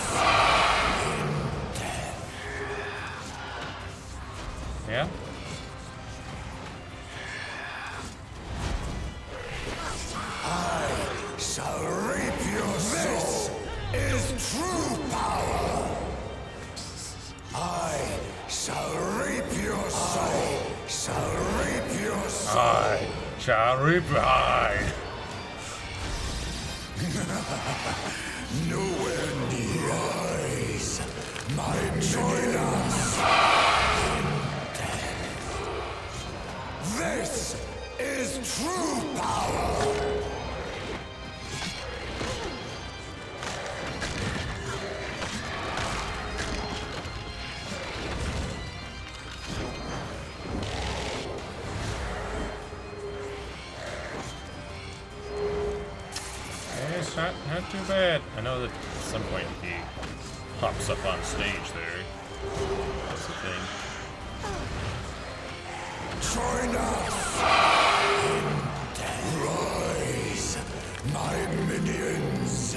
Yeah? I shall rape your soul. This is true power. I shall rape your soul. Shall rape your soul. I shall reply. Nowhere near. Rise, my join us. This is true power. It's not too bad. I know that at some point he pops up on stage there. That's the thing. Join us and rise, my minions.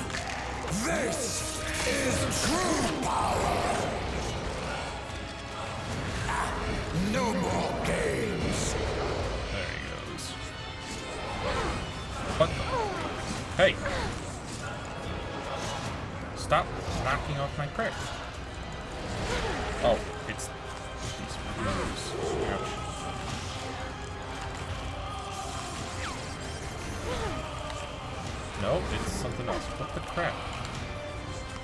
This is true power. No more games. There he goes. What the? Hey! Stop knocking off my prayer. Oh, it's these moves. Ouch. No, it's something else. What the crap?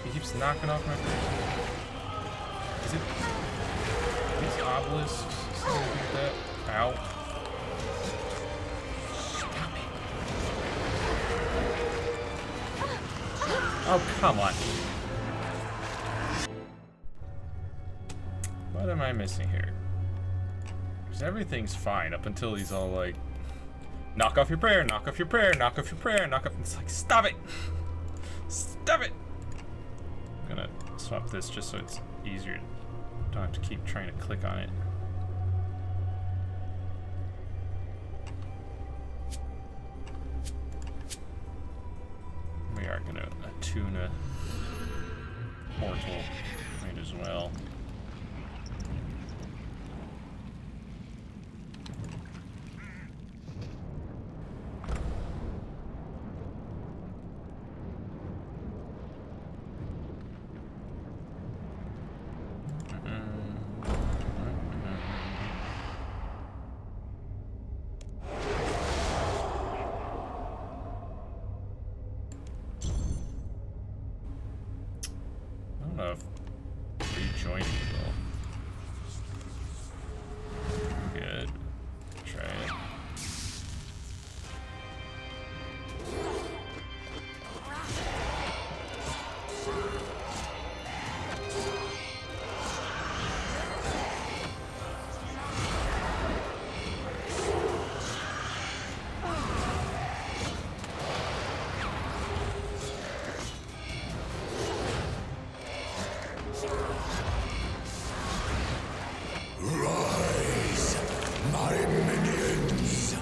He keeps knocking off my prayer. Is it these obelisks? Something like that? Ow. Stop it. Oh, come on. What am I missing here? Because everything's fine up until he's all like, knock off your prayer, knock off your prayer, knock off your prayer, knock off. It's like, stop it! Stop it! I'm gonna swap this just so it's easier. Don't have to keep trying to click on it. We are gonna attune a mortal. Might as well. I don't know if rejoining will. Good. Try it. Rise, my minions.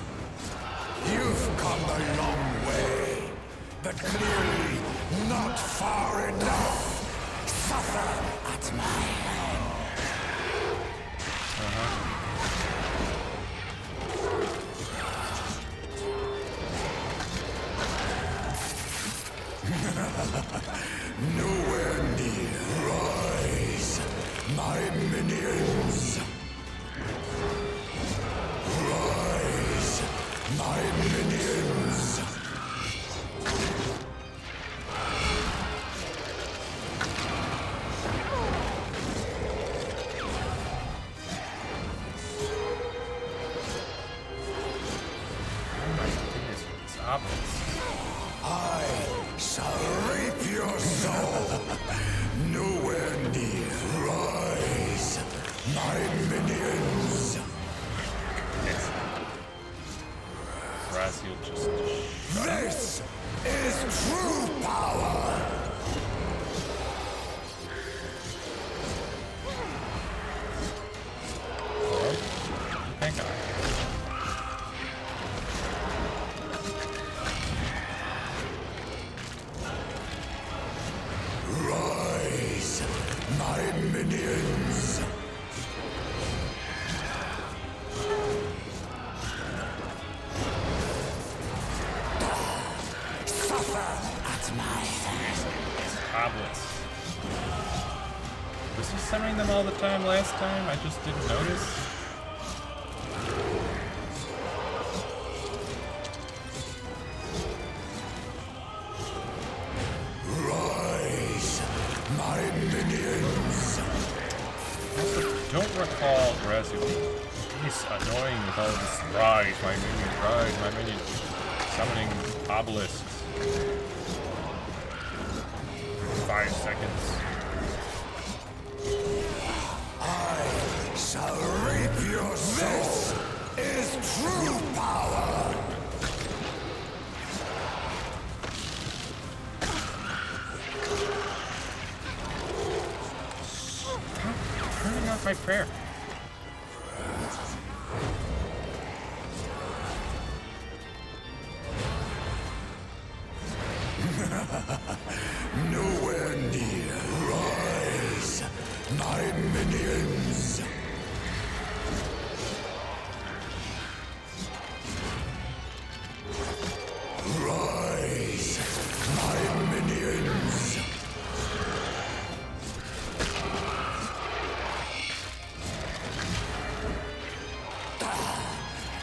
You've come a long way, but clearly not far enough. Suffer at my hand. Nowhere near. Rise, my minions. Rise, my minions. Oh my goodness, these obelisks. I shall rape your soul. Nowhere near. Rise, my minions. Raziel just This is true power. hang on. Rise, my minions. Suffer at my hand. Obelisk. Was he summoning them all the time last time? I just didn't notice. Rise, my minions. Don't recall Raziel being this annoying with all this rise, my minions, summoning obelisks. 5 seconds. I shall reap your soul. This is true. true power. Not my prayer. Nowhere near. Rise, my minions. Rise, my minions.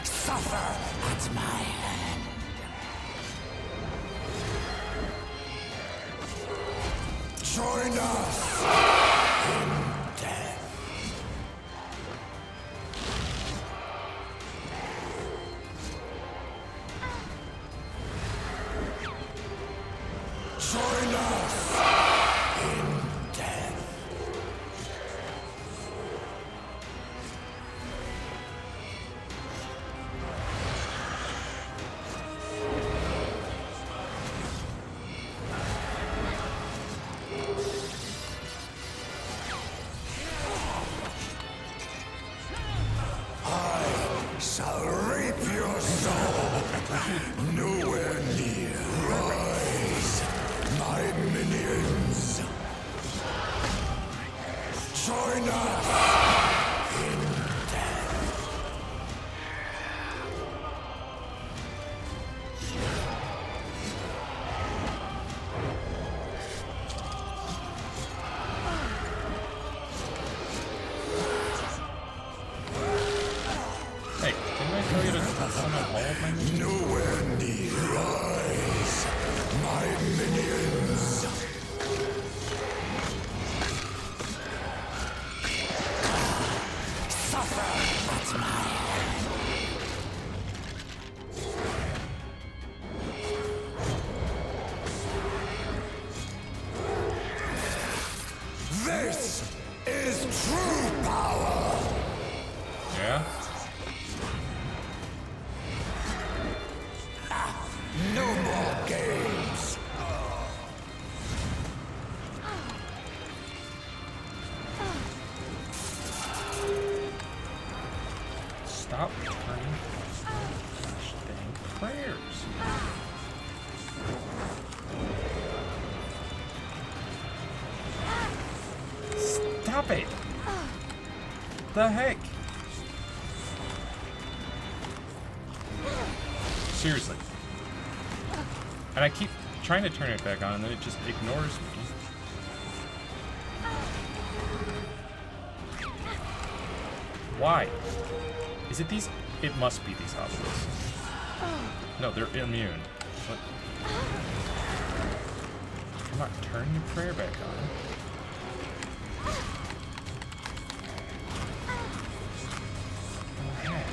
Suffer at my hand. Join us in death. Join us in death. Shall reap your soul. Nowhere near. Rise, my minions. Join us in death. Hey, didn't I tell you to summon all of my minions? Nowhere near. Rise, my minions. Suffer at my hand. This is true power. Yeah? No more games. Stop turning gosh dang prayers. Stop it! The heck? Seriously. And I keep trying to turn it back on and then it just ignores me. Why? Is it these? It must be these obelisks. No, they're immune. What? Come on, turn your prayer back on. Okay.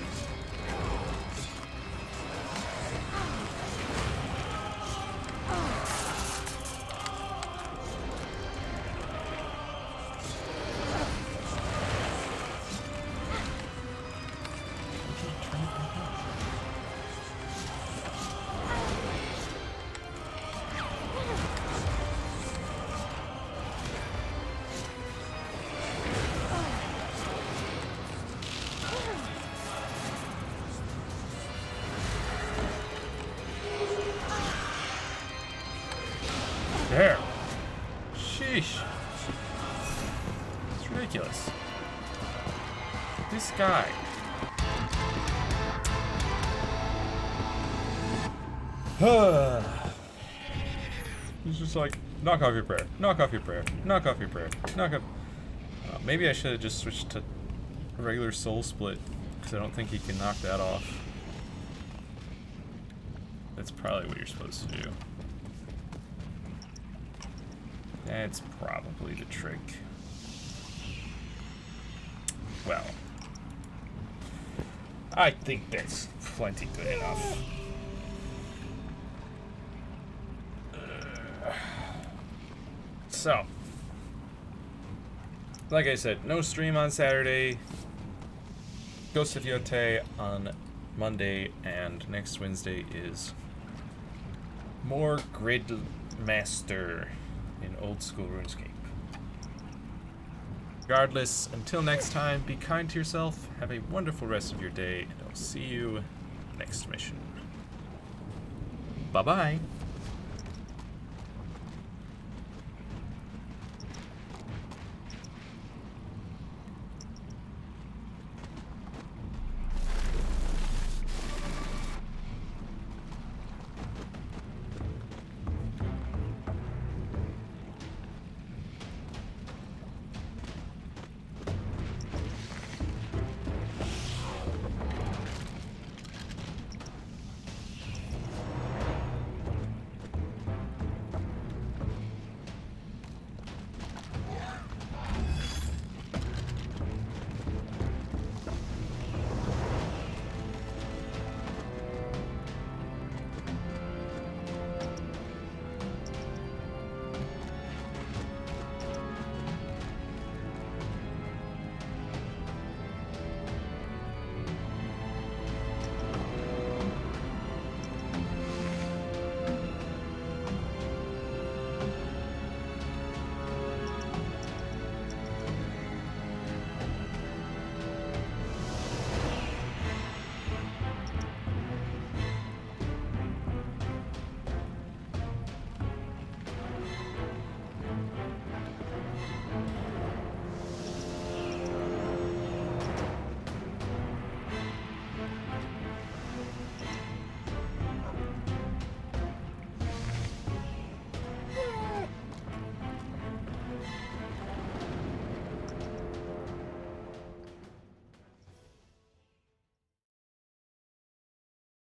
Turn it back on. There. Sheesh. It's ridiculous. This guy. He's just like, knock off your prayer, knock off your prayer, knock off your prayer, knock off. Maybe I should have just switched to regular soul split, because I don't think he can knock that off. That's probably what you're supposed to do. That's probably the trick. Well, I think that's plenty good enough. So, like I said, no stream on Saturday. Ghost of Yotei on Monday, and next Wednesday is more Grid Master in old school RuneScape. Regardless, until next time, be kind to yourself, have a wonderful rest of your day, and I'll see you next mission. Bye-bye.